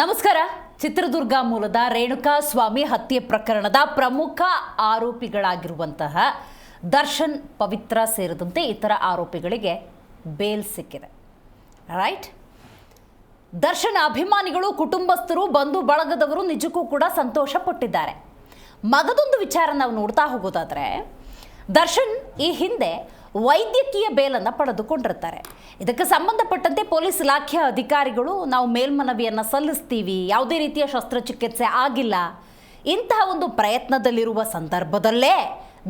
ನಮಸ್ಕಾರ. ಚಿತ್ರದುರ್ಗ ಮೂಲದ ರೇಣುಕಾಸ್ವಾಮಿ ಹತ್ಯೆ ಪ್ರಕರಣದ ಪ್ರಮುಖ ಆರೋಪಿಗಳಾಗಿರುವಂತಹ ದರ್ಶನ್, ಪವಿತ್ರ ಸೇರಿದಂತೆ ಇತರ ಆರೋಪಿಗಳಿಗೆ ಬೇಲ್ ಸಿಕ್ಕಿದೆ. ರೈಟ್. ದರ್ಶನ್ ಅಭಿಮಾನಿಗಳು, ಕುಟುಂಬಸ್ಥರು, ಬಂಧು ಬಳಗದವರು ನಿಜಕ್ಕೂ ಕೂಡ ಸಂತೋಷ ಪಟ್ಟಿದ್ದಾರೆ. ಮಗದೊಂದು ವಿಚಾರ ನಾವು ನೋಡ್ತಾ ಹೋಗೋದಾದ್ರೆ, ದರ್ಶನ್ ಈ ಹಿಂದೆ ವೈದ್ಯಕೀಯ ಬೇಲನ್ನು ಪಡೆದುಕೊಂಡಿರ್ತಾರೆ. ಇದಕ್ಕೆ ಸಂಬಂಧಪಟ್ಟಂತೆ ಪೊಲೀಸ್ ಇಲಾಖೆಯ ಅಧಿಕಾರಿಗಳು ನಾವು ಮೇಲ್ಮನವಿಯನ್ನು ಸಲ್ಲಿಸ್ತೀವಿ, ಯಾವುದೇ ರೀತಿಯ ಶಸ್ತ್ರಚಿಕಿತ್ಸೆ ಆಗಿಲ್ಲ, ಇಂತಹ ಒಂದು ಪ್ರಯತ್ನದಲ್ಲಿರುವ ಸಂದರ್ಭದಲ್ಲೇ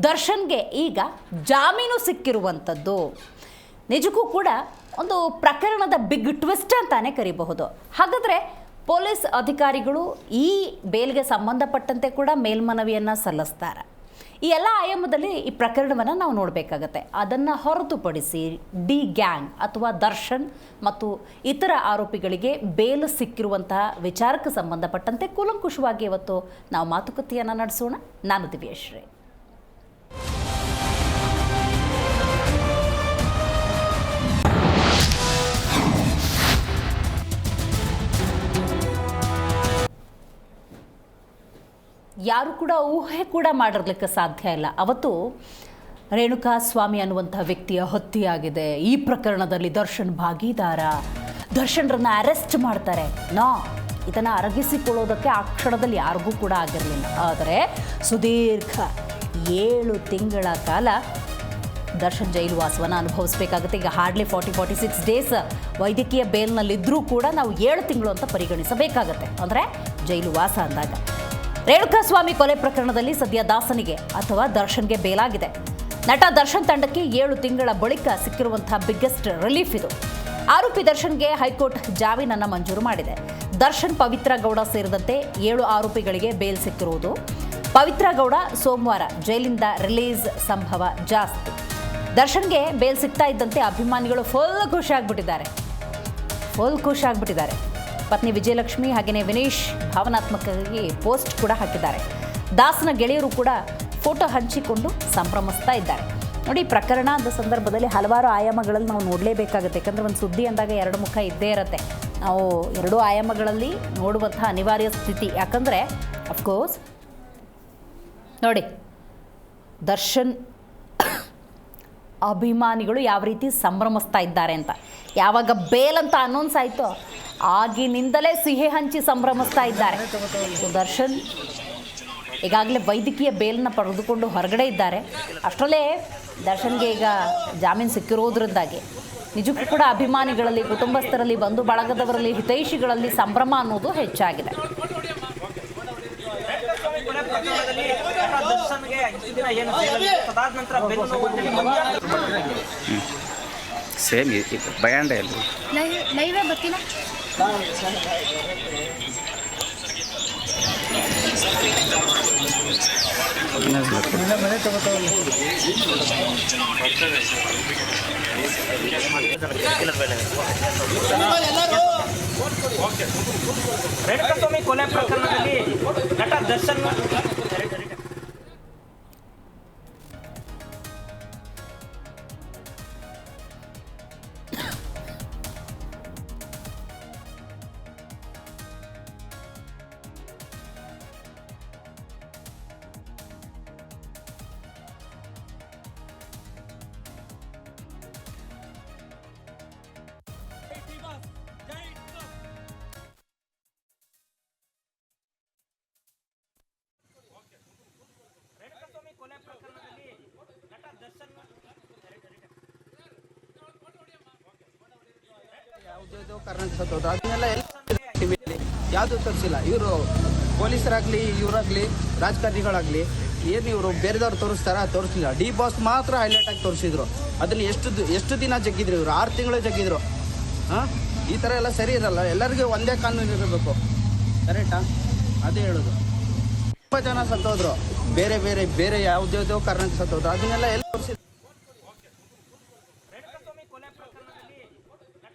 ದರ್ಶನ್ಗೆ ಈಗ ಜಾಮೀನು ಸಿಕ್ಕಿರುವಂಥದ್ದು ನಿಜಕ್ಕೂ ಕೂಡ ಒಂದು ಪ್ರಕರಣದ ಬಿಗ್ ಟ್ವಿಸ್ಟ್ ಅಂತಾನೆ ಕರಿಬಹುದು. ಹಾಗಾದರೆ ಪೊಲೀಸ್ ಅಧಿಕಾರಿಗಳು ಈ ಬೇಲ್ಗೆ ಸಂಬಂಧಪಟ್ಟಂತೆ ಕೂಡ ಮೇಲ್ಮನವಿಯನ್ನು ಸಲ್ಲಿಸ್ತಾರೆ. ಈ ಎಲ್ಲ ಆಯಾಮದಲ್ಲಿ ಈ ಪ್ರಕರಣವನ್ನು ನಾವು ನೋಡಬೇಕಾಗತ್ತೆ. ಅದನ್ನು ಹೊರತುಪಡಿಸಿ ಡಿ ಗ್ಯಾಂಗ್ ಅಥವಾ ದರ್ಶನ್ ಮತ್ತು ಇತರ ಆರೋಪಿಗಳಿಗೆ ಬೇಲ್ ಸಿಕ್ಕಿರುವಂತಹ ವಿಚಾರಕ್ಕೆ ಸಂಬಂಧಪಟ್ಟಂತೆ ಕೂಲಂಕುಷವಾಗಿ ಇವತ್ತು ನಾವು ಮಾತುಕತೆಯನ್ನು ನಡೆಸೋಣ. ನಾನು ದಿವ್ಯಶ್ರೀ. ಯಾರು ಕೂಡ ಊಹೆ ಕೂಡ ಮಾಡಿರ್ಲಿಕ್ಕೆ ಸಾಧ್ಯ ಇಲ್ಲ. ಅವತ್ತು ರೇಣುಕಾಸ್ವಾಮಿ ಅನ್ನುವಂಥ ವ್ಯಕ್ತಿಯ ಹತ್ಯೆಯಾಗಿದೆ, ಈ ಪ್ರಕರಣದಲ್ಲಿ ದರ್ಶನ್ ಭಾಗಿದಾರ, ದರ್ಶನ್ರನ್ನ ಅರೆಸ್ಟ್ ಮಾಡ್ತಾರೆ. ಇದನ್ನು ಅರಗಿಸಿಕೊಳ್ಳೋದಕ್ಕೆ ಆ ಕ್ಷಣದಲ್ಲಿ ಯಾರಿಗೂ ಕೂಡ ಆಗಿರಲಿಲ್ಲ. ಆದರೆ ಸುದೀರ್ಘ 7 ತಿಂಗಳ ಕಾಲ ದರ್ಶನ್ ಜೈಲು ವಾಸವನ್ನು ಅನುಭವಿಸಬೇಕಾಗುತ್ತೆ. ಈಗ ಹಾರ್ಡ್ಲಿ 46 ಡೇಸ್ ವೈದ್ಯಕೀಯ ಬೇಲ್ನಲ್ಲಿದ್ದರೂ ಕೂಡ ನಾವು 7 ತಿಂಗಳು ಅಂತ ಪರಿಗಣಿಸಬೇಕಾಗತ್ತೆ. ಅಂದರೆ ಜೈಲು ವಾಸ ಅಂದಾಗ ರೇಣುಕಾಸ್ವಾಮಿ ಕೊಲೆ ಪ್ರಕರಣದಲ್ಲಿ ಸದ್ಯ ದಾಸನಿಗೆ ಅಥವಾ ದರ್ಶನ್ಗೆ ಬೇಲಾಗಿದೆ. ನಟ ದರ್ಶನ್ ತಂಡಕ್ಕೆ 7 ತಿಂಗಳ ಬಳಿಕ ಸಿಕ್ಕಿರುವಂತಹ ಬಿಗ್ಗೆಸ್ಟ್ ರಿಲೀಫ್ ಇದು. ಆರೋಪಿ ದರ್ಶನ್ಗೆ ಹೈಕೋರ್ಟ್ ಜಾಮೀನನ್ನು ಮಂಜೂರು ಮಾಡಿದೆ. ದರ್ಶನ್, ಪವಿತ್ರ ಗೌಡ ಸೇರಿದಂತೆ 7 ಆರೋಪಿಗಳಿಗೆ ಬೇಲ್ ಸಿಕ್ಕಿರುವುದು. ಪವಿತ್ರ ಗೌಡ ಸೋಮವಾರ ಜೈಲಿಂದ ರಿಲೀಸ್ ಸಂಭವ ಜಾಸ್ತಿ. ದರ್ಶನ್ಗೆ ಬೇಲ್ ಸಿಗ್ತಾ ಇದ್ದಂತೆ ಅಭಿಮಾನಿಗಳು ಫುಲ್ ಖುಷಿಯಾಗ್ಬಿಟ್ಟಿದ್ದಾರೆ. ಪತ್ನಿ ವಿಜಯಲಕ್ಷ್ಮಿ ಹಾಗೆಯೇ ವಿನೇಶ್ ಭಾವನಾತ್ಮಕವಾಗಿ ಪೋಸ್ಟ್ ಕೂಡ ಹಾಕಿದ್ದಾರೆ. ದಾಸನ ಗೆಳೆಯರು ಕೂಡ ಫೋಟೋ ಹಂಚಿಕೊಂಡು ಸಂಭ್ರಮಿಸ್ತಾ ಇದ್ದಾರೆ. ನೋಡಿ, ಪ್ರಕರಣ ಅಂದ ಸಂದರ್ಭದಲ್ಲಿ ಹಲವಾರು ಆಯಾಮಗಳಲ್ಲಿ ನಾವು ನೋಡಲೇಬೇಕಾಗುತ್ತೆ. ಯಾಕಂದರೆ ಒಂದು ಸುದ್ದಿ ಅಂದಾಗ 2 ಮುಖ ಇದ್ದೇ ಇರುತ್ತೆ. ನಾವು 2 ಆಯಾಮಗಳಲ್ಲಿ ನೋಡುವಂಥ ಅನಿವಾರ್ಯ ಸ್ಥಿತಿ. ಯಾಕಂದರೆ ಅಫ್ಕೋರ್ಸ್ ನೋಡಿ, ದರ್ಶನ್ ಅಭಿಮಾನಿಗಳು ಯಾವ ರೀತಿ ಸಂಭ್ರಮಿಸ್ತಾ ಇದ್ದಾರೆ ಅಂತ. ಯಾವಾಗ ಬೇಲ್ ಅಂತ ಅನೌನ್ಸ್ ಆಯಿತೋ ಆಗಿನಿಂದಲೇ ಸಿಹಿ ಹಂಚಿ ಸಂಭ್ರಮಿಸ್ತಾ ಇದ್ದಾರೆ. ದರ್ಶನ್ ಈಗಾಗಲೇ ವೈದ್ಯಕೀಯ ಬೇಲನ್ನ ಪಡೆದುಕೊಂಡು ಹೊರಗಡೆ ಇದ್ದಾರೆ. ಅಷ್ಟರಲ್ಲೇ ದರ್ಶನ್ಗೆ ಈಗ ಜಾಮೀನು ಸಿಕ್ಕಿರೋದ್ರಿಂದಾಗಿ ನಿಜಕ್ಕೂ ಕೂಡ ಅಭಿಮಾನಿಗಳಲ್ಲಿ, ಕುಟುಂಬಸ್ಥರಲ್ಲಿ, ಬಂಧು ಬಳಗದವರಲ್ಲಿ, ಹಿತೈಷಿಗಳಲ್ಲಿ ಸಂಭ್ರಮ ಅನ್ನೋದು ಹೆಚ್ಚಾಗಿದೆ. ಸೇಮ್ ಬಯಾಂಡ ಲೈವೇ ಬರ್ತೀನ ಮನೆ ತಗೋತಾವಲ್ಲ. ರೇಣುಕಾಸ್ವಾಮಿ ಕೊಲೆ ಪ್ರಕರಣದಲ್ಲಿ ನಟ ದರ್ಶನ್ ಯಾವುದೇ ಕಾರಣಕ್ಕೆ ಸತ್ತೋದು ಅದನ್ನೆಲ್ಲ ಯಾವುದು ತೋರಿಸಿಲ್ಲ. ಇವರು ಪೊಲೀಸರಾಗಲಿ, ಇವರಾಗಲಿ, ರಾಜಕಾರಣಿಗಳಾಗಲಿ ಏನು ಇವರು ಬೇರೆದವ್ರು ತೋರಿಸ್ಲಿಲ್ಲ. ಡಿ ಬಾಸ್ ಮಾತ್ರ ಹೈಲೈಟ್ ಆಗಿ ತೋರಿಸಿದ್ರು. ಅದನ್ನು ಎಷ್ಟು ದಿನ ಜಗ್ಗಿದ್ರು ಇವರು? 6 ತಿಂಗಳು ಜಗ್ಗಿದ್ರು. ಈ ಥರ ಎಲ್ಲ ಸರಿ ಇರಲ್ಲ. ಎಲ್ಲರಿಗೂ ಒಂದೇ ಕಾನೂನು ಇರಬೇಕು. ಕರೆಕ್ಟಾ? ಅದೇ ಹೇಳೋದು. ತುಂಬ ಜನ ಸತ್ತೋದ್ರು, ಬೇರೆ ಯಾವುದೇದೋ ಕಾರಣಕ್ಕೆ ಸತ್ತೋದ್ರು. ಅದನ್ನೆಲ್ಲ ಎಲ್ಲ ತೋರಿಸಿದ್ರು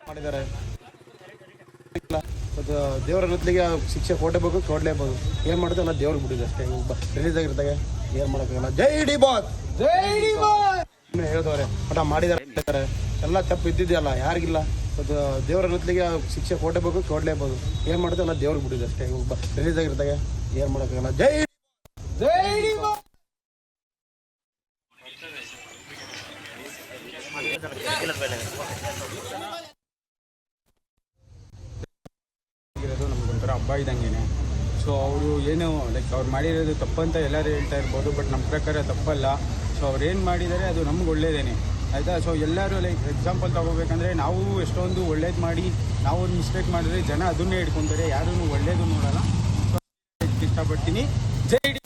ಮಾಡಿದ್ದಾರೆ. ದೇವರ ಮೊದಲಿಗೆ ಶಿಕ್ಷೆ ಕೊಡಲೇಬಹುದು. ಏನು ಮಾಡಿದ್ರೆ ಎಲ್ಲ ದೇವ್ರಿಗೆ ಬಿಟ್ಟಿದೆ ಅಷ್ಟೇ. ರಿಲೀಸ್ ಆಗಿರ್ತಾಗೆ ಏನು ಮಾಡೋಕ್ಕಾಗಲ್ಲ. ಜೈ ಡಿ ಬಾಸ್, ಜೈ ಡಿ ಬಾಸ್ ಹೇಳಿದವ್ರೆ. ಮಠ ಮಾಡಿದ್ದಾರೆ, ಎಲ್ಲ ತಪ್ಪು ಇದ್ದಿದೆಯಲ್ಲ, ಯಾರಿಗಿಲ್ಲ. ಅದು ದೇವರ ಗತ್ಲಿಗೆ ಶಿಕ್ಷೆ ಕೊಡಲೇಬೋದು ಏನು ಮಾಡುತ್ತೆ ಎಲ್ಲ ದೇವ್ರಿಗೆ ಬಿಡಿದೆ ಅಷ್ಟೇ. ರಿಲೀಸ್ ಆಗಿರ್ತಾಗೆ ಏನು ಮಾಡೋಕ್ಕಾಗಲ್ಲ. ಜೈ ಡಿ ಬಾಸ್. ಇರೋದು ನಮಗೊಂಥರ ಹಬ್ಬ ಇದ್ದಂಗೆ. ಸೊ ಅವರು ಏನು ಲೈಕ್ ಅವ್ರು ಮಾಡಿರೋದು ತಪ್ಪಂತ ಎಲ್ಲರೂ ಹೇಳ್ತಾ ಇರ್ಬೋದು, ಬಟ್ ನಮ್ಮ ಪ್ರಕಾರ ತಪ್ಪಲ್ಲ. ಸೊ ಅವ್ರು ಏನು ಮಾಡಿದ್ದಾರೆ ಅದು ನಮ್ಗೆ ಒಳ್ಳೇದೇನೆ, ಆಯಿತಾ. ಸೊ ಎಲ್ಲರೂ ಲೈಕ್ ಎಕ್ಸಾಂಪಲ್ ತೊಗೋಬೇಕಂದ್ರೆ ನಾವು ಎಷ್ಟೊಂದು ಒಳ್ಳೇದು ಮಾಡಿ ನಾವು ಒಂದು ಮಿಸ್ಟೇಕ್ ಮಾಡಿದ್ರೆ ಜನ ಅದನ್ನೇ ಹಿಡ್ಕೊತಾರೆ, ಯಾರೂ ಒಳ್ಳೇದು ನೋಡೋಲ್ಲ. ಸೊ ಇಷ್ಟಪಡ್ತೀನಿ. ಜೈ ಡಿ.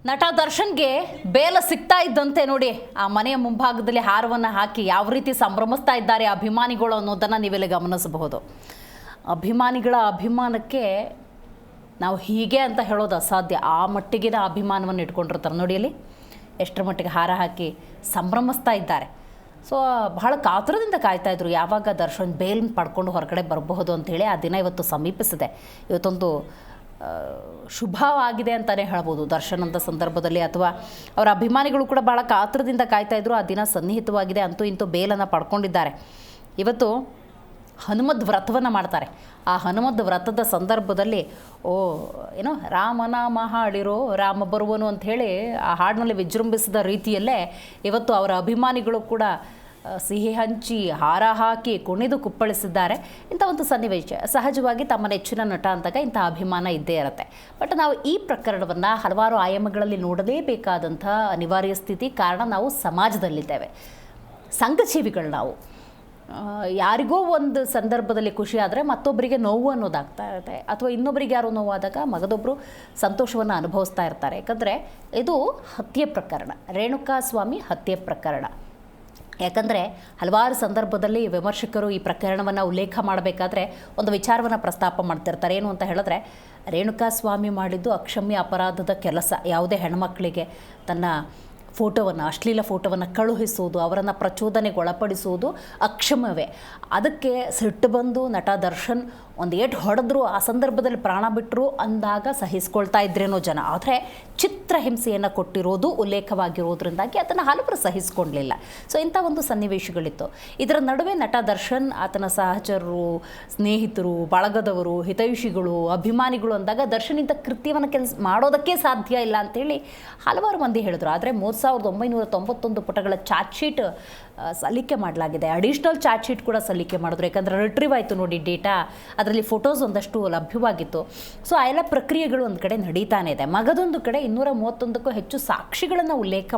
ನಟ ದರ್ಶನ್ಗೆ ಬೇಲ ಸಿಗ್ತಾ ಇದ್ದಂತೆ ನೋಡಿ ಆ ಮನೆಯ ಮುಂಭಾಗದಲ್ಲಿ ಹಾರವನ್ನು ಹಾಕಿ ಯಾವ ರೀತಿ ಸಂಭ್ರಮಿಸ್ತಾ ಇದ್ದಾರೆ ಅಭಿಮಾನಿಗಳು ಅನ್ನೋದನ್ನು ನೀವೆಲ್ಲ ಗಮನಿಸಬಹುದು. ಅಭಿಮಾನಿಗಳ ಅಭಿಮಾನಕ್ಕೆ ನಾವು ಹೀಗೆ ಅಂತ ಹೇಳೋದು ಅಸಾಧ್ಯ, ಆ ಮಟ್ಟಿಗಿನ ಅಭಿಮಾನವನ್ನು ಇಟ್ಕೊಂಡಿರ್ತಾರೆ ನೋಡಿ ಅಲ್ಲಿ ಎಷ್ಟರ ಮಟ್ಟಿಗೆ ಹಾರ ಹಾಕಿ ಸಂಭ್ರಮಿಸ್ತಾ ಇದ್ದಾರೆ. ಸೊ ಬಹಳ ಕಾತುರದಿಂದ ಕಾಯ್ತಾಯಿದ್ರು ಯಾವಾಗ ದರ್ಶನ್ ಬೇಲ್ ಪಡ್ಕೊಂಡು ಹೊರಗಡೆ ಬರಬಹುದು ಅಂಥೇಳಿ. ಆ ದಿನ ಇವತ್ತು ಸಮೀಪಿಸಿದೆ. ಇವತ್ತೊಂದು ಶುಭವಾಗಿದೆ ಅಂತಲೇ ಹೇಳ್ಬೋದು ದರ್ಶನ್ ಅಂತ ಸಂದರ್ಭದಲ್ಲಿ, ಅಥವಾ ಅವರ ಅಭಿಮಾನಿಗಳು ಕೂಡ ಭಾಳ ಕಾತುರದಿಂದ ಕಾಯ್ತಾಯಿದ್ರು. ಆ ದಿನ ಸನ್ನಿಹಿತವಾಗಿದೆ, ಅಂತೂ ಇಂತೂ ಬೇಲನ್ನು ಪಡ್ಕೊಂಡಿದ್ದಾರೆ. ಇವತ್ತು ಹನುಮದ್ ವ್ರತವನ್ನು ಮಾಡ್ತಾರೆ. ಆ ಹನುಮದ್ ವ್ರತದ ಸಂದರ್ಭದಲ್ಲಿ ಏನೋ ರಾಮನಾಮ ಹಾಡಿರೋ ರಾಮ ಬರುವನು ಅಂಥೇಳಿ ಆ ಹಾಡಿನಲ್ಲಿ ವಿಜೃಂಭಿಸಿದ ರೀತಿಯಲ್ಲೇ ಇವತ್ತು ಅವರ ಅಭಿಮಾನಿಗಳು ಕೂಡ ಸಿಹಿ ಹಂಚಿ ಹಾರ ಹಾಕಿ ಕುಣಿದು ಕುಪ್ಪಳಿಸಿದ್ದಾರೆ. ಇಂಥ ಒಂದು ಸನ್ನಿವೇಶ ಸಹಜವಾಗಿ ತಮ್ಮ ನೆಚ್ಚಿನ ನಟ ಅಂದಾಗ ಇಂಥ ಅಭಿಮಾನ ಇದ್ದೇ ಇರುತ್ತೆ. ಬಟ್ ನಾವು ಈ ಪ್ರಕರಣವನ್ನು ಹಲವಾರು ಆಯಾಮಗಳಲ್ಲಿ ನೋಡಲೇಬೇಕಾದಂಥ ಅನಿವಾರ್ಯ ಸ್ಥಿತಿ. ಕಾರಣ ನಾವು ಸಮಾಜದಲ್ಲಿದ್ದೇವೆ, ಸಂಘಜೀವಿಗಳು ನಾವು. ಯಾರಿಗೋ ಒಂದು ಸಂದರ್ಭದಲ್ಲಿ ಖುಷಿ ಆದರೆ ಮತ್ತೊಬ್ಬರಿಗೆ ನೋವು ಅನ್ನೋದಾಗ್ತಾ ಇರುತ್ತೆ, ಅಥವಾ ಇನ್ನೊಬ್ಬರಿಗೆ ಯಾರೋ ನೋವಾದಾಗ ಮಗದೊಬ್ಬರು ಸಂತೋಷವನ್ನು ಅನುಭವಿಸ್ತಾ ಇರ್ತಾರೆ. ಯಾಕಂದರೆ ಇದು ಹತ್ಯೆ ಪ್ರಕರಣ, ರೇಣುಕಾಸ್ವಾಮಿ ಹತ್ಯೆ ಪ್ರಕರಣ. ಯಾಕಂದರೆ ಹಲವಾರು ಸಂದರ್ಭದಲ್ಲಿ ವಿಮರ್ಶಕರು ಈ ಪ್ರಕರಣವನ್ನು ಉಲ್ಲೇಖ ಮಾಡಬೇಕಾದ್ರೆ ಒಂದು ವಿಚಾರವನ್ನು ಪ್ರಸ್ತಾಪ ಮಾಡ್ತಿರ್ತಾರೆ. ಏನು ಅಂತ ಹೇಳಿದ್ರೆ, ರೇಣುಕಾಸ್ವಾಮಿ ಮಾಡಿದ್ದು ಅಕ್ಷಮ್ಯ ಅಪರಾಧದ ಕೆಲಸ. ಯಾವುದೇ ಹೆಣ್ಮಕ್ಳಿಗೆ ತನ್ನ ಫೋಟೋವನ್ನು, ಅಶ್ಲೀಲ ಫೋಟೋವನ್ನು ಕಳುಹಿಸುವುದು, ಅವರನ್ನು ಪ್ರಚೋದನೆಗೆ ಒಳಪಡಿಸುವುದು ಅಕ್ಷಮ್ಯವೇ. ಅದಕ್ಕೆ ಸಿಟ್ಟು ಬಂದು ನಟ ದರ್ಶನ್ ಒಂದು ಏಟು ಹೊಡೆದ್ರು, ಆ ಸಂದರ್ಭದಲ್ಲಿ ಪ್ರಾಣ ಬಿಟ್ಟರು ಅಂದಾಗ ಸಹಿಸ್ಕೊಳ್ತಾ ಇದ್ರೇನೋ ಜನ. ಆದರೆ ಚಿತ್ರಹಿಂಸೆಯನ್ನು ಕೊಟ್ಟಿರೋದು ಉಲ್ಲೇಖವಾಗಿರೋದ್ರಿಂದಾಗಿ ಅದನ್ನು ಹಲವರು ಸಹಿಸ್ಕೊಳ್ಳಲಿಲ್ಲ. ಸೊ ಇಂಥ ಒಂದು ಸನ್ನಿವೇಶಗಳಿತ್ತು. ಇದರ ನಡುವೆ ನಟ ದರ್ಶನ್, ಆತನ ಸಹಚರರು, ಸ್ನೇಹಿತರು, ಬಳಗದವರು, ಹಿತೈಷಿಗಳು, ಅಭಿಮಾನಿಗಳು ಅಂದಾಗ ದರ್ಶನ್ ಇಂಥ ಕೃತ್ಯವನ್ನು ಮಾಡೋದಕ್ಕೆ ಸಾಧ್ಯ ಇಲ್ಲ ಅಂಥೇಳಿ ಹಲವಾರು ಮಂದಿ ಹೇಳಿದ್ರು. ಆದರೆ 3991 ಪುಟಗಳ ಚಾರ್ಜ್ ಶೀಟ್ ಸಲ್ಲಿಕೆ ಮಾಡಲಾಗಿದೆ. ಅಡಿಷ್ನಲ್ ಚಾರ್ಜ್ ಶೀಟ್ ಕೂಡ ಸಲ್ಲಿಕೆ ಮಾಡಿದ್ರು. ಯಾಕಂದರೆ ರಿಟ್ರೀವ್ ಆಯಿತು ನೋಡಿ ಡೇಟಾ, ಅದರಲ್ಲಿ ಫೋಟೋಸ್ ಒಂದಷ್ಟು ಲಭ್ಯವಾಗಿತ್ತು. ಸೊ ಆ ಎಲ್ಲ ಪ್ರಕ್ರಿಯೆಗಳು ಒಂದು ಕಡೆ ನಡೀತಾನೆ ಇದೆ. ಮಗದೊಂದು ಕಡೆ 231ಕ್ಕೂ ಹೆಚ್ಚು ಸಾಕ್ಷಿಗಳನ್ನು ಉಲ್ಲೇಖ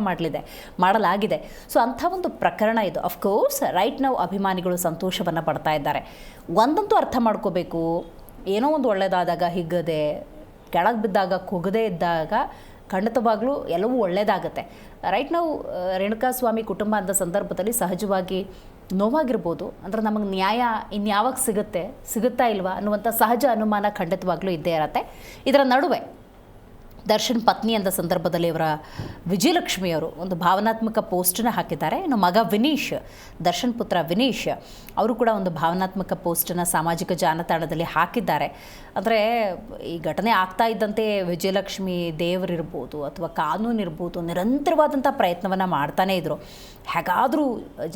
ಮಾಡಲಾಗಿದೆ. ಸೊ ಅಂಥ ಒಂದು ಪ್ರಕರಣ ಇದು. ಅಫ್ಕೋರ್ಸ್ ರೈಟ್ ನಾವು ಅಭಿಮಾನಿಗಳು ಸಂತೋಷವನ್ನು ಪಡ್ತಾ ಇದ್ದಾರೆ. ಒಂದಂತೂ ಅರ್ಥ ಮಾಡ್ಕೋಬೇಕು, ಏನೋ ಒಂದು ಒಳ್ಳೆಯದಾದಾಗ ಹಿಗ್ಗದೆ, ಕೆಳಗೆ ಬಿದ್ದಾಗ ಕುಗ್ಗದೇ ಇದ್ದಾಗ ಖಂಡಿತವಾಗ್ಲೂ ಎಲ್ಲವೂ ಒಳ್ಳೆಯದಾಗುತ್ತೆ. ರೈಟ್ ನಾವು ರೇಣುಕಾಸ್ವಾಮಿ ಕುಟುಂಬ ಅಂದ ಸಂದರ್ಭದಲ್ಲಿ ಸಹಜವಾಗಿ ನೋವಾಗಿರ್ಬೋದು. ಅಂದರೆ ನಮಗೆ ನ್ಯಾಯ ಇನ್ಯಾವಾಗ ಸಿಗುತ್ತಾ ಇಲ್ವಾ ಅನ್ನುವಂಥ ಸಹಜ ಅನುಮಾನ ಖಂಡಿತವಾಗ್ಲೂ ಇದ್ದೇ ಇರತ್ತೆ. ಇದರ ನಡುವೆ ದರ್ಶನ್ ಪತ್ನಿ ಅಂದ ಸಂದರ್ಭದಲ್ಲಿ ಅವರ ವಿಜಯಲಕ್ಷ್ಮಿಯವರು ಒಂದು ಭಾವನಾತ್ಮಕ ಪೋಸ್ಟನ್ನು ಹಾಕಿದ್ದಾರೆ. ಇನ್ನು ಮಗ ವಿನೀಶ್, ದರ್ಶನ್ ಪುತ್ರ ವಿನೀಶ್ ಅವರು ಕೂಡ ಒಂದು ಭಾವನಾತ್ಮಕ ಪೋಸ್ಟನ್ನು ಸಾಮಾಜಿಕ ಜಾಲತಾಣದಲ್ಲಿ ಹಾಕಿದ್ದಾರೆ. ಅಂದರೆ ಈ ಘಟನೆ ಆಗ್ತಾ ಇದ್ದಂತೆ ವಿಜಯಲಕ್ಷ್ಮಿ ದೇವರಿರ್ಬೋದು ಅಥವಾ ಕಾನೂನು ಇರ್ಬೋದು ನಿರಂತರವಾದಂಥ ಪ್ರಯತ್ನವನ್ನು ಮಾಡ್ತಾನೇ ಇದ್ದರು, ಹೇಗಾದರೂ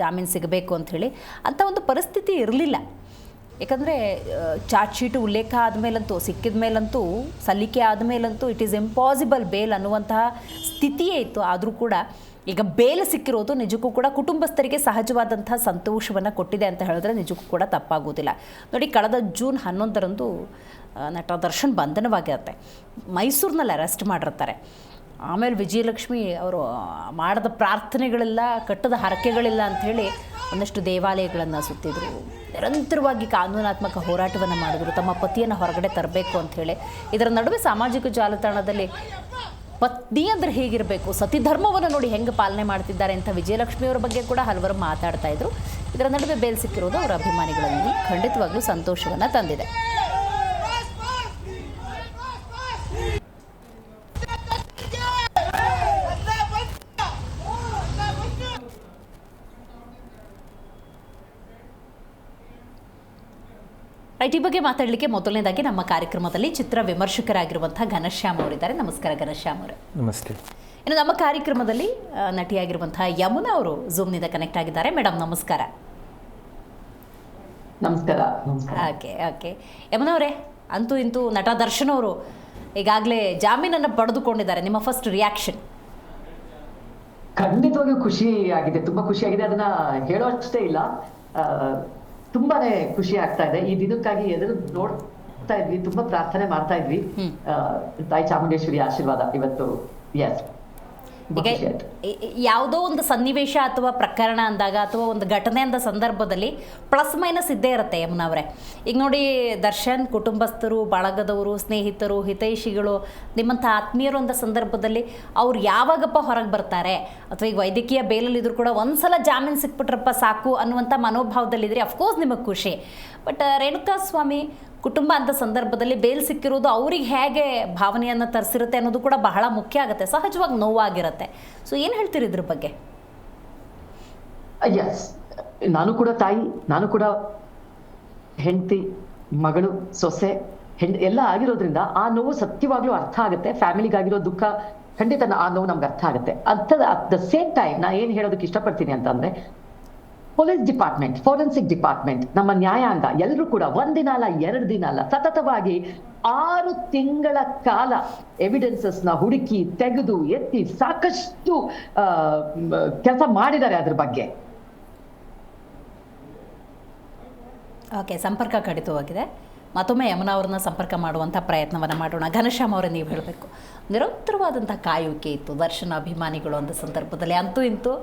ಜಾಮೀನು ಸಿಗಬೇಕು ಅಂಥೇಳಿ. ಅಂಥ ಒಂದು ಪರಿಸ್ಥಿತಿ ಇರಲಿಲ್ಲ. ಯಾಕಂದರೆ ಚಾರ್ಜ್ ಶೀಟು ಉಲ್ಲೇಖ ಆದಮೇಲಂತೂ, ಸಿಕ್ಕಿದ ಮೇಲಂತೂ, ಸಲ್ಲಿಕೆ ಆದಮೇಲಂತೂ ಇಟ್ ಈಸ್ ಇಂಪಾಸಿಬಲ್ ಬೇಲ್ ಅನ್ನುವಂತಹ ಸ್ಥಿತಿಯೇ ಇತ್ತು. ಆದರೂ ಕೂಡ ಈಗ ಬೇಲ್ ಸಿಕ್ಕಿರೋದು ನಿಜಕ್ಕೂ ಕೂಡ ಕುಟುಂಬಸ್ಥರಿಗೆ ಸಹಜವಾದಂಥ ಸಂತೋಷವನ್ನು ಕೊಟ್ಟಿದೆ ಅಂತ ಹೇಳಿದ್ರೆ ನಿಜಕ್ಕೂ ಕೂಡ ತಪ್ಪಾಗೋದಿಲ್ಲ. ನೋಡಿ, ಕಳೆದ ಜೂನ್ 11ರಂದು ನಟ ದರ್ಶನ್ ಬಂಧನವಾಗಿರುತ್ತೆ. ಮೈಸೂರಿನಲ್ಲಿ ಅರೆಸ್ಟ್ ಮಾಡಿರ್ತಾರೆ. ಆಮೇಲೆ ವಿಜಯಲಕ್ಷ್ಮಿ ಅವರು ಮಾಡಿದ ಪ್ರಾರ್ಥನೆಗಳೆಲ್ಲ, ಕಟ್ಟದ ಹರಕೆಗಳಿಲ್ಲ ಅಂಥೇಳಿ ಒಂದಷ್ಟು ದೇವಾಲಯಗಳನ್ನು ಸುತ್ತಿದ್ರು. ನಿರಂತರವಾಗಿ ಕಾನೂನಾತ್ಮಕ ಹೋರಾಟವನ್ನು ಮಾಡಿದ್ರು, ತಮ್ಮ ಪತಿಯನ್ನು ಹೊರಗಡೆ ತರಬೇಕು ಅಂಥೇಳಿ. ಇದರ ನಡುವೆ ಸಾಮಾಜಿಕ ಜಾಲತಾಣದಲ್ಲಿ ಪತ್ನಿ ಅಂದರೆ ಹೇಗಿರಬೇಕು, ಸತಿ ಧರ್ಮವನ್ನು ನೋಡಿ ಹೆಂಗೆ ಪಾಲನೆ ಮಾಡ್ತಿದ್ದಾರೆ ಅಂತ ವಿಜಯಲಕ್ಷ್ಮಿಯವರ ಬಗ್ಗೆ ಕೂಡ ಹಲವರು ಮಾತಾಡ್ತಾ ಇದ್ರು. ಇದರ ನಡುವೆ ಬೇಲ್ ಸಿಕ್ಕಿರೋದು ಅವರ ಅಭಿಮಾನಿಗಳಲ್ಲಿ ಖಂಡಿತವಾಗ್ಲೂ ಸಂತೋಷವನ್ನು ತಂದಿದೆ. ರೈಟ್, ಈ ಬಗ್ಗೆ ಮಾತಾಡಲಿಕ್ಕೆ ಮೊದಲನೇದಾಗಿ ನಮ್ಮ ಕಾರ್ಯಕ್ರಮದಲ್ಲಿ ಚಿತ್ರ ವಿಮರ್ಶಕರಾಗಿರುವಂಥ ಘನಶ್ಯಾಮ್ ಅವರಿದ್ದಾರೆ. ನಮಸ್ಕಾರ ಘನಶ್ಯಾಮ್ ಅವರೇ. ನಮಸ್ತೆ. ಇನ್ನು ನಮ್ಮ ಕಾರ್ಯಕ್ರಮದಲ್ಲಿ ನಟಿಯಾಗಿರುವಂತಹ ಯಮುನಾ ಅವರು ಝೂಮ್ನಿಂದ ಕನೆಕ್ಟ್ ಆಗಿದ್ದಾರೆ. ಮೇಡಮ್ ನಮಸ್ಕಾರ. ನಮಸ್ಕಾರ. ಓಕೆ ಓಕೆ ಯಮುನಾ ಅವರೇ, ಅಂತೂ ಇಂತೂ ನಟ ದರ್ಶನ್ ಅವರು ಈಗಾಗಲೇ ಜಾಮೀನನ್ನು ಪಡೆದುಕೊಂಡಿದ್ದಾರೆ. ನಿಮ್ಮ ಫಸ್ಟ್ ರಿಯಾಕ್ಷನ್? ಖಂಡಿತವಾಗಿಯೂ ಖುಷಿ ಆಗಿದೆ, ತುಂಬಾ ಖುಷಿ ಆಗಿದೆ. ಅದನ್ನ ಹೇಳೋಷ್ಟೇ ಇಲ್ಲ, ತುಂಬಾನೇ ಖುಷಿ ಆಗ್ತಾ ಇದೆ. ಈ ದಿನಕ್ಕಾಗಿ ಎದುರು ನೋಡ್ತಾ ಇದ್ವಿ, ತುಂಬಾ ಪ್ರಾರ್ಥನೆ ಮಾಡ್ತಾ ಇದ್ವಿ. ತಾಯಿ ಚಾಮುಂಡೇಶ್ವರಿ ಆಶೀರ್ವಾದ ಇವತ್ತು. ಎಸ್, ಈಗ ಯಾವುದೋ ಒಂದು ಸನ್ನಿವೇಶ ಅಥವಾ ಪ್ರಕರಣ ಅಂದಾಗ ಅಥವಾ ಒಂದು ಘಟನೆ ಅಂದ ಸಂದರ್ಭದಲ್ಲಿ ಪ್ಲಸ್ ಮೈನಸ್ ಇದ್ದೇ ಇರುತ್ತೆ ಯಮುನಾ ಅವರೇ. ಈಗ ನೋಡಿ, ದರ್ಶನ್ ಕುಟುಂಬಸ್ಥರು, ಬಳಗದವರು, ಸ್ನೇಹಿತರು, ಹಿತೈಷಿಗಳು, ನಿಮ್ಮಂಥ ಆತ್ಮೀಯರು ಅಂದ ಸಂದರ್ಭದಲ್ಲಿ ಅವ್ರು ಯಾವಾಗಪ್ಪ ಹೊರಗೆ ಬರ್ತಾರೆ, ಅಥವಾ ಈಗ ವೈದ್ಯಕೀಯ ಬೇಲಲ್ಲಿದ್ರು ಕೂಡ ಒಂದ್ಸಲ ಜಾಮೀನು ಸಿಕ್ಬಿಟ್ರಪ್ಪ ಸಾಕು ಅನ್ನುವಂಥ ಮನೋಭಾವದಲ್ಲಿದ್ದರೆ ಅಫ್ಕೋರ್ಸ್ ನಿಮಗೆ ಖುಷಿ. ಬಟ್ ರೇಣುಕಾ ಸ್ವಾಮಿ ಕುಟುಂಬ ಅಂತ ಸಂದರ್ಭದಲ್ಲಿ ಬೇಲ್ ಸಿಕ್ಕಿರೋದು ಅವ್ರಿಗೆ ಹೇಗೆ ಭಾವನೆಯನ್ನು ತರಿಸಿರುತ್ತೆ ಅನ್ನೋದು ಕೂಡ ಬಹಳ ಮುಖ್ಯ ಆಗುತ್ತೆ, ಸಹಜವಾಗಿ ನೋವಾಗಿರುತ್ತೆ. ಸೊ ಏನು ಹೇಳ್ತೀರಿ ಇದ್ರ ಬಗ್ಗೆ? ಎಸ್, ನಾನು ಕೂಡ ತಾಯಿ, ನಾನು ಕೂಡ ಹೆಂಡತಿ, ಮಗಳು, ಸೊಸೆ, ಎಲ್ಲ ಆಗಿರೋದ್ರಿಂದ ಆ ನೋವು ಸತ್ಯವಾಗ್ಲೂ ಅರ್ಥ ಆಗುತ್ತೆ. ಫ್ಯಾಮಿಲಿಗಾಗಿರೋ ದುಃಖ ಖಂಡಿತ ಆ ನೋವು ನಮ್ಗೆ ಅರ್ಥ ಆಗುತ್ತೆ. ಅಟ್ ದ ಸೇಮ್ ಟೈಮ್ ನಾ ಏನ್ ಹೇಳೋದಕ್ಕೆ ಇಷ್ಟಪಡ್ತೀನಿ ಅಂತಂದ್ರೆ, ಪೊಲೀಸ್ ಡಿಪಾರ್ಟ್ಮೆಂಟ್, ಫೋರೆನ್ಸಿಕ್ ಡಿಪಾರ್ಟ್ಮೆಂಟ್, ನಮ್ಮ ನ್ಯಾಯಾಂಗ ಎಲ್ಲರೂ ಕೂಡ ಒಂದಿನ ಅಲ್ಲ, 2 ದಿನ ಅಲ್ಲ, ಸತತವಾಗಿ 6 ತಿಂಗಳ ಕಾಲ ಎವಿಡೆನ್ಸಸ್ ನ ಹುಡುಕಿ ತೆಗೆದು ಎತ್ತಿ ಸಾಕಷ್ಟು ಕೆಲಸ ಮಾಡಿದ್ದಾರೆ ಅದ್ರ ಬಗ್ಗೆ. ಓಕೆ, ಸಂಪರ್ಕ ಕಡಿತವಾಗಿದೆ. ಮತ್ತೊಮ್ಮೆ ಯಮುನಾ ಅವ್ರನ್ನ ಸಂಪರ್ಕ ಮಾಡುವಂಥ ಪ್ರಯತ್ನವನ್ನು ಮಾಡೋಣ. ಘನಶ್ಯಾಮ್ ಅವರೇ, ನೀವು ಹೇಳಬೇಕು, ನಿರಂತರವಾದಂಥ ಕಾಯುವಿಕೆ ಇತ್ತು ದರ್ಶನ ಅಭಿಮಾನಿಗಳು ಅಂದ ಸಂದರ್ಭದಲ್ಲಿ. ಅಂತೂ ಇಂತೂ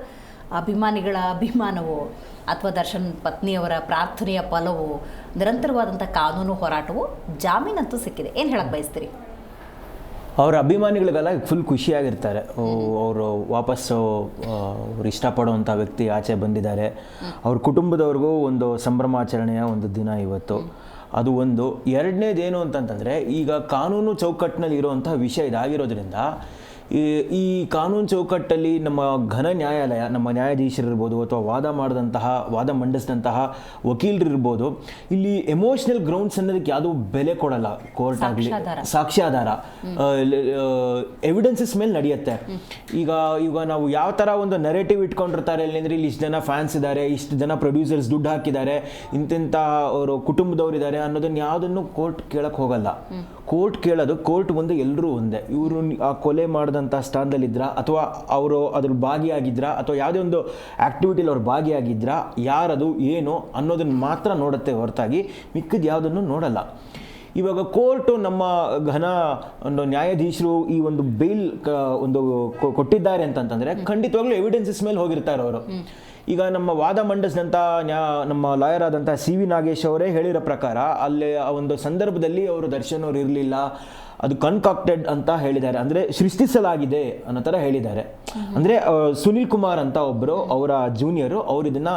ಅಭಿಮಾನಿಗಳ ಅಭಿಮಾನವು ಅಥವಾ ದರ್ಶನ್ ಪತ್ನಿಯವರ ಪ್ರಾರ್ಥನೆಯ ಫಲವು, ನಿರಂತರವಾದಂಥ ಕಾನೂನು ಹೋರಾಟವು ಜಾಮೀನಂತೂ ಸಿಕ್ಕಿದೆ. ಏನು ಹೇಳಕ್ಕೆ ಬಯಸ್ತೀರಿ? ಅವರ ಅಭಿಮಾನಿಗಳಿಗೆಲ್ಲ ಫುಲ್ ಖುಷಿಯಾಗಿರ್ತಾರೆ. ಅವರು ವಾಪಸ್ಸು ಅವ್ರು ಇಷ್ಟಪಡುವಂಥ ವ್ಯಕ್ತಿ ಆಚೆ ಬಂದಿದ್ದಾರೆ. ಅವ್ರ ಕುಟುಂಬದವ್ರಿಗೂ ಒಂದು ಸಂಭ್ರಮಾಚರಣೆಯ ಒಂದು ದಿನ ಇವತ್ತು. ಅದು ಒಂದು. ಎರಡನೇದೇನು ಅಂತಂತಂದರೆ, ಈಗ ಕಾನೂನು ಚೌಕಟ್ಟಿನಲ್ಲಿ ಇರುವಂಥ ವಿಷಯ ಇದಾಗಿರೋದ್ರಿಂದ ಈ ಕಾನೂನು ಚೌಕಟ್ಟಲ್ಲಿ ನಮ್ಮ ಘನ ನ್ಯಾಯಾಲಯ, ನಮ್ಮ ನ್ಯಾಯಾಧೀಶರಿರ್ಬೋದು ಅಥವಾ ವಾದ ಮಂಡಿಸಿದಂತಹ ವಕೀಲರಿರ್ಬೋದು, ಇಲ್ಲಿ ಎಮೋಷ್ನಲ್ ಗ್ರೌಂಡ್ಸ್ ಅನ್ನೋದಕ್ಕೆ ಯಾವುದೂ ಬೆಲೆ ಕೊಡಲ್ಲ. ಕೋರ್ಟ್ ಆಗಲಿ, ಸಾಕ್ಷ್ಯಾಧಾರ, ಎವಿಡೆನ್ಸಸ್ ಮೇಲೆ ನಡೆಯುತ್ತೆ. ಈಗ ನಾವು ಯಾವ ಥರ ಒಂದು ನೆರೇಟಿವ್ ಇಟ್ಕೊಂಡಿರ್ತಾರೆ ಅಂದರೆ, ಇಲ್ಲಿ ಇಷ್ಟು ಜನ ಫ್ಯಾನ್ಸ್ ಇದ್ದಾರೆ, ಇಷ್ಟು ಜನ ಪ್ರೊಡ್ಯೂಸರ್ಸ್ ದುಡ್ಡು ಹಾಕಿದ್ದಾರೆ, ಇಂತಿಂಥ ಅವರು ಕುಟುಂಬದವ್ರು ಇದ್ದಾರೆ ಅನ್ನೋದನ್ನು ಯಾವುದನ್ನು ಕೋರ್ಟ್ ಕೇಳಕ್ಕೆ ಹೋಗಲ್ಲ. ಕೋರ್ಟ್ ಕೇಳೋದು, ಕೋರ್ಟ್ ಮುಂದೆ ಎಲ್ಲರೂ ಒಂದೇ. ಇವರು ಆ ಕೊಲೆ ಮಾಡಿದಂಥ ಸ್ಥಾನದಲ್ಲಿದ್ರಾ, ಅಥವಾ ಅವರು ಅದ್ರಲ್ಲಿ ಭಾಗಿಯಾಗಿದ್ರಾ, ಅಥವಾ ಯಾವುದೇ ಒಂದು ಆ್ಯಕ್ಟಿವಿಟಿಲಿ ಅವ್ರು ಭಾಗಿಯಾಗಿದ್ರಾ, ಯಾರದು ಏನು ಅನ್ನೋದನ್ನು ಮಾತ್ರ ನೋಡುತ್ತೆ ಹೊರತಾಗಿ ಮಿಕ್ಕಿದ ಯಾವುದನ್ನು ನೋಡಲ್ಲ. ಇವಾಗ ಕೋರ್ಟು ನಮ್ಮ ಘನ ಒಂದು ನ್ಯಾಯಾಧೀಶರು ಈ ಒಂದು ಬೇಲ್ ಒಂದು ಕೊಟ್ಟಿದ್ದಾರೆ ಅಂತಂತಂದರೆ, ಖಂಡಿತವಾಗ್ಲೂ ಎವಿಡೆನ್ಸಸ್ ಮೇಲೆ ಹೋಗಿರ್ತಾರೆ ಅವರು. ಈಗ ನಮ್ಮ ವಾದ ಮಂಡಿಸಿದಂಥ ನಮ್ಮ ಲಾಯರ್ ಆದಂಥ CV ನಾಗೇಶ್ ಅವರೇ ಹೇಳಿರೋ ಪ್ರಕಾರ, ಅಲ್ಲಿ ಆ ಒಂದು ಸಂದರ್ಭದಲ್ಲಿ ಅವರು ದರ್ಶನ್ ಅವರು ಇರಲಿಲ್ಲ, ಅದು ಕನ್ಕಾಕ್ಟೆಡ್ ಅಂತ ಹೇಳಿದ್ದಾರೆ, ಅಂದರೆ ಸೃಷ್ಟಿಸಲಾಗಿದೆ ಅನ್ನೋ ಥರ ಹೇಳಿದ್ದಾರೆ. ಅಂದರೆ ಸುನಿಲ್ ಕುಮಾರ್ ಅಂತ ಒಬ್ಬರು ಅವರ ಜೂನಿಯರು, ಅವರು ಇದನ್ನು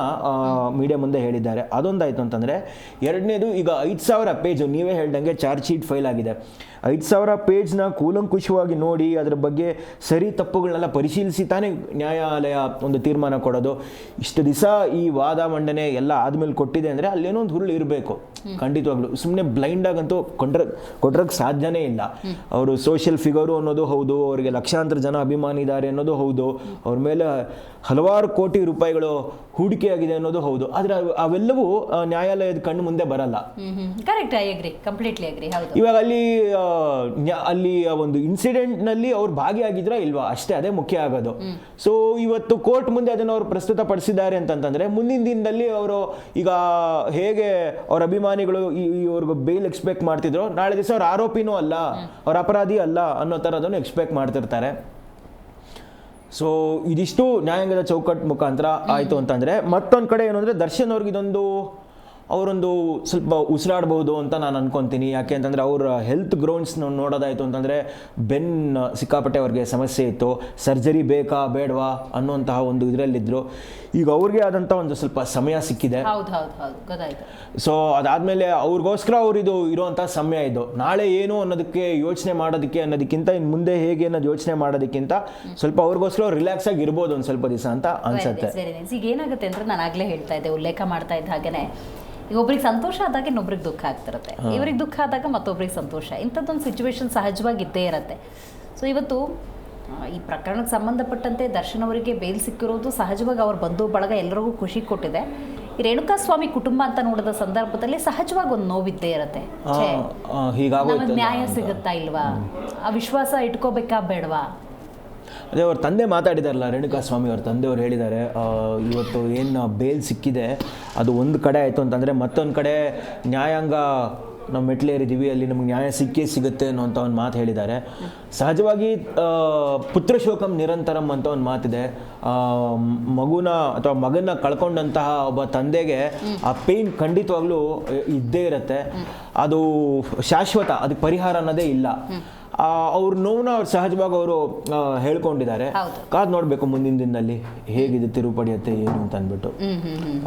ಮೀಡಿಯಾ ಮುಂದೆ ಹೇಳಿದ್ದಾರೆ. ಅದೊಂದಾಯಿತು ಅಂತಂದರೆ, ಎರಡನೇದು, ಈಗ 5,000 ಪೇಜು ನೀವೇ ಹೇಳ್ದಂಗೆ ಚಾರ್ಜ್ ಶೀಟ್ ಫೈಲ್ ಆಗಿದೆ. 5,000 ಪೇಜ್ನ ಕೂಲಂಕುಷವಾಗಿ ನೋಡಿ ಅದರ ಬಗ್ಗೆ ಸರಿ ತಪ್ಪುಗಳನ್ನೆಲ್ಲ ಪರಿಶೀಲಿಸಿ ತಾನೇ ನ್ಯಾಯಾಲಯ ಒಂದು ತೀರ್ಮಾನ ಕೊಡೋದು. ಇಷ್ಟು ದಿವಸ ಈ ವಾದ ಮಂಡನೆ ಎಲ್ಲ ಆದಮೇಲೆ ಕೊಟ್ಟಿದೆ ಅಂದರೆ ಅಲ್ಲೇನೋ ಒಂದು ಹುರುಳು ಇರಬೇಕು. ಖಂಡಿತವಾಗ್ಲು ಸುಮ್ಮನೆ ಬ್ಲೈಂಡಾಗಂತೂ ಕೊಟ್ರಕ್ಕೆ ಸಾಧ್ಯನೇ ಇಲ್ಲ. ಅವರು ಸೋಷಿಯಲ್ ಫಿಗರು ಅನ್ನೋದು ಹೌದು, ಅವರಿಗೆ ಲಕ್ಷಾಂತರ ಜನ ಅಭಿಮಾನಿ ಇದ್ದಾರೆ ಅನ್ನೋದು ಹೌದು, ಅವ್ರ ಮೇಲೆ ಹಲವಾರು ಕೋಟಿ ರೂಪಾಯಿಗಳು ಹೂಡಿಕೆಯಾಗಿದೆ ಅನ್ನೋದು ಹೌದು. ಆದರೆ ಅವೆಲ್ಲವೂ ನ್ಯಾಯಾಲಯದ ಕಣ್ಣು ಮುಂದೆ ಬರಲ್ಲ. Correct, I agree, completely agri. ಹೌದು. ಇವಾಗ ಅಲ್ಲಿ ಒಂದು ಇನ್ಸಿಡೆಂಟ್ನಲ್ಲಿ ಅವ್ರು ಭಾಗಿಯಾಗಿದ್ರಾ ಇಲ್ವಾ ಅಷ್ಟೇ, ಅದೇ ಮುಖ್ಯ ಆಗೋದು. ಸೊ ಇವತ್ತು ಕೋರ್ಟ್ ಮುಂದೆ ಅದನ್ನು ಅವ್ರು ಪ್ರಸ್ತುತಪಡಿಸಿದ್ದಾರೆ ಅಂತಂತಂದರೆ, ಮುಂದಿನ ದಿನದಲ್ಲಿ ಅವರು ಈಗ ಹೇಗೆ ಅವ್ರ ಅಭಿಮಾನಿಗಳು ಇವ್ರಿಗೆ ಬೇಲ್ ಎಕ್ಸ್ಪೆಕ್ಟ್ ಮಾಡ್ತಿದ್ರು, ನಾಳೆ ದಿವಸ ಅವ್ರ ಆರೋಪಿನೂ ಅಲ್ಲ, ಅವ್ರ ಅಪರಾಧಿ ಅಲ್ಲ ಅನ್ನೋ ಥರದನ್ನು ಎಕ್ಸ್ಪೆಕ್ಟ್ ಮಾಡ್ತಿರ್ತಾರೆ. ಸೊ ಇದಿಷ್ಟು ನ್ಯಾಯಾಂಗದ ಚೌಕಟ್ಟು ಮುಖಾಂತರ ಆಯಿತು ಅಂತಂದರೆ, ಮತ್ತೊಂದು ಕಡೆ ಏನು ಅಂದರೆ, ದರ್ಶನ್ ಅವ್ರಿಗೆ ಇದೊಂದು ಅವರೊಂದು ಸ್ವಲ್ಪ ಉಸಿರಾಡ್ಬೋದು ಅಂತ ನಾನು ಅನ್ಕೊತೀನಿ. ಯಾಕೆ ಅಂತಂದರೆ, ಅವರ ಹೆಲ್ತ್ ಗ್ರೌಂಡ್ಸ್ ನೋಡೋದಾಯಿತು ಅಂತಂದರೆ, ಸಿಕ್ಕಾಪಟ್ಟೆ ಅವ್ರಿಗೆ ಸಮಸ್ಯೆ ಇತ್ತು, ಸರ್ಜರಿ ಬೇಕಾ ಬೇಡವಾ ಅನ್ನುವಂತಹ ಒಂದು ಇದರಲ್ಲಿದ್ದರು. ಈಗ ಅವ್ರಿಗೆ ಆದಂಥ ಒಂದು ಸ್ವಲ್ಪ ಸಮಯ ಸಿಕ್ಕಿದೆ. ಸೊ ಅದಾದಮೇಲೆ ಅವ್ರಿಗೋಸ್ಕರ ಅವ್ರಿದು ಇರುವಂಥ ಸಮಯ ಇದು. ನಾಳೆ ಏನು ಅನ್ನೋದಕ್ಕೆ ಯೋಚನೆ ಮಾಡೋದಕ್ಕೆ ಅನ್ನೋದಕ್ಕಿಂತ, ಇನ್ನು ಮುಂದೆ ಹೇಗೆ ಅನ್ನೋದು ಯೋಚನೆ ಮಾಡೋದಕ್ಕಿಂತ ಸ್ವಲ್ಪ ಅವ್ರಿಗೋಸ್ಕರ ರಿಲ್ಯಾಕ್ಸ್ ಆಗಿ ಇರ್ಬೋದು ಒಂದು ಸ್ವಲ್ಪ ದಿವಸ ಅಂತ ಅನ್ಸುತ್ತೆ. ಈಗ ಏನಾಗುತ್ತೆ ಅಂದರೆ, ನಾನು ಆಗಲೇ ಹೇಳ್ತಾ ಇದ್ದೆ, ಉಲ್ಲೇಖ ಮಾಡ್ತಾ ಇದ್ದ ಹಾಗೆಯೇ ಈಗ ಒಬ್ರಿಗೆ ಸಂತೋಷ ಆದಾಗ ಇನ್ನೊಬ್ರಿಗೆ ದುಃಖ ಆಗ್ತಿರುತ್ತೆ, ಇವ್ರಿಗೆ ದುಃಖ ಆದಾಗ ಮತ್ತೊಬ್ರಿಗೆ ಸಂತೋಷ, ಇಂಥದ್ದೊಂದು ಸಿಚುವೇಶನ್ ಸಹಜವಾಗಿ ಇದ್ದೇ ಇರುತ್ತೆ. ಸೊ ಇವತ್ತು ಈ ಪ್ರಕರಣಕ್ಕೆ ಸಂಬಂಧಪಟ್ಟಂತೆ ದರ್ಶನ್ ಅವರಿಗೆ ಬೇಲ್ ಸಿಕ್ಕಿರೋದು ಸಹಜವಾಗಿ ಅವ್ರ ಬಂಧು ಬಳಗ ಎಲ್ಲರಿಗೂ ಖುಷಿ ಕೊಟ್ಟಿದೆ. ಈ ರೇಣುಕಾಸ್ವಾಮಿ ಕುಟುಂಬ ಅಂತ ನೋಡಿದ ಸಂದರ್ಭದಲ್ಲಿ ಸಹಜವಾಗಿ ಒಂದು ನೋವಿದ್ದೇ ಇರುತ್ತೆ. ನಮಗೆ ನ್ಯಾಯ ಸಿಗುತ್ತಾ ಇಲ್ವಾ, ಆ ವಿಶ್ವಾಸ ಇಟ್ಕೋಬೇಕಾ ಬೇಡವಾ? ಅದೇ ಅವ್ರ ತಂದೆ ಮಾತಾಡಿದಾರಲ್ಲ, ರೇಣುಕಾಸ್ವಾಮಿ ಅವ್ರ ತಂದೆಯವ್ರು ಹೇಳಿದ್ದಾರೆ, ಇವತ್ತು ಏನು ಬೇಲ್ ಸಿಕ್ಕಿದೆ ಅದು ಒಂದು ಕಡೆ ಆಯಿತು ಅಂತಂದರೆ ಮತ್ತೊಂದು ಕಡೆ ನ್ಯಾಯಾಂಗ ನಾವು ಮೆಟ್ಲೇರಿದ್ದೀವಿ, ಅಲ್ಲಿ ನಮ್ಗೆ ನ್ಯಾಯ ಸಿಕ್ಕೇ ಸಿಗುತ್ತೆ ಅನ್ನೋಂಥ ಒಂದು ಮಾತು ಹೇಳಿದ್ದಾರೆ. ಸಹಜವಾಗಿ ಪುತ್ರಶೋಕಂ ನಿರಂತರಂ ಅಂತ ಒಂದು ಮಾತಿದೆ. ಮಗುನ ಅಥವಾ ಮಗನ ಕಳ್ಕೊಂಡಂತಹ ಒಬ್ಬ ತಂದೆಗೆ ಆ ಪೇಯ್ನ್ ಖಂಡಿತವಾಗ್ಲೂ ಇದ್ದೇ ಇರುತ್ತೆ. ಅದು ಶಾಶ್ವತ, ಅದಕ್ಕೆ ಪರಿಹಾರ ಅನ್ನೋದೇ ಇಲ್ಲ. ಅವ್ರ ನೋವನ್ನ ಅವ್ರು ಸಹಜವಾಗಿ ಅವರು ಹೇಳ್ಕೊಂಡಿದ್ದಾರೆ. ಕಾದ್ ನೋಡ್ಬೇಕು ಮುಂದಿನ ದಿನದಲ್ಲಿ ಹೇಗಿದೆ ತಿರುಪಡಿಯತ್ತೆ ಏನು ಅಂತ ಅಂದ್ಬಿಟ್ಟು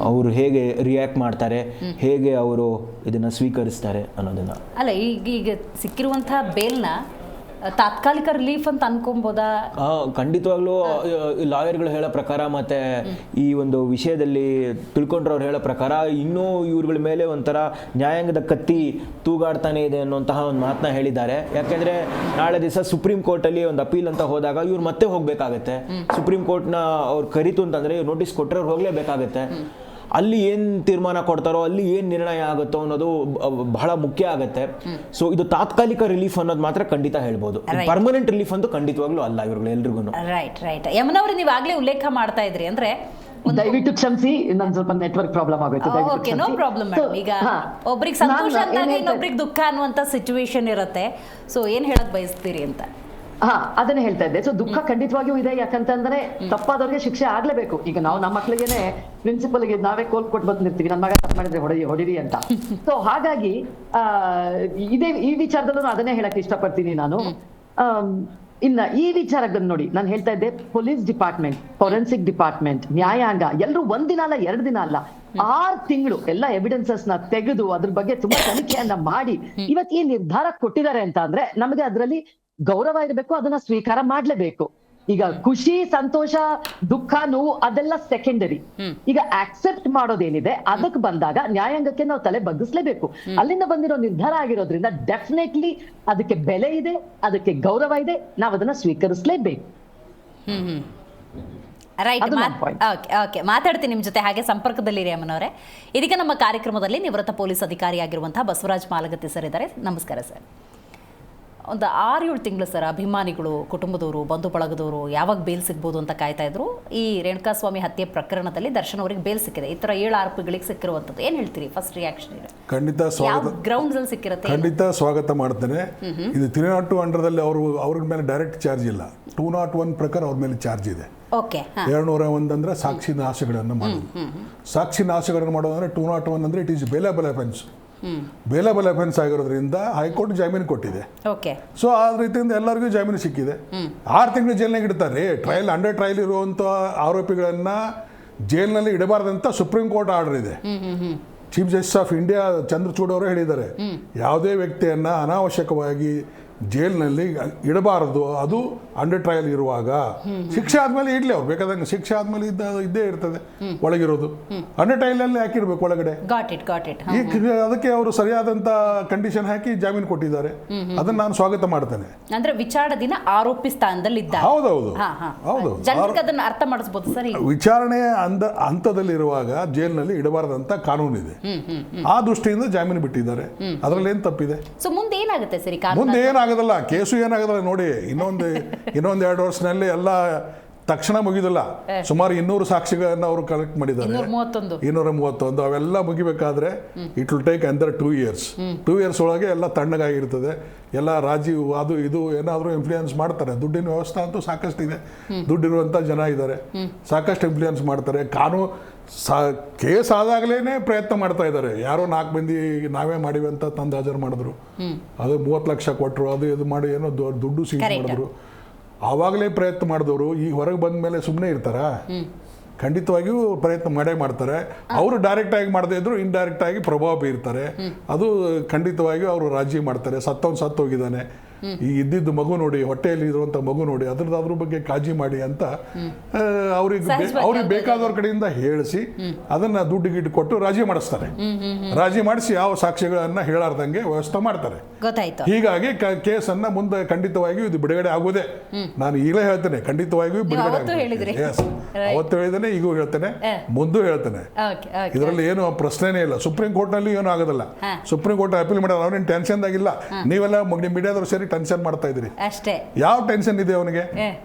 ಅವರು ಹೇಗೆ ರಿಯಾಕ್ಟ್ ಮಾಡ್ತಾರೆ, ಹೇಗೆ ಅವರು ಇದನ್ನ ಸ್ವೀಕರಿಸ್ತಾರೆ ಅನ್ನೋದನ್ನ. ಅಲ್ಲ, ಈಗ ಸಿಕ್ಕಿರುವಂತಹ ಬೇಲ್ನ ತಾತ್ಕಾಲಿಕ ರಿಲೀಫ್ ಅಂತ ಅನ್ಕೊಂಬೋದಾ? ಖಂಡಿತವಾಗ್ಲೂ ಲಾಯರ್ಗಳು ಹೇಳೋ ಪ್ರಕಾರ ಮತ್ತೆ ಈ ಒಂದು ವಿಷಯದಲ್ಲಿ ತಿಳ್ಕೊಂಡ್ರವ್ರು ಹೇಳೋ ಪ್ರಕಾರ ಇನ್ನೂ ಇವ್ರುಗಳ ಮೇಲೆ ಒಂಥರ ನ್ಯಾಯಾಂಗದ ಕತ್ತಿ ತೂಗಾಡ್ತಾನೆ ಇದೆ ಅನ್ನುವಂತಹ ಒಂದು ಮಾತನ್ನ ಹೇಳಿದ್ದಾರೆ. ಯಾಕೆಂದ್ರೆ ನಾಳೆ ದಿವಸ ಸುಪ್ರೀಂ ಕೋರ್ಟಲ್ಲಿ ಒಂದು ಅಪೀಲ್ ಅಂತ ಹೋದಾಗ ಇವ್ರು ಮತ್ತೆ ಹೋಗ್ಬೇಕಾಗತ್ತೆ. ಸುಪ್ರೀಂ ಕೋರ್ಟ್ನ ಅವ್ರು ಕರೀತು ಅಂತಂದ್ರೆ ಇವ್ರು ನೋಟಿಸ್ ಕೊಟ್ಟರೆ ಅವ್ರು ಹೋಗ್ಲೇಬೇಕಾಗತ್ತೆ. ಅಲ್ಲಿ ಏನು ತೀರ್ಮಾನ ಕೊಡ್ತಾರೋ, ಅಲ್ಲಿ ಏನು ನಿರ್ಣಯ ಆಗುತ್ತೋ ಅನ್ನೋದು ಬಹಳ ಮುಖ್ಯ ಆಗುತ್ತೆ. ಸೊ ಇದು ತಾತ್ಕಾಲಿಕ ರಿಲೀಫ್ ಅನ್ನೋದು ಮಾತ್ರ ಖಂಡಿತ ಹೇಳ್ಬೋದು. ಪರ್ಮನೆಂಟ್ ರಿಲೀಫ್ ಅಂತೂ ಖಂಡಿತವಾಗ್ಲೂ ಅಲ್ಲ ಇವ್ರುಗಳು ಎಲ್ರಿಗೂ. ರೈಟ್. ಯಮನವ್ರೆ, ನೀವು ಆಗ್ಲೇ ಉಲ್ಲೇಖ ಮಾಡ್ತಾ ಇದ್ರಿ, ಅಂದ್ರೆ ದಯವಿಟ್ಟು ಕ್ಷಮಿಸಿ, ನನ್ ಸ್ವಲ್ಪ ನೆಟ್ವರ್ಕ್ ಪ್ರಾಬ್ಲಮ್ ಆಗೋಯ್ತು. Okay, no problem madam. ಈಗ ಒಬ್ರಿಗೆ ಸಂತೋಷ ಅಂದಾಗ ಇನ್ನೊಬ್ರಿಗೆ ದುಃಖ ಅನ್ನುವಂತ ಸಿಚುವೇಶನ್ ಇರುತ್ತೆ. ಸೊ ಏನ್ ಹೇಳಕ್ ಬಯಸ್ತೀರಿ ಅಂತ? ಅದನ್ನೇ ಹೇಳ್ತಾ ಇದ್ದೆ. ಸೊ ದುಃಖ ಖಂಡಿತವಾಗಿಯೂ ಇದೆ. ಯಾಕಂತಂದ್ರೆ ತಪ್ಪಾದವ್ರಿಗೆ ಶಿಕ್ಷೆ ಆಗ್ಲೇಬೇಕು. ಈಗ ನಾವು ನಮ್ಮ ಮಕ್ಳಿಗೆನೆ ಪ್ರಿನ್ಸಿಪಲ್ಗೆ ನಾವೇ ಕೋಲ್ ಕೊಟ್ಟು ಬಂದಿರ್ತೀವಿ, ನನ್ನ ಮಗ ತಪ್ಪು ಮಾಡಿದ್ರೆ ಹೊಡಿರಿ ಅಂತ. ಸೊ ಹಾಗಾಗಿ ಈ ವಿಚಾರದಲ್ಲೂ ಅದನ್ನೇ ಹೇಳಕ್ ಇಷ್ಟಪಡ್ತೀನಿ ನಾನು. ಇನ್ನ ಈ ವಿಚಾರದಲ್ಲಿ ನೋಡಿ, ನಾನು ಹೇಳ್ತಾ ಇದ್ದೆ, ಪೊಲೀಸ್ ಡಿಪಾರ್ಟ್ಮೆಂಟ್, ಫೋರೆನ್ಸಿಕ್ ಡಿಪಾರ್ಟ್ಮೆಂಟ್, ನ್ಯಾಯಾಂಗ ಎಲ್ಲರೂ ಒಂದಿನ ಅಲ್ಲ 2 ದಿನ ಅಲ್ಲ 6 ತಿಂಗಳು ಎಲ್ಲ ಎವಿಡೆನ್ಸಸ್ ನ ತೆಗೆದು ಅದ್ರ ಬಗ್ಗೆ ತುಂಬಾ ತನಿಖೆಯನ್ನ ಮಾಡಿ ಇವತ್ತು ಈ ನಿರ್ಧಾರ ಕೊಟ್ಟಿದ್ದಾರೆ ಅಂತ ಅಂದ್ರೆ ನಮಗೆ ಅದರಲ್ಲಿ ಗೌರವ ಇರಬೇಕು, ಅದನ್ನ ಸ್ವೀಕಾರ ಮಾಡ್ಲೇಬೇಕು. ಈಗ ಖುಷಿ, ಸಂತೋಷ, ದುಃಖ, ನೋವು ಅದೆಲ್ಲ ಸೆಕೆಂಡರಿ. ಈಗ ಆಕ್ಸೆಪ್ಟ್ ಮಾಡೋದೇನಿದೆ ಅದಕ್ಕೆ ಬಂದಾಗ ನ್ಯಾಯಾಂಗಕ್ಕೆ ನಾವು ತಲೆ ಬಗ್ಗಿಸ್ಲೇಬೇಕು. ಅಲ್ಲಿಂದ ಬಂದಿರೋ ನಿರ್ಧಾರ ಆಗಿರೋದ್ರಿಂದ ಡೆಫಿನೆಟ್ಲಿ ಅದಕ್ಕೆ ಬೆಲೆ ಇದೆ, ಅದಕ್ಕೆ ಗೌರವ ಇದೆ, ನಾವು ಅದನ್ನ ಸ್ವೀಕರಿಸಲೇಬೇಕು. ರೈಟ್. ಓಕೆ, ಮಾತಾಡ್ತೀನಿ ನಿಮ್ಮ ಜೊತೆ, ಹಾಗೆ ಸಂಪರ್ಕದಲ್ಲಿರಿ ಅಮ್ಮನವರೇ. ಇದೀಗ ನಮ್ಮ ಕಾರ್ಯಕ್ರಮದಲ್ಲಿ ನಿವೃತ್ತ ಪೊಲೀಸ್ ಅಧಿಕಾರಿಯಾಗಿರುವಂತಹ ಬಸವರಾಜ್ ಮಾಲಗತ್ತಿ ಸರ್ ಇದ್ದಾರೆ. ನಮಸ್ಕಾರ ಸರ್. ಒಂದು 6-7 ತಿಂಗಳು ಸರ್ ಅಭಿಮಾನಿಗಳು, ಕುಟುಂಬದವರು, ಬಂಧು ಬಳಗದವರು ಯಾವಾಗ ಬೇಲ್ ಸಿಗ್ಬೋದು ಅಂತ ಕಾಯ್ತಾ ಇದ್ರು. ಈ ರೇಣುಕಾಸ್ವಾಮಿ ಹತ್ಯೆ ಪ್ರಕರಣದಲ್ಲಿ ದರ್ಶನ್ ಅವರಿಗೆ ಬೇಲ್ ಸಿಕ್ಕಿದೆ. ಈ ಥರ 7 ಆರೋಪಿಗಳಿಗೆ ಸಿಕ್ಕಿರುವಂಥದ್ದು ಏನು ಹೇಳ್ತೀರಿ? ಫಸ್ಟ್ ರಿಯಾಕ್ಷನ್ ಇದೆ. ಖಂಡಿತ ಸ್ವಾಗತ. ಗ್ರೌಂಡ್ಸ್ ಅಲ್ಲಿ ಸಿಕ್ಕಿರುತ್ತೆ. ಖಂಡಿತ ಸ್ವಾಗತ ಮಾಡ್ತೇನೆ. ಇದು 302 ಅಂಡರ್ದಲ್ಲಿ ಅವ್ರ ಮೇಲೆ ಡೈರೆಕ್ಟ್ ಚಾರ್ಜ್ ಇಲ್ಲ. 201 ಪ್ರಕಾರ ಅವ್ರ ಮೇಲೆ ಚಾರ್ಜ್ ಇದೆ. ಓಕೆ. 201 ಅಂದ್ರೆ ಸಾಕ್ಷಿ ನಾಶಗಳನ್ನು ಮಾಡೋದು. ಸಾಕ್ಷಿ ನಾಶಗಳನ್ನು ಮಾಡೋದು ಅಂದ್ರೆ 201 ಅಂದ್ರೆ it is bailable offence. Bailable offence ಆಗಿರೋದ್ರಿಂದ ಹೈಕೋರ್ಟ್ ಜಾಮೀನು ಕೊಟ್ಟಿದೆ. ಸೊ ಆ ರೀತಿಯಿಂದ ಎಲ್ಲರಿಗೂ ಜಾಮೀನು ಸಿಕ್ಕಿದೆ. 6 ತಿಂಗಳು ಜೈಲ್ನಾಗ ಇಡ್ತಾರೆ. ಅಂಡರ್ ಟ್ರಯಲ್ ಇರುವಂಥ ಆರೋಪಿಗಳನ್ನ ಜೈಲಿನಲ್ಲಿ ಇಡಬಾರ್ದಂತ ಸುಪ್ರೀಂ ಕೋರ್ಟ್ ಆರ್ಡರ್ ಇದೆ. Chief justice of India Chandrachud ಅವರು ಹೇಳಿದ್ದಾರೆ, ಯಾವುದೇ ವ್ಯಕ್ತಿಯನ್ನ ಅನಾವಶ್ಯಕವಾಗಿ ಜೈಲಿನಲ್ಲಿ ಇಡಬಾರದು, ಅದು ಅಂಡರ್ ಟ್ರಯಲ್ ಇರುವಾಗ. ಶಿಕ್ಷೆ ಆದ್ಮೇಲೆ ಇಡ್ಲಿ, ಅವ್ರು ಬೇಕಾದಂಗೆ ಶಿಕ್ಷೆ ಆದ್ಮೇಲೆ ಇದ್ದೇ ಇರ್ತದೆ ಒಳಗಿರೋದು. ಅಂಡರ್ ಟ್ರಯಲ್ ಅಲ್ಲಿ ಹಾಕಿರ್ಬೇಕು ಒಳಗಡೆ. ಅದಕ್ಕೆ ಅವರು ಸರಿಯಾದಂತ ಕಂಡೀಷನ್ ಹಾಕಿ ಜಾಮೀನು ಕೊಟ್ಟಿದ್ದಾರೆ. ಅದನ್ನ ನಾನು ಸ್ವಾಗತ ಮಾಡ್ತೇನೆ. ಅಂದ್ರೆ ವಿಚಾರಣೆ ದಿನ ಆರೋಪಿ ಸ್ಥಾನದಲ್ಲಿ ಇದ್ದಾರೆ. ಹೌದೌದು. ಅರ್ಥ ಮಾಡಿಸಬಹುದು ಸರ್. ವಿಚಾರಣೆ ಹಂತದಲ್ಲಿರುವಾಗ ಜೈಲಿನಲ್ಲಿ ಇಡಬಾರದಂತ ಕಾನೂನು ಇದೆ. ಆ ದೃಷ್ಟಿಯಿಂದ ಜಾಮೀನು ಬಿಟ್ಟಿದ್ದಾರೆ. ಅದ್ರಲ್ಲಿ ಏನ್ ತಪ್ಪಿದೆ? ಮುಂದೆ ಏನಾಗುತ್ತೆ ಸರಿ? ಮುಂದೆ ಏನಾಗೋದಲ್ಲ, ಕೇಸು ಏನಾಗೋದಲ್ಲ ನೋಡಿ. ಇನ್ನೊಂದು 2 ವರ್ಷನಲ್ಲಿ ಎಲ್ಲ ತಕ್ಷಣ ಮುಗಿದಿಲ್ಲ. ಸುಮಾರು 200 ಸಾಕ್ಷಿಗಳನ್ನ ಅವರು ಕಲೆಕ್ಟ್ ಮಾಡಿದ್ದಾರೆ. 231 ಅವೆಲ್ಲ ಮುಗಿಬೇಕಾದ್ರೆ ಇಟ್ ವಿಲ್ ಟೇಕ್ ಅಂದರ್ 2 years. 2 years ಒಳಗೆ ಎಲ್ಲ ತಣ್ಣಗಾಗಿರ್ತದೆ. ಎಲ್ಲ ರಾಜೀವ್ ಅದು ಇದು ಏನಾದರೂ ಇನ್ಫ್ಲೂಯೆನ್ಸ್ ಮಾಡ್ತಾರೆ. ದುಡ್ಡಿನ ವ್ಯವಸ್ಥೆ ಅಂತೂ ಸಾಕಷ್ಟು ಇದೆ, ದುಡ್ಡಿರುವಂಥ ಜನ ಇದ್ದಾರೆ, ಸಾಕಷ್ಟು ಇನ್ಫ್ಲೂಯೆನ್ಸ್ ಮಾಡ್ತಾರೆ. ಕಾನೂನು ಕೇಸ್ ಆದಾಗಲೇ ಪ್ರಯತ್ನ ಮಾಡ್ತಾ ಇದ್ದಾರೆ. ಯಾರೋ 4 ಮಂದಿ ನಾವೇ ಮಾಡಿವಿ ಅಂತ ತಂದು ಹಾಜರು ಮಾಡಿದ್ರು, ಅದು 30 ಲಕ್ಷ ಕೊಟ್ಟರು, ಅದು ಇದು ಮಾಡಿ ಏನೋ ದುಡ್ಡು ಸೀಸ್ ಮಾಡಿದ್ರು. ಆವಾಗಲೇ ಪ್ರಯತ್ನ ಮಾಡಿದವರು ಈಗ ಹೊರಗೆ ಬಂದ ಮೇಲೆ ಸುಮ್ಮನೆ ಇರ್ತಾರಾ? ಖಂಡಿತವಾಗಿಯೂ ಪ್ರಯತ್ನ ಮಾಡೇ ಮಾಡ್ತಾರೆ. ಅವರು ಡೈರೆಕ್ಟ್ ಆಗಿ ಮಾಡದೇ ಇದ್ರು ಇಂಡೈರೆಕ್ಟ್ ಆಗಿ ಪ್ರಭಾವ ಬೀರ್ತಾರೆ. ಅದು ಖಂಡಿತವಾಗಿಯೂ ಅವರು ರಾಜಿ ಮಾಡ್ತಾರೆ. ಸತ್ತೋಗಿದ್ದಾನೆ, ಈ ಇದ್ದಿದ್ದು ಮಗು ನೋಡಿ, ಹೊಟ್ಟೆಯಲ್ಲಿ ಇರುವಂಥ ಮಗು ನೋಡಿ, ಅದ್ರ ಬಗ್ಗೆ ಕಾಳಜಿ ಮಾಡಿ ಅಂತ ಅವ್ರಿಗೆ ಬೇಕಾದವ್ರ ಕಡೆಯಿಂದ ಹೇಳಿಸಿ ಅದನ್ನ ದುಡ್ಡು ಗಿಡ್ಡು ಕೊಟ್ಟು ರಾಜಿ ಮಾಡಿಸ್ತಾರೆ. ರಾಜಿ ಮಾಡಿಸಿ ಯಾವ ಸಾಕ್ಷ್ಯಗಳನ್ನ ಹೇಳಾರ್ದಂಗೆ ವ್ಯವಸ್ಥೆ ಮಾಡ್ತಾರೆ. ಗೊತ್ತಾಯ್ತು. ಹೀಗಾಗಿ ಕೇಸನ್ನ ಮುಂದೆ ಖಂಡಿತವಾಗಿಯೂ ಇದು ಬಿಡುಗಡೆ ಆಗೋದೇ. ನಾನು ಈಗಲೇ ಹೇಳ್ತೇನೆ, ಖಂಡಿತವಾಗಿಯೂ ಬಿಡುಗಡೆ ಆಗೋದೇ. ಅವತ್ತು ಹೇಳಿದ್ದೇನೆ, ಈಗೂ ಹೇಳ್ತೇನೆ, ಮುಂದೂ ಹೇಳ್ತೇನೆ. ಇದರಲ್ಲಿ ಏನು ಪ್ರಶ್ನೆನೇ ಇಲ್ಲ. ಸುಪ್ರೀಂ ಕೋರ್ಟ್ ನಲ್ಲಿ ಏನು ಆಗೋದಿಲ್ಲ. ಸುಪ್ರೀಂ ಕೋರ್ಟ್ ಅಪೀಲ್ ಮಾಡೋದು ಅವನೇನು ಟೆನ್ಷನ್ ಆಗಿಲ್ಲ. ನೀವೆಲ್ಲ ಮೀಡಿಯಾದವ್ರು ಸೇರಿ ಟೆನ್ಷನ್ ಮಾಡ್ತಾ ಇದ್ರಿ. ಅಷ್ಟೇ. ಯಾವ ಟೆನ್ಷನ್ ಇದೆ ಅವನಿಗೆ?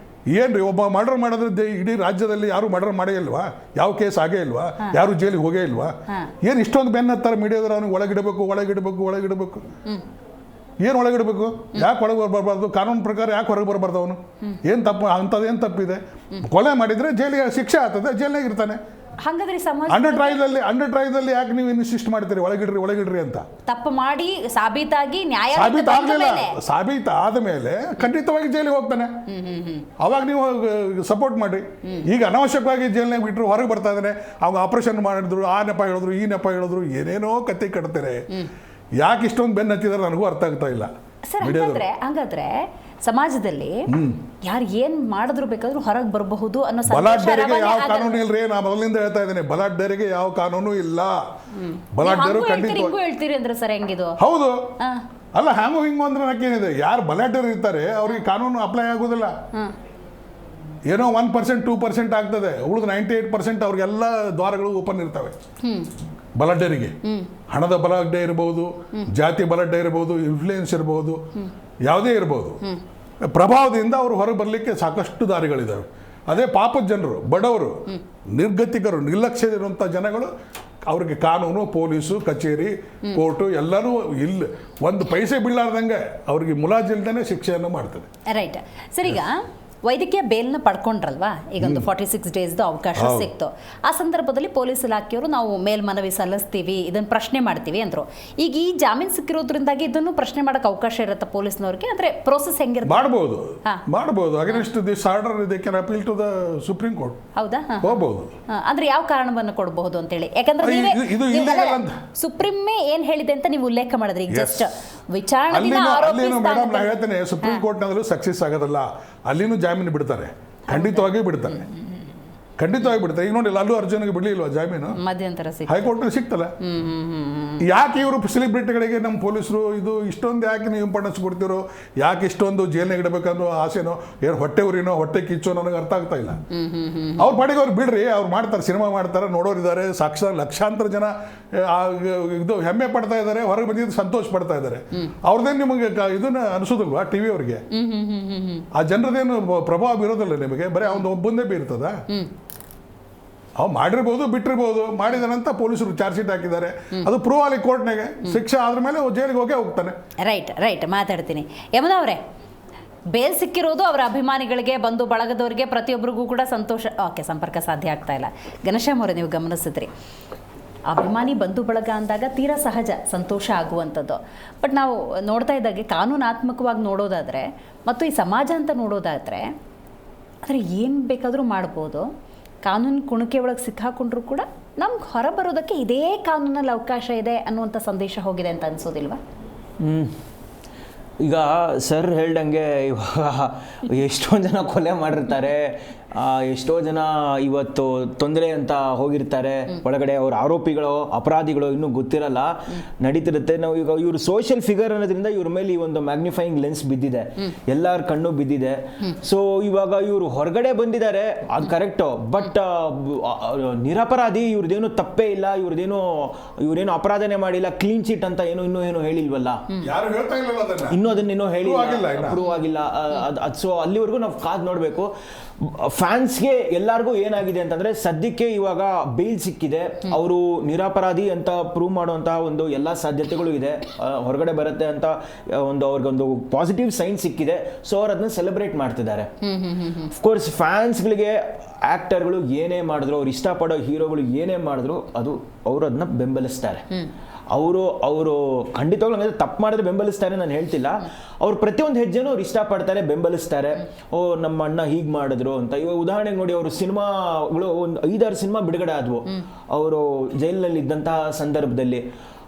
ಏನ್ರಿ, ಒಬ್ಬ ಮರ್ಡರ್ ಮಾಡಿದ್ರೆ ಇಡೀ ರಾಜ್ಯದಲ್ಲಿ ಯಾರು ಮರ್ಡರ್ ಮಾಡೇ ಇಲ್ವಾ? ಯಾವ ಕೇಸ್ ಆಗೇ ಇಲ್ವಾ? ಯಾರು ಜೈಲಿಗೆ ಹೋಗೇ ಇಲ್ವಾ? ಏನು ಇಷ್ಟೊಂದು ಬೆನ್ನ ಹತ್ತಾರೆ ಮೀಡಿಯಾದವ್ರು ಅವನಿಗೆ ಒಳಗಿಡಬೇಕು. ಏನು ಒಳಗಿಡಬೇಕು? ಯಾಕೆ ಒಳಗೆ ಬರಬಾರ್ದು? ಕಾನೂನು ಪ್ರಕಾರ ಯಾಕೆ ಹೊರಗೆ ಬರಬಾರ್ದು? ಅವನು ಏನು ತಪ್ಪು? ಅಂಥದ್ದೇನು ತಪ್ಪಿದೆ? ಕೊಲೆ ಮಾಡಿದ್ರೆ ಜೈಲಿಗೆ ಶಿಕ್ಷೆ ಆಗ್ತದೆ, ಜೈಲಿನಾಗ ಇರ್ತಾನೆ. ಅಂಡರ್ ಟ್ರಯಲ್ದಲ್ಲಿ ಯಾಕೆ ನೀವು ಇನ್ಸಿಸ್ಟ್ ಮಾಡ್ತೀರಿ ಒಳಗಿಡ್ರಿ ಅಂತ? ತಪ್ಪು ಮಾಡಿ ಸಾಬೀತಾಗಿ ಸಾಬೀತಾದ ಮೇಲೆ ಖಂಡಿತವಾಗಿ ಜೈಲಿಗೆ ಹೋಗ್ತಾನೆ. ಅವಾಗ ನೀವು ಸಪೋರ್ಟ್ ಮಾಡಿ. ಈಗ ಅನಾವಶ್ಯಕವಾಗಿ ಜೈಲಿನಾಗ ಬಿಟ್ಟರು ಹೊರಗೆ ಬರ್ತಾ ಇದ್ದಾನೆ, ಅವಾಗ ಆಪರೇಷನ್ ಮಾಡಿದ್ರು, ಆ ನೆಪ ಹೇಳಿದ್ರು, ಈ ನೆಪ ಹೇಳಿದ್ರು, ಏನೇನೋ ಕತೆ ಕಟ್ತಾರೆ. ಯಾಕೆ ಇಷ್ಟೊಂದು ಬೆನ್ನು ಹತ್ತಿದಾರೆ ನನಗೂ ಅರ್ಥ ಆಗ್ತಾ ಇಲ್ಲ. ಹಂಗಾದ್ರೆ ಸಮಾಜದಲ್ಲಿ ಯಾರು ಏನ್ ಮಾಡಿದ್ರು ಬೇಕಾದ್ರೂ ಹೊರಗೆ ಬರಬಹುದು ಅನ್ನೋ ಬಲಾಢ್ಯರಿಗೆ ಯಾವ ಕಾನೂನು ಇಲ್ರಿ. ನಾ ಮೊದಲಿಂದ ಹೇಳ್ತಾ ಇದ್ದೇನೆ, ಬಲಾಢ್ಯರಿಗೆ ಯಾವ ಕಾನೂನು ಇಲ್ಲ. ಬಲಾಢ್ಯರು ಹೇಳ್ತೀರಿ ಅಂದ್ರೆ ಸರ್ ಹೆಂಗಿದು? ಹೌದು ಅಲ್ಲ, ಹ್ಯಾಂಗೋ ಹಿಂಗೋ ಅಂದ್ರೆ ನಾಕೇನಿದೆ, ಯಾರು ಬಲಾಢ್ಯರು ಇರ್ತಾರೆ ಅವ್ರಿಗೆ ಕಾನೂನು ಅಪ್ಲೈ ಆಗೋದಿಲ್ಲ. ಏನೋ 1%, 2% ಆಗ್ತದೆ, ಉಳಿದ 98% ಅವ್ರಿಗೆಲ್ಲ ದ್ವಾರಗಳು ಓಪನ್ ಇರ್ತವೆ. ಬಲಾಢ್ಯರಿಗೆ ಹಣದ ಬಲಾಢ್ಯ ಇರಬಹುದು, ಜಾತಿ ಬಲಾಢ್ಯ ಇರಬಹುದು, ಇನ್ಫ್ಲೂಯೆನ್ಸ್ ಇರಬಹುದು, ಯಾವುದೇ ಇರಬಹುದು, ಪ್ರಭಾವದಿಂದ ಅವರು ಹೊರಗೆ ಬರಲಿಕ್ಕೆ ಸಾಕಷ್ಟು ದಾರಿಗಳಿದ್ದಾವೆ. ಅದೇ ಪಾಪದ ಜನರು, ಬಡವರು, ನಿರ್ಗತಿಕರು, ನಿರ್ಲಕ್ಷ್ಯದಿರುವಂಥ ಜನಗಳು, ಅವ್ರಿಗೆ ಕಾನೂನು, ಪೊಲೀಸು, ಕಚೇರಿ, ಕೋರ್ಟು ಎಲ್ಲರೂ ಇಲ್ಲ, ಒಂದು ಪೈಸೆ ಬೀಳಾರ್ದಂಗೆ ಅವ್ರಿಗೆ ಮುಲಾಜಿಲ್ದೇ ಶಿಕ್ಷೆಯನ್ನು ಮಾಡ್ತದೆ. Right sir. ಈಗ ವೈದ್ಯಕೀಯ ಬೇಲ್ನ ಪಡ್ಕೊಂಡ್ರಲ್ವಾ, ಈಗ ಒಂದು 46 ಡೇಸ್ದು ಅವಕಾಶ ಸಿಕ್ತು. ಆ ಸಂದರ್ಭದಲ್ಲಿ ಪೊಲೀಸ್ ಇಲಾಖೆಯವರು ನಾವು ಮೇಲ್ಮನವಿ ಸಲ್ಲಿಸ್ತೀವಿ, ಇದನ್ನು ಪ್ರಶ್ನೆ ಮಾಡ್ತೀವಿ ಅಂದರು. ಈಗ ಈ ಜಾಮೀನು ಸಿಕ್ಕಿರೋದ್ರಿಂದಾಗಿ ಇದನ್ನು ಪ್ರಶ್ನೆ ಮಾಡೋಕೆ ಅವಕಾಶ ಇರುತ್ತೆ ಪೊಲೀಸ್ನವ್ರಿಗೆ. ಅಂದರೆ ಪ್ರೋಸೆಸ್ ಹೆಂಗಿರುತ್ತೆ? ಮಾಡಬಹುದು. Against this order they can appeal to the supreme court. ಹೌದಾ? ಹೋಗಬಹುದು. ಅಂದ್ರೆ ಯಾವ ಕಾರಣವನ್ನು ಕೊಡಬಹುದು ಅಂತ ಹೇಳಿ, ಯಾಕಂದ್ರೆ ಸುಪ್ರೀಮೇ ಏನ್ ಹೇಳಿದೆ ಅಂತ ನೀವು ಉಲ್ಲೇಖ ಮಾಡಿದ್ರಿ. ಈಗ ಜಸ್ಟ್ ವಿಚಾರಣೆ ಹೇಳ್ತೇನೆ, ಸುಪ್ರೀಂ ಕೋರ್ಟ್ ನಲ್ಲೂ ಸಕ್ಸಸ್ ಆಗೋದಲ್ಲ, ಅಲ್ಲಿನೂ ಜಾಮೀನು ಬಿಡ್ತಾರೆ, ಖಂಡಿತವಾಗಿ ಬಿಡ್ತಾರೆ. ಈಗ ನೋಡಿ, ಅಲ್ಲು ಅರ್ಜುನ್ಗೆ ಬಿಡ್ಲಿಲ್ವಾ ಜಾಮೀನು? ಮಧ್ಯಂತರ ಹೈಕೋರ್ಟ್ ಸಿಕ್ತಲ್ಲ. ಯಾಕೆ ಇವರು ಸೆಲೆಬ್ರಿಟಿಗಳಿಗೆ ನಮ್ಮ ಪೊಲೀಸರು ಇದು ಇಷ್ಟೊಂದು ಯಾಕೆ ನೀವು ಇಂಪಾರ್ಟೆನ್ಸ್ ಕೊಡ್ತಿರೋ, ಯಾಕೆ ಇಷ್ಟೊಂದು ಜೈಲಿನಾಗ ಇಡಬೇಕನ್ನೋ ಆಸೆನೋ, ಏನು ಹೊಟ್ಟೆ ಉರಿನೋ ಹೊಟ್ಟೆ ಕಿಚ್ಚೋ ನನಗೆ ಅರ್ಥ ಆಗ್ತಾ ಇಲ್ಲ. ಅವ್ರ ಪಾಡಿಗೆ ಅವ್ರು ಬಿಡ್ರಿ, ಅವ್ರು ಮಾಡ್ತಾರೆ, ಸಿನಿಮಾ ಮಾಡ್ತಾರೆ, ನೋಡೋರಿದ್ದಾರೆ, ಲಕ್ಷಾಂತರ ಜನ ಇದು ಹೆಮ್ಮೆ ಪಡ್ತಾ ಇದ್ದಾರೆ, ಹೊರಗೆ ಬಂದಿದ್ದು ಸಂತೋಷ ಪಡ್ತಾ ಇದ್ದಾರೆ. ಅವ್ರದ್ದೇನು ನಿಮಗೆ ಇದನ್ನ ಅನಿಸೋದಿಲ್ವಾ? ಟಿವಿ ಅವ್ರಿಗೆ ಆ ಜನರದೇನು ಪ್ರಭಾವ ಬೀರೋದಿಲ್ಲ ನಿಮಗೆ? ಬರೀ ಅವ್ನು ಒಬ್ಬಂದೇ ಬೀರ್ತದ? ಅವು ಮಾಡಿರ್ಬೋದು, ಬಿಟ್ಟಿರ್ಬೋದು. ಮಾಡಿದಾನಂತ ಪೊಲೀಸರು ಚಾರ್ಜ್ ಶೀಟ್ ಹಾಕಿದ್ದಾರೆ, ಅದು ಪ್ರೂವ್ ಆಗಲಿ ಕೋರ್ಟ್ನಾಗೆ, ಶಿಕ್ಷೆ ಆದ್ರ ಮೇಲೆ ಜೈಲಿಗೆ ಹೋಗ್ತಾನೆ. ರೈಟ್ ಮಾತಾಡ್ತೀನಿ. ಯಮುನಾ ಅವರೇ, ಬೇಲ್ ಸಿಕ್ಕಿರೋದು ಅವರ ಅಭಿಮಾನಿಗಳಿಗೆ, ಬಂಧು ಬಳಗದವರಿಗೆ, ಪ್ರತಿಯೊಬ್ಬರಿಗೂ ಕೂಡ ಸಂತೋಷ. ಓಕೆ, ಸಂಪರ್ಕ ಸಾಧ್ಯ ಆಗ್ತಾ ಇಲ್ಲ. ಘನಶ್ಯಾಮ್ ಅವರೇ, ನೀವು ಗಮನಿಸಿದ್ರಿ, ಅಭಿಮಾನಿ ಬಂಧು ಬಳಗ ಅಂದಾಗ ತೀರಾ ಸಹಜ ಸಂತೋಷ ಆಗುವಂಥದ್ದು. ಬಟ್ ನಾವು ನೋಡ್ತಾ ಇದ್ದಾಗೆ ಕಾನೂನಾತ್ಮಕವಾಗಿ ನೋಡೋದಾದರೆ ಮತ್ತು ಈ ಸಮಾಜ ಅಂತ ನೋಡೋದಾದರೆ, ಆದರೆ ಏನು ಬೇಕಾದರೂ ಮಾಡ್ಬೋದು. ಕಾನೂನು ಕುಣಿಕೆ ಒಳಗೆ ಸಿಕ್ಕಾಕೊಂಡ್ರೂ ಕೂಡ ನಮ್ಗೆ ಹೊರ ಬರೋದಕ್ಕೆ ಇದೇ ಕಾನೂನಲ್ಲಿ ಅವಕಾಶ ಇದೆ ಅನ್ನುವಂಥ ಸಂದೇಶ ಹೋಗಿದೆ ಅಂತ ಅನಿಸೋದಿಲ್ವಾ? ಈಗ ಸರ್ ಹೇಳ್ದಂಗೆ ಇವಾಗ ಎಷ್ಟೊಂದು ಜನ ಕೊಲೆ ಮಾಡಿರ್ತಾರೆ, ಎಷ್ಟೋ ಜನ ಇವತ್ತು ತೊಂದರೆ ಅಂತ ಹೋಗಿರ್ತಾರೆ ಒಳಗಡೆ. ಅವ್ರ ಆರೋಪಿಗಳು, ಅಪರಾಧಿಗಳು ಇನ್ನೂ ಗೊತ್ತಿರಲ್ಲ, ನಡೀತಿರುತ್ತೆ. ನಾವು ಈಗ ಇವರು ಸೋಷಿಯಲ್ ಫಿಗರ್ ಅನ್ನೋದ್ರಿಂದ ಇವ್ರ ಮೇಲೆ ಈ ಒಂದು ಮ್ಯಾಗ್ನಿಫೈಯಿಂಗ್ ಲೆನ್ಸ್ ಬಿದ್ದಿದೆ, ಎಲ್ಲರ ಕಣ್ಣು ಬಿದ್ದಿದೆ. ಸೊ ಇವಾಗ ಇವರು ಹೊರಗಡೆ ಬಂದಿದ್ದಾರೆ, ಅದು ಕರೆಕ್ಟು. ಬಟ್ ನಿರಪರಾಧಿ, ಇವ್ರದ್ದೇನು ತಪ್ಪೇ ಇಲ್ಲ, ಇವ್ರೇನು ಅಪರಾಧನೆ ಮಾಡಿಲ್ಲ, ಕ್ಲೀನ್ ಚೀಟ್ ಅಂತ ಇನ್ನೂ ಹೇಳಿಲ್ವಲ್ಲ, ಇನ್ನೂ ಅದನ್ನೇನೋ ಹೇಳಿಲ್ಲ, ಪ್ರೂವ್ ಆಗಿಲ್ಲ. ಸೊ ಅಲ್ಲಿವರೆಗೂ ನಾವು ಕಾದು ನೋಡಬೇಕು. ಫ್ಯಾನ್ಸ್ಗೆ ಎಲ್ಲರಿಗೂ ಏನಾಗಿದೆ ಅಂತಂದ್ರೆ, ಸದ್ಯಕ್ಕೆ ಇವಾಗ ಬೇಲ್ ಸಿಕ್ಕಿದೆ, ಅವರು ನಿರಪರಾಧಿ ಅಂತ ಪ್ರೂವ್ ಮಾಡುವಂತಹ ಒಂದು ಎಲ್ಲ ಸಾಧ್ಯತೆಗಳು ಇದೆ, ಹೊರಗಡೆ ಬರುತ್ತೆ ಅಂತ ಅವ್ರಿಗೊಂದು ಪಾಸಿಟಿವ್ ಸೈನ್ ಸಿಕ್ಕಿದೆ. ಸೊ ಅವ್ರು ಅದನ್ನ ಸೆಲೆಬ್ರೇಟ್ ಮಾಡ್ತಿದ್ದಾರೆ. ಅಫ್ಕೋರ್ಸ್ ಫ್ಯಾನ್ಸ್ಗಳಿಗೆ ಆಕ್ಟರ್ಗಳು ಏನೇ ಮಾಡಿದ್ರು, ಅವ್ರು ಇಷ್ಟಪಡೋ ಹೀರೋಗಳು ಏನೇ ಮಾಡಿದ್ರು, ಅವರು ಅದನ್ನ ಬೆಂಬಲಿಸ್ತಾರೆ. ಅವರು ಖಂಡಿತವಾಗ್ಲೂ ತಪ್ಪು ಮಾಡಿದ್ರೆ ಬೆಂಬಲಿಸ್ತಾರೆ ನಾನು ಹೇಳ್ತಿಲ್ಲ. ಅವ್ರು ಪ್ರತಿಯೊಂದು ಹೆಜ್ಜೆನೂ ಅವ್ರು ಇಷ್ಟಪಡ್ತಾರೆ, ಬೆಂಬಲಿಸ್ತಾರೆ. ನಮ್ಮ ಅಣ್ಣ ಹೀಗೆ ಮಾಡಿದ್ರು ಅಂತ. ಇವಾಗ ಉದಾಹರಣೆಗೆ ನೋಡಿ, ಅವರು ಸಿನಿಮಾಗಳು ಒಂದು 5-6 ಸಿನಿಮಾ ಬಿಡುಗಡೆ ಆದವು ಅವರು ಜೈಲಿನಲ್ಲಿ ಇದ್ದಂತಹ ಸಂದರ್ಭದಲ್ಲಿ.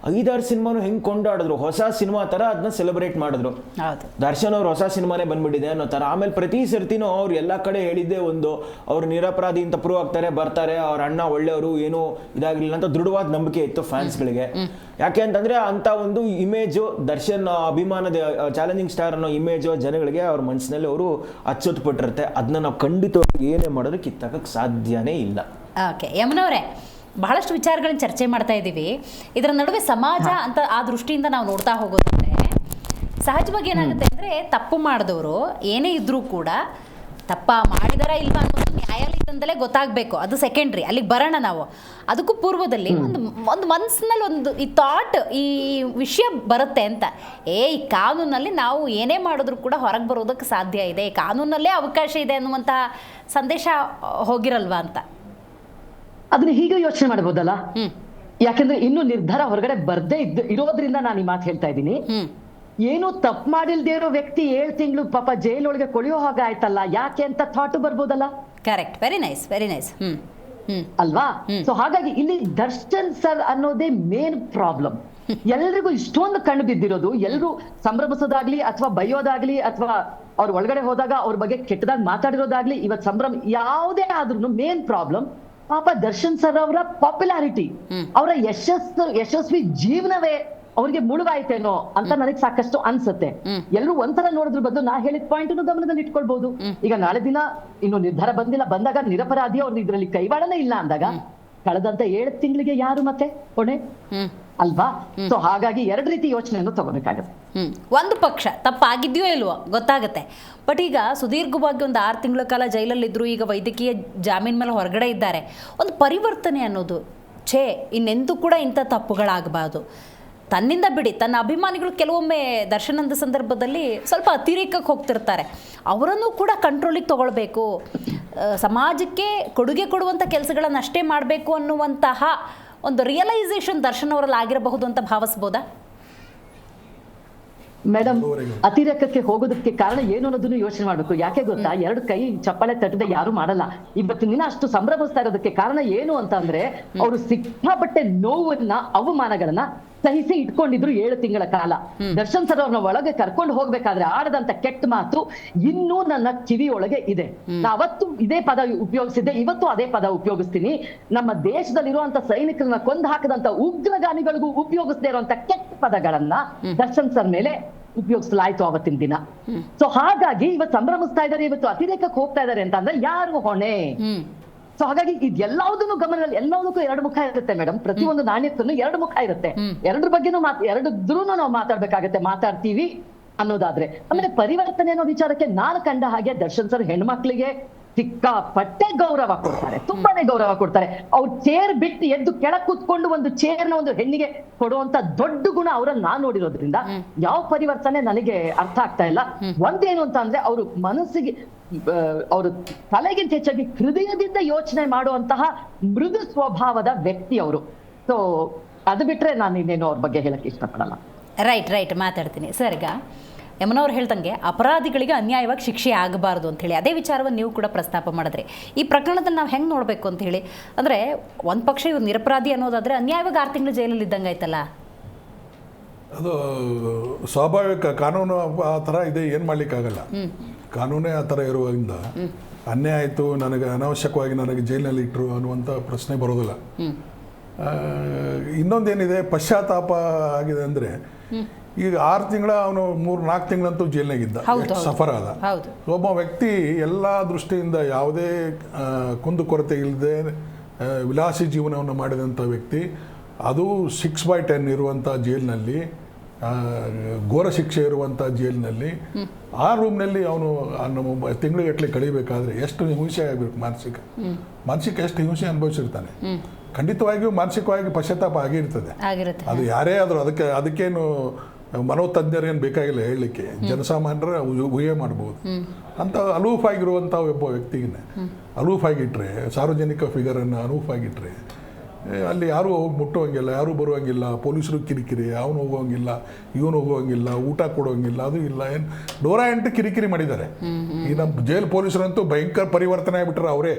5-6 ಸಿನಿಮಾನು ಹೆಂಗೆ ಕೊಂಡಾಡಿದ್ರು, ಹೊಸ ಸಿನಿಮಾ ಥರ ಅದನ್ನ ಸೆಲೆಬ್ರೇಟ್ ಮಾಡಿದ್ರು. ಹೌದು, ದರ್ಶನ್ ಅವ್ರ ಹೊಸ ಸಿನಿಮಾನೇ ಬಂದ್ಬಿಟ್ಟಿದೆ ಅನ್ನೋ ಥರ. ಆಮೇಲೆ ಪ್ರತಿ ಸರ್ತಿನೂ ಅವ್ರು ಎಲ್ಲ ಕಡೆ ಹೇಳಿದ್ದೇ ಒಂದು, ಅವ್ರು ನಿರಪರಾಧಿ ಅಂತ ಪ್ರೂವ್ ಆಗ್ತಾರೆ, ಬರ್ತಾರೆ, ಅವ್ರ ಅಣ್ಣ ಒಳ್ಳೆಯವರು, ಏನೂ ಇದಾಗಲಿಲ್ಲ ಅಂತ ದೃಢವಾದ ನಂಬಿಕೆ ಇತ್ತು ಫ್ಯಾನ್ಸ್ಗಳಿಗೆ. ಯಾಕೆ ಅಂತಂದರೆ ಅಂಥ ಒಂದು ಇಮೇಜು, ದರ್ಶನ್ ಅಭಿಮಾನದ ಚಾಲೆಂಜಿಂಗ್ ಸ್ಟಾರ್ ಅನ್ನೋ ಇಮೇಜು ಜನಗಳಿಗೆ ಅವ್ರ ಮನಸ್ಸಿನಲ್ಲಿ ಅವರು ಅಚ್ಚೊತ್ತುಪಟ್ಟಿರುತ್ತೆ. ಅದನ್ನ ನಾವು ಖಂಡಿತವಾಗಿ ಏನೇ ಮಾಡಿದ್ರು ಕಿತ್ತಾಕಕ್ಕೆ ಸಾಧ್ಯನೇ ಇಲ್ಲ. ಓಕೆ ಯಮುನವರೇ, ಬಹಳಷ್ಟು ವಿಚಾರಗಳನ್ನ ಚರ್ಚೆ ಮಾಡ್ತಾ ಇದ್ದೀವಿ. ಇದರ ನಡುವೆ ಸಮಾಜ ಅಂತ ಆ ದೃಷ್ಟಿಯಿಂದ ನಾವು ನೋಡ್ತಾ ಹೋಗೋದಂದ್ರೆ ಸಹಜವಾಗಿ ಏನಾಗುತ್ತೆ ಅಂದರೆ, ತಪ್ಪು ಮಾಡಿದವರು ಏನೇ ಇದ್ರೂ ಕೂಡ ತಪ್ಪ ಮಾಡಿದಾರ ಇಲ್ವಾ ಅನ್ನೋದು ನ್ಯಾಯಾಲಯದಿಂದಲೇ ಗೊತ್ತಾಗಬೇಕು. ಅದು ಸೆಕೆಂಡ್ರಿ, ಅಲ್ಲಿಗೆ ಬರೋಣ ನಾವು. ಅದಕ್ಕೂ ಪೂರ್ವದಲ್ಲಿ ಒಂದು ಮನಸ್ಸಿನಲ್ಲಿ ಈ ಥಾಟ್, ಈ ವಿಷಯ ಬರುತ್ತೆ ಅಂತ, ಈ ಕಾನೂನಲ್ಲಿ ನಾವು ಏನೇ ಮಾಡಿದ್ರು ಕೂಡ ಹೊರಗೆ ಬರೋದಕ್ಕೆ ಸಾಧ್ಯ ಇದೆ, ಕಾನೂನಲ್ಲೇ ಅವಕಾಶ ಇದೆ ಅನ್ನುವಂತಹ ಸಂದೇಶ ಹೋಗಿರಲ್ವಾ ಅಂತ. ಅದನ್ನ ಹೀಗೆ ಯೋಚನೆ ಮಾಡ್ಬೋದಲ್ಲ, ಯಾಕೆಂದ್ರೆ ಇನ್ನು ನಿರ್ಧಾರ ಹೊರಗಡೆ ಬರ್ದೇ ಇರೋದ್ರಿಂದ ನಾನು ಈ ಮಾತು ಹೇಳ್ತಾ ಇದ್ದೀನಿ. ಏನು ತಪ್ಪು ಮಾಡಿಲ್ದೇ ಇರೋ ವ್ಯಕ್ತಿ 7 ತಿಂಗಳು ಪಾಪ ಜೈಲೊಳಗೆ ಕೊಳೆಯೋ ಹಾಗೆ ಆಯ್ತಲ್ಲ, ಯಾಕೆ ಅಂತ ಥಾಟ್ ಬರ್ಬೋದಲ್ಲ. Correct, very nice, very nice. ಅಲ್ವಾ? ಸೊ ಹಾಗಾಗಿ ಇಲ್ಲಿ ದರ್ಶನ್ ಸರ್ ಅನ್ನೋದೇ ಮೇನ್ ಪ್ರಾಬ್ಲಮ್. ಎಲ್ರಿಗೂ ಇಷ್ಟೊಂದು ಕಣ್ಣು ಬಿದ್ದಿರೋದು, ಎಲ್ರು ಸಂಭ್ರಮಿಸೋದಾಗ್ಲಿ ಅಥವಾ ಬೈಯೋದಾಗ್ಲಿ ಅಥವಾ ಅವ್ರ ಒಳಗಡೆ ಹೋದಾಗ ಅವ್ರ ಬಗ್ಗೆ ಕೆಟ್ಟದಾಗಿ ಮಾತಾಡಿರೋದಾಗ್ಲಿ, ಇವತ್ತು ಸಂಭ್ರಮ ಯಾವುದೇ ಆದ್ರೂ ಮೇನ್ ಪ್ರಾಬ್ಲಮ್ ಪಾಪ ದರ್ಶನ್ ಸರ್ ಅವರ ಪಾಪ್ಯುಲಾರಿಟಿ, ಅವರ ಯಶಸ್ವಿ ಜೀವನವೇ ಅವ್ರಿಗೆ ಮುಳುಗಾಯ್ತೇನೋ ಅಂತ ನನಗೆ ಸಾಕಷ್ಟು ಅನ್ಸುತ್ತೆ. ಎಲ್ಲರೂ ಒಂಥರ ನೋಡಿದ್ರ ಬದಲು ನಾ ಹೇಳಿದ ಪಾಯಿಂಟ್ ಗಮನದಲ್ಲಿ ಇಟ್ಕೊಳ್ಬಹುದು. ಈಗ ನಾಳೆ ದಿನ ಇನ್ನು ನಿರ್ಧಾರ ಬಂದಾಗ ನಿರಪರಾಧಿ ಅವ್ರದ್ದು ಇದರಲ್ಲಿ ಕೈವಾಡನೇ ಇಲ್ಲ ಅಂದಾಗ ಕಳೆದಂತ 7 ತಿಂಗಳಿಗೆ ಯಾರು ಮತ್ತೆ ಹೊಣೆ ಅಲ್ವಾ? ಸೊ ಹಾಗಾಗಿ 2 ರೀತಿ ಯೋಚನೆಯನ್ನು ತಗೋಬೇಕಾಗುತ್ತೆ. ಒಂದು ಪಕ್ಷ ತಪ್ಪಾಗಿದೆಯೋ ಇಲ್ವೋ ಗೊತ್ತಾಗುತ್ತೆ, ಬಟ್ ಈಗ ಸುದೀರ್ಘವಾಗಿ ಒಂದು 6 ತಿಂಗಳ ಕಾಲ ಜೈಲಲ್ಲಿದ್ದರು, ಈಗ ವೈದ್ಯಕೀಯ ಜಾಮೀನ್ ಮೇಲೆ ಹೊರಗಡೆ ಇದ್ದಾರೆ. ಒಂದು ಪರಿವರ್ತನೆ ಅನ್ನೋದು ಇನ್ನೆಂದೂ ಕೂಡ ಇಂಥ ತಪ್ಪುಗಳಾಗಬಾರ್ದು. ತನ್ನಿಂದ ಬಿಡಿ, ತನ್ನ ಅಭಿಮಾನಿಗಳು ಕೆಲವೊಮ್ಮೆ ದರ್ಶನದ ಸಂದರ್ಭದಲ್ಲಿ ಸ್ವಲ್ಪ ಅತಿರೇಕಕ್ಕೆ ಹೋಗ್ತಿರ್ತಾರೆ, ಅವರನ್ನು ಕೂಡ ಕಂಟ್ರೋಲಿಗೆ ತಗೊಳ್ಬೇಕು, ಸಮಾಜಕ್ಕೆ ಕೊಡುಗೆ ಕೊಡುವಂಥ ಕೆಲಸಗಳನ್ನಷ್ಟೇ ಮಾಡಬೇಕು ಅನ್ನುವಂತಹ ಒಂದು ರಿಯಲೈಸೇಷನ್ ದರ್ಶನ್ ಅವರಲ್ಲಿ ಆಗಿರಬಹುದು ಅಂತ ಭಾವಿಸ್ಬೋದಾ? ಮೇಡಮ್, ಅತಿರೇಕಕ್ಕೆ ಹೋಗೋದಕ್ಕೆ ಕಾರಣ ಏನು ಅನ್ನೋದನ್ನು ಯೋಚನೆ ಮಾಡ್ಬೇಕು. ಯಾಕೆ ಗೊತ್ತಾ, 2 ಕೈ ಚಪ್ಪಾಳೆ ತಟ್ಟದೆ ಯಾರು ಮಾಡಲ್ಲ. ಇವತ್ತಿನ ದಿನ ಅಷ್ಟು ಸಂಭ್ರಮಿಸ್ತಾ ಇರೋದಕ್ಕೆ ಕಾರಣ ಏನು ಅಂತ ಅಂದ್ರೆ, ಅವರು ಸಿಕ್ಕಾಪಟ್ಟೆ ನೋವನ್ನ, ಅವಮಾನಗಳನ್ನ ಸಹಿಸಿ ಇಟ್ಕೊಂಡಿದ್ರು 7 ತಿಂಗಳ ಕಾಲ. ದರ್ಶನ್ ಸರ್ ಅವ್ರನ್ನ ಒಳಗೆ ಕರ್ಕೊಂಡು ಹೋಗ್ಬೇಕಾದ್ರೆ ಆಡದಂತ ಕೆಟ್ಟ ಮಾತು ಇನ್ನೂ ನನ್ನ ಕಿವಿಯೊಳಗೆ ಇದೆ. ನಾ ಅವತ್ತು ಇದೇ ಪದ ಉಪಯೋಗಿಸಿದ್ದೆ, ಇವತ್ತು ಅದೇ ಪದ ಉಪಯೋಗಿಸ್ತೀನಿ. ನಮ್ಮ ದೇಶದಲ್ಲಿರುವಂತ ಸೈನಿಕರನ್ನ ಕೊಂದು ಹಾಕದಂತ ಉಗ್ರಗಾಮಿಗಳಿಗೂ ಉಪಯೋಗಿಸದೇ ಇರುವಂತ ಕೆಟ್ಟ ಪದಗಳನ್ನ ದರ್ಶನ್ ಸರ್ ಮೇಲೆ ಉಪಯೋಗಿಸಲಾಯ್ತು ಅವತ್ತಿನ ದಿನ. ಸೊ ಹಾಗಾಗಿ ಇವತ್ತು ಸಂಭ್ರಮಿಸ್ತಾ ಇದ್ದಾರೆ, ಇವತ್ತು ಅತಿರೇಕಕ್ಕೆ ಹೋಗ್ತಾ ಇದ್ದಾರೆ ಅಂತ ಅಂದ್ರೆ ಯಾರು ಹೊಣೆ? ಸೊ ಹಾಗಾಗಿ ಇದೆಲ್ಲದನ್ನು ಗಮನದಲ್ಲಿ, ಎಲ್ಲದಕ್ಕೂ 2 ಮುಖ ಇರುತ್ತೆ ಮೇಡಮ್. ಪ್ರತಿಯೊಂದು ನಾಣ್ಯಕ್ಕೂ 2 ಮುಖ ಇರುತ್ತೆ. 2 ಬಗ್ಗೆನೂ ಎರಡಿದ್ರೂ ನಾವು ಮಾತಾಡ್ತೀವಿ ಅನ್ನೋದಾದ್ರೆ. ಆಮೇಲೆ ಪರಿವರ್ತನೆ ಅನ್ನೋ ವಿಚಾರಕ್ಕೆ ನಾನು ಕಂಡ ಹಾಗೆ ದರ್ಶನ್ ಸರ್ ಹೆಣ್ಮಕ್ಳಿಗೆ ಸಿಕ್ಕಾಪಟ್ಟೆ ಗೌರವ ಕೊಡ್ತಾರೆ, ತುಂಬಾನೇ ಗೌರವ ಕೊಡ್ತಾರೆ. ಅವ್ರ ಚೇರ್ ಬಿಟ್ಟು ಎದ್ದು ಕೆಳಗೆ ಕೂತ್ಕೊಂಡು ಒಂದು ಚೇರ್ನ ಒಂದು ಹೆಣ್ಣಿಗೆ ಕೊಡುವಂತ ದೊಡ್ಡ ಗುಣ ಅವರಲ್ಲಿ ನಾನ್ ನೋಡಿರೋದ್ರಿಂದ ಯಾವ ಪರಿವರ್ತನೆ ನನಗೆ ಅರ್ಥ ಆಗ್ತಾ ಇಲ್ಲ. ಒಂದೇನು ಅಂತ ಅಂದ್ರೆ, ಅವರು ಮನಸ್ಸಿಗೆ, ಅವರು ತಲೆಗಿಂತ ಹೆಚ್ಚಾಗಿ ಹೃದಯದಿಂದ ಯೋಚನೆ ಮಾಡುವಂತಹ ಮೃದು ಸ್ವಭಾವದ ವ್ಯಕ್ತಿ ಅವರು. ಸೊ ಅದು ಬಿಟ್ರೆ ನಾನು ಇನ್ನೇನು ಅವ್ರ ಬಗ್ಗೆ ಹೇಳಕ್ಕೆ ಇಷ್ಟಪಡಲ್ಲ. ರೈಟ್ ಮಾತಾಡ್ತೀನಿ ಸರ್. ಈಗ ಯಮುನವ್ರು ಹೇಳ್ದಂಗೆ ಅಪರಾಧಿಗಳಿಗೆ ಅನ್ಯಾಯವಾಗಿ ಶಿಕ್ಷೆ ಆಗಬಾರ್ದು ಅಂಥೇಳಿ ಅದೇ ವಿಚಾರವನ್ನು ನೀವು ಕೂಡ ಪ್ರಸ್ತಾಪ ಮಾಡಿದ್ರಿ. ಈ ಪ್ರಕರಣದಲ್ಲಿ ನಾವು ಹೆಂಗೆ ನೋಡಬೇಕು ಅಂತ ಹೇಳಿ ಅಂದರೆ, ಒಂದು ಪಕ್ಷ ಇವ್ರು ನಿರಪರಾಧಿ ಅನ್ನೋದಾದರೆ ಅನ್ಯಾಯವಾಗಿ 6 ತಿಂಗಳು ಜೈಲಲ್ಲಿ ಇದ್ದಂಗೆ ಆಯ್ತಲ್ಲ. ಅದು ಸ್ವಾಭಾವಿಕ ಕಾನೂನು ಆ ಥರ ಇದೆ, ಏನು ಮಾಡಲಿಕ್ಕಾಗಲ್ಲ. ಕಾನೂನೇ ಆ ಥರ ಇರುವುದರಿಂದ ಅನ್ಯಾಯ ಆಯಿತು, ನನಗೆ ಅನಾವಶ್ಯಕವಾಗಿ ನನಗೆ ಜೈಲಿನಲ್ಲಿ ಇಟ್ಟರು ಅನ್ನುವಂಥ ಪ್ರಶ್ನೆ ಬರೋದಿಲ್ಲ. ಇನ್ನೊಂದೇನಿದೆ, ಪಶ್ಚಾತ್ತಾಪ ಆಗಿದೆ ಅಂದರೆ, ಈಗ 6 ತಿಂಗಳ ಅವನು 3-4 ತಿಂಗಳಂತೂ ಜೈಲಿನಾಗಿದ್ದ, ಸಫರ್ ಆದ. ಒಬ್ಬ ವ್ಯಕ್ತಿ ಎಲ್ಲ ದೃಷ್ಟಿಯಿಂದ ಯಾವುದೇ ಕುಂದುಕೊರತೆ ಇಲ್ಲದೆ ವಿಲಾಸಿ ಜೀವನವನ್ನು ಮಾಡಿದಂಥ ವ್ಯಕ್ತಿ, ಅದು 6/10 ಇರುವಂಥ ಜೈಲಿನಲ್ಲಿ, ಘೋರ ಶಿಕ್ಷೆ ಇರುವಂಥ ಜೈಲಿನಲ್ಲಿ, ಆ ರೂಮ್ನಲ್ಲಿ ಅವನು ನಮ್ಮ ತಿಂಗಳಿಗಟ್ಟಲೆ ಕಳಿಬೇಕಾದ್ರೆ ಎಷ್ಟು ಹಿಂಸೆ ಆಗಬೇಕು, ಮಾನಸಿಕ ಎಷ್ಟು ಹಿಂಸೆ ಅನುಭವಿಸಿರ್ತಾನೆ. ಖಂಡಿತವಾಗಿಯೂ ಮಾನಸಿಕವಾಗಿ ಪಶ್ಚಾತ್ತಾಪ ಆಗಿರ್ತದೆ. ಅದು ಯಾರೇ ಆದರೂ ಅದಕ್ಕೇನು ಮನೋತಜ್ಞರೇನು ಬೇಕಾಗಿಲ್ಲ ಹೇಳಲಿಕ್ಕೆ, ಜನಸಾಮಾನ್ಯರ ಊಹೆ ಮಾಡ್ಬೋದು. ಅಂತ ಅಲೂಫಾಗಿರುವಂಥ ಒಬ್ಬ ವ್ಯಕ್ತಿಗೆ ಅಲೂಫಾಗಿಟ್ರೆ, ಸಾರ್ವಜನಿಕ ಫಿಗರನ್ನು ಅಲೂಫಾಗಿಟ್ರೆ, ಅಲ್ಲಿ ಯಾರೂ ಹೋಗಿ ಮುಟ್ಟುವಂಗಿಲ್ಲ, ಯಾರೂ ಬರುವಂಗಿಲ್ಲ, ಪೊಲೀಸರು ಕಿರಿಕಿರಿ, ಅವನು ಹೋಗುವಂಗಿಲ್ಲ, ಇವನು ಹೋಗುವಂಗಿಲ್ಲ, ಊಟ ಕೊಡುವಂಗಿಲ್ಲ, ಅದು ಇಲ್ಲ. ಏನು 108 ಕಿರಿಕಿರಿ ಮಾಡಿದ್ದಾರೆ. ಈ ನಮ್ಮ ಜೈಲ್ ಪೊಲೀಸರಂತೂ ಭಯಂಕರ ಪರಿವರ್ತನೆ ಆಗಿಬಿಟ್ರೆ ಅವರೇ.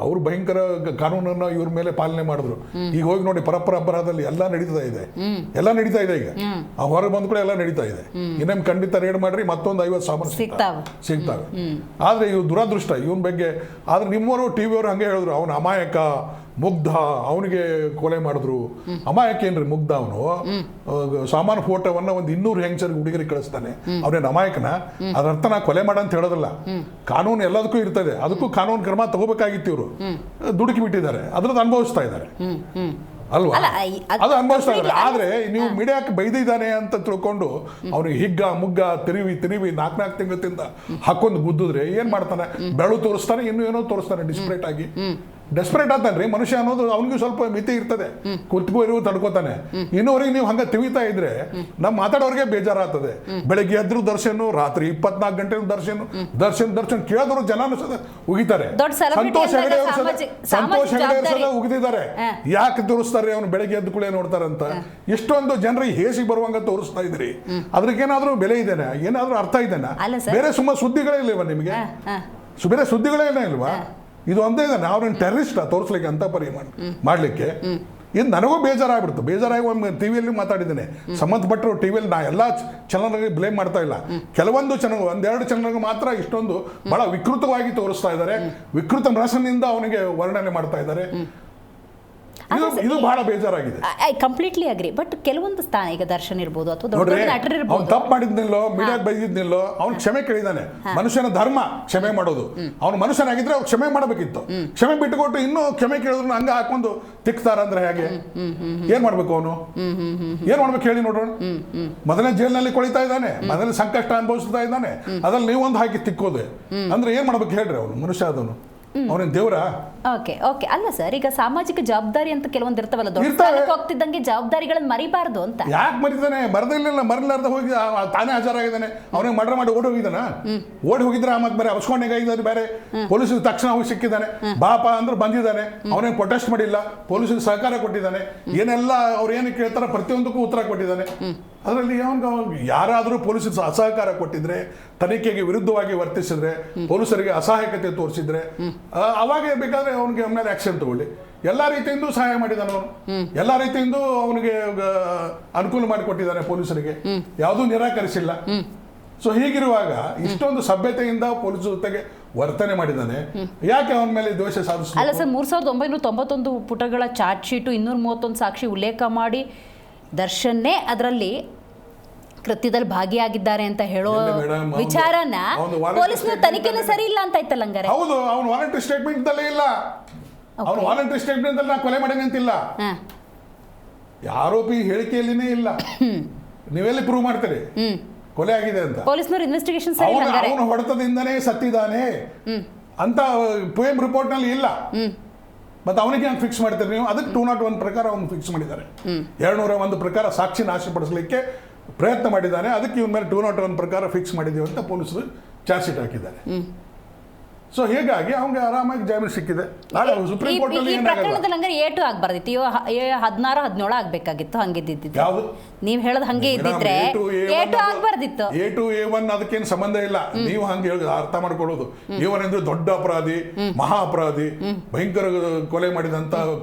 ಅವರು ಭಯಂಕರ ಕಾನೂನನ್ನು ಇವ್ರ ಮೇಲೆ ಪಾಲನೆ ಮಾಡಿದ್ರು. ಈಗ ಹೋಗಿ ನೋಡಿ ಪರಪ್ಪರ ಅಪರಾಧದಲ್ಲಿ ಎಲ್ಲ ನಡೀತಾ ಇದೆ ಈಗ. ಆ ಹೊರಗೆ ಬಂದ ಕೂಡ ಎಲ್ಲ ನಡೀತಾ ಇದೆ. ಇನ್ನೊಮ್ಮೆ ಖಂಡಿತ ರೇಡ್ ಮಾಡ್ರಿ, ಮತ್ತೊಂದು 50 ಸಾಮಾನು ಸಿಗ್ತಾವೆ. ಆದ್ರೆ ಇವ್ ದುರದೃಷ್ಟ ಇವನ್ ಬಗ್ಗೆ. ಆದ್ರೆ ನಿಮ್ಮವರು ಟಿವಿಯವರು ಹಂಗೆ ಹೇಳಿದ್ರು, ಅವನ ಅಮಾಯಕ ಮುಗ್ಧ, ಅವನಿಗೆ ಕೊಲೆ ಮಾಡಿದ್ರು. ಅಮಾಯಕ ಏನ್ರಿ ಮುಗ್ಧ? ಅವನು ಸಾಮಾನು ಫೋಟೋವನ್ನ ಒಂದು 200 ಹೆಂಗಸರಿಗೆ ಹುಡುಗರಿಗೆ ಕಳಿಸ್ತಾನೆ. ಅವನೇನು ಅಮಾಯಕನ? ಅದರ್ಥ ನಾ ಕೊಲೆ ಮಾಡ ಅಂತ ಹೇಳೋದಿಲ್ಲ. ಕಾನೂನು ಎಲ್ಲದಕ್ಕೂ ಇರ್ತದೆ, ಅದಕ್ಕೂ ಕಾನೂನು ಕ್ರಮ ತಗೋಬೇಕಾಗಿತ್ತು. ಇವರು ದುಡುಕಿ ಬಿಟ್ಟಿದ್ದಾರೆ, ಅದ್ರದ್ದು ಅನುಭವಿಸ್ತಾ ಇದ್ದಾರೆ ಅಲ್ವಾ? ಅದು ಅನುಭವಿಸ್ತಾ ಇದ್ದಾರೆ. ಆದ್ರೆ ನೀವು ಮೀಡಿಯಾಕ್ಕೆ ಬೈದಿದ್ದಾನೆ ಅಂತ ತಿಳ್ಕೊಂಡು ಅವ್ನಿಗೆ ಹಿಗ್ಗ ಮುಗ್ಗ ತಿರುವಿ 4 ತಿಂಗಳಿಂದ ಹಾಕೊಂಡು ಗುದ್ದಿದ್ರೆ ಏನ್ ಮಾಡ್ತಾನೆ? ಬೆಳು ತೋರಿಸ್ತಾನೆ, ಇನ್ನೂ ಏನೋ ತೋರಿಸ್ತಾನೆ. ಡೆಸ್ಪರೇಟ್ ಆಗ್ತಾನ್ರಿ ಮನುಷ್ಯ ಅನ್ನೋದು. ಅವನಿಗೂ ಸ್ವಲ್ಪ ಮಿತಿ ಇರ್ತದೆ, ಕುತ್ಕೋ ಇರುವ ತಡ್ಕೋತಾನೆ. ಇನ್ನೂವರೆಗೆ ನೀವು ಹಂಗ ತಿವಿತಾ ಇದ್ರೆ ನಮ್ಮ ಮಾತಾಡೋರಿಗೆ ಬೇಜಾರಾಗ್ತದೆ. ಬೆಳಗ್ಗೆ ಎದ್ರು ದರ್ಶನ, ರಾತ್ರಿ 24 ಗಂಟೆ ದರ್ಶನ ಕೇಳಿದ್ರು ಜನ ಉಗಿತಾರೆ. ಸಂತೋಷ್ ಹೆಗಡೆ ಸದ ಉಗಿದಿದ್ದಾರೆ. ಯಾಕೆ ತೋರಿಸ್ತಾರೆ? ಅವ್ನು ಬೆಳಗ್ಗೆ ಎದ್ದು ಕೂಡ ನೋಡ್ತಾರಂತ. ಎಷ್ಟೊಂದು ಜನರಿಗೆ ಹೇಸಿ ಬರುವಂಗ ತೋರಿಸ್ತಾ ಇದ್ರಿ. ಅದಕ್ಕೇನಾದ್ರೂ ಬೆಲೆ ಇದೆನಾ? ಏನಾದ್ರೂ ಅರ್ಥ ಇದೆನಾ? ಬೇರೆ ಸುಮ್ಮ ಸುದ್ದಿಗಳೇ ಇಲ್ವಾ ನಿಮಗೆ? ಬೇರೆ ಸುದ್ದಿಗಳೇ ಇಲ್ವಾ? ಇದು ಒಂದೇ ಇದೆ. ಅವ್ರನ್ನ ಟೆರರಿಸ್ಟ್ ತೋರಿಸ್ಲಿಕ್ಕೆ ಅಂತ ಮಾಡ್ಲಿಕ್ಕೆ ಇದು ನನಗೂ ಬೇಜಾರಾಗ್ಬಿಡ್ತು. ಬೇಜಾರಾಗಿ ಒಮ್ಮೆ ಟಿವಿಯಲ್ಲಿ ಮಾತಾಡಿದ್ದೇನೆ. ಸಂಬಂಧಪಟ್ಟರು ಟಿವಿಯಲ್ಲಿ ನಾ ಎಲ್ಲ ಚಾನಲ್ಗೆ ಬ್ಲೇಮ್ ಮಾಡ್ತಾ ಇಲ್ಲ. ಕೆಲವೊಂದು ಚಾನಲ್, 1-2 ಚಾನಲ್ಗೆ ಮಾತ್ರ ಇಷ್ಟೊಂದು ಬಹಳ ವಿಕೃತವಾಗಿ ತೋರಿಸ್ತಾ ಇದ್ದಾರೆ. ವಿಕೃತ ಮನಸ್ಸಿನಿಂದ ಅವನಿಗೆ ವರ್ಣನೆ ಮಾಡ್ತಾ ಇದ್ದಾರೆ. ಇದು ಬಹಳ ಬೇಜಾರಾಗಿದೆ. I completely agri. ಬಟ್ ಕೆಲವೊಂದು ಸ್ಥಾನ, ಈಗ ದರ್ಶನ್ ಇರ್ಬೋದು ಅಥವಾ ದೊಡ್ಡ ನಟರು ಇರ್ಬೋದು, ಅವ್ನು ತಪ್ಪು ಮಾಡಿದ್ನಿಲ್ಲೋ, ಮೀಡಿಯಾಗೆ ಬೈದಿದ್ನಿಲ್ಲೋ, ಅವ್ನು ಕ್ಷಮೆ ಕೇಳಿದಾನೆ. ಮನುಷ್ಯನ ಧರ್ಮ ಕ್ಷಮೆ ಮಾಡೋದು. ಅವ್ನು ಮನುಷ್ಯನಾಗಿದ್ರೆ ಅವ್ರು ಕ್ಷಮೆ ಮಾಡಬೇಕಿತ್ತು. ಕ್ಷಮೆ ಬಿಟ್ಟುಕೊಟ್ಟು ಇನ್ನೂ ಕ್ಷಮೆ ಕೇಳಿದ್ರು ಹಂಗ ಹಾಕೊಂಡು ತಿಕ್ತಾರ ಅಂದ್ರೆ ಹೇಗೆ? ಏನ್ ಮಾಡ್ಬೇಕು ಅವನು? ಏನ್ ಮಾಡ್ಬೇಕು ಹೇಳಿ ನೋಡೋಣ. ಮೊದಲನೇ ಜೈಲಿನಲ್ಲಿ ಕೊಳಿತಾ ಇದ್ದಾನೆ, ಮೊದಲನೇ ಸಂಕಷ್ಟ ಅನುಭವಿಸ್ತಾ ಇದ್ದಾನೆ, ಅದ್ರಲ್ಲಿ ನೀವೊಂದು ಹಾಕಿ ತಿಕ್ಕೋದೆ ಅಂದ್ರೆ ಏನ್ ಮಾಡ್ಬೇಕು ಹೇಳ್ರಿ? ಅವನು ಮನುಷ್ಯ ಅದನ್ನು ಅವನೇನ್ ದೇವ್ರ? ಓಕೆ ಅಲ್ಲ ಸರ್, ಈಗ ಸಾಮಾಜಿಕ ಜವಾಬ್ದಾರಿ ಅಂತ ಕೆಲವೊಂದು ಇರ್ತಾವಲ್ಲ, ಹೋಗ್ತಿದ್ದಂಗೆ ಜವಾಬ್ದಾರಿಗಳನ್ನ ಮರಿಬಾರ್ದು ಅಂತ. ಯಾಕೆ ಮರಿತಾನೆ? ಮರಲಾರ್ದ ಹೋಗಿ ತಾನೇ ಹಾಜರಾಗಿದ್ದಾನೆ. ಅವನಿಗೆ ಮರ್ಡರ್ ಮಾಡಿ ಓಡಿ ಹೋಗಿದ್ರೆ ಮತ್ತೆ ಬೇರೆ ಅವಸ್ಕೊಂಡಿದ್ದಾರೆ. ಬೇರೆ ಪೊಲೀಸರು ತಕ್ಷಣ ಹೋಗಿ ಸಿಕ್ಕಿದ್ದಾನೆ. ಬಾಪ ಅಂದ್ರೆ ಬಂದಿದ್ದಾನೆ. ಅವನೇನು ಪ್ರೊಟೆಸ್ಟ್ ಮಾಡಿಲ್ಲ, ಪೊಲೀಸರಿಗೆ ಸಹಕಾರ ಕೊಟ್ಟಿದ್ದಾನೆ. ಏನೆಲ್ಲ ಅವ್ರು ಏನು ಕೇಳ್ತಾರ ಪ್ರತಿಯೊಂದಕ್ಕೂ ಉತ್ತರ ಕೊಟ್ಟಿದ್ದಾನೆ. ಅದರಲ್ಲಿ ಯಾರಾದರೂ ಪೊಲೀಸರು ಅಸಹಕಾರ ಕೊಟ್ಟಿದ್ರೆ, ತನಿಖೆಗೆ ವಿರುದ್ಧವಾಗಿ ವರ್ತಿಸಿದ್ರೆ, ಪೊಲೀಸರಿಗೆ ಅಸಹಾಯಕತೆ ತೋರಿಸಿದ್ರೆ ಅವಾಗ ಬೇಕಾದ್ರೆ ಅವನಿಗೆ ಮೇಲೆ ಆಕ್ಷನ್ ತಗೊಳ್ಳಿ. ಎಲ್ಲ ರೀತಿಯಿಂದ ಸಹಾಯ ಮಾಡಿದಾನೆ ಅವನು. ಎಲ್ಲ ರೀತಿಯಿಂದ ಅವನಿಗೆ ಅನುಕೂಲ ಮಾಡಿಕೊಟ್ಟಿದ್ದಾನೆ ಪೊಲೀಸರಿಗೆ. ಯಾವುದೂ ನಿರಾಕರಿಸಿಲ್ಲ. ಸೊ ಹೀಗಿರುವಾಗ ಇಷ್ಟೊಂದು ಸಭ್ಯತೆಯಿಂದ ಪೊಲೀಸರ ಜೊತೆಗೆ ವರ್ತನೆ ಮಾಡಿದ್ದಾನೆ. ಯಾಕೆ ಅವನ ಮೇಲೆ ದ್ವೇಷ ಸಾಧಿಸ? ಅಲ್ಲ ಸರ್, 3991 ಪುಟಗಳ ಚಾರ್ಜ್ ಶೀಟು, 231 ಸಾಕ್ಷಿ ಉಲ್ಲೇಖ ಮಾಡಿ ದರ್ಶನ್ನೇ ಅದರಲ್ಲಿ ಕೃತ್ಯದಲ್ಲಿ ಭಾಗಿಯಾಗಿದ್ದಾರೆ ಅಂತ ಹೇಳೋ ವಿಚಾರನ ಪೊಲೀಸ್ನ ತನಿಖೆನೇ ಸರಿ ಇಲ್ಲ ಅಂತ ಆಯ್ತಲ್ಲ ಹಂಗಾರೆ? ಹೌದು, ಅವನು ವಾರಂಟರಿ ಸ್ಟೇಟ್ಮೆಂಟ್ ದಲ್ಲೇ ಇಲ್ಲ. ಅವನು ವಾರಂಟರಿ ಸ್ಟೇಟ್ಮೆಂಟ್ ದಲ್ಲಿ ನಾ ಕೊಲೆ ಮಾಡೇನೆ ಅಂತಿಲ್ಲ. ಆರೋಪಿ ಹೇಳಿಕೆಯಲ್ಲಿನೇ ಇಲ್ಲ. ನೀವೆಲ್ಲಿ ಪ್ರೂವ್ ಮಾಡ್ತೀರಿ ಕೊಲೆ ಆಗಿದೆ ಅಂತ? ಪೊಲೀಸ್ನವರು ಇನ್ವೆಸ್ಟಿಗೇಷನ್ ಸರಿ ಇಲ್ಲ. ಅವನು ಹೊಡೆತದಿಂದನೇ ಸತ್ತಿದ್ದಾನೆ ಅಂತ ಪೋಯಂ ರಿಪೋರ್ಟ್ ನಲ್ಲಿ ಇಲ್ಲ. ಮತ್ತೆ ಅವನಿಗೆ ಹಂಗೆ ಫಿಕ್ಸ್ ಮಾಡ್ತೀರಿ ನೀವು? ಅದಕ್ಕೆ 201 ಪ್ರಕಾರ ಅವನು ಫಿಕ್ಸ್ ಮಾಡಿದ್ದಾರೆ. 201 ಪ್ರಕಾರ ಸಾಕ್ಷಿ ನಾಶಪಡಿಸಲಿಕ್ಕೆ ಪ್ರಯತ್ನ ಮಾಡಿದ್ದಾನೆ. ಅದಕ್ಕೆ ಇವನ ಮೇಲೆ 201 ಪ್ರಕಾರ ಫಿಕ್ಸ್ ಮಾಡಿದೀವಿ ಅಂತ ಪೊಲೀಸರು ಚಾರ್ಜ್ ಶೀಟ್ ಹಾಕಿದ್ದಾರೆ. ಸೊ ಹೀಗಾಗಿ ಅವ್ನಿಗೆ ಆರಾಮಾಗಿ ಜಾಮೀನು ಸಿಕ್ಕಿದೆ. ಸುಪ್ರೀಂ ಕೋರ್ಟ್ ನಲ್ಲಿ ಪ್ರಕರಣದಲ್ಲಿ ಏಟು ಆಗ್ಬಾರ್ದಿತ್ತು, 16-17 ಆಗ್ಬೇಕಾಗಿತ್ತು. ಹಂಗಿದ್ದಿದ್ದು ಯಾವುದು ನೀವ್ ಹೇಳೋದು ಹಂಗೆ ಇದ್ದಿದ್ರೆ ಏಟು ಆಗ್ಬಾರ್ದಿತ್ತು. A2 A1 ಅದಕ್ಕೇನು ಸಂಬಂಧ ಇಲ್ಲ. ನೀವು ಹಂಗೆ ಅರ್ಥ ಮಾಡ್ಕೊಳ್ಳೋದು. A1 ಅಂದ್ರೆ ದೊಡ್ಡ ಅಪರಾಧಿ, ಮಹಾ ಅಪರಾಧಿ, ಭಯಂಕರ ಕೊಲೆ ಮಾಡಿದಂತ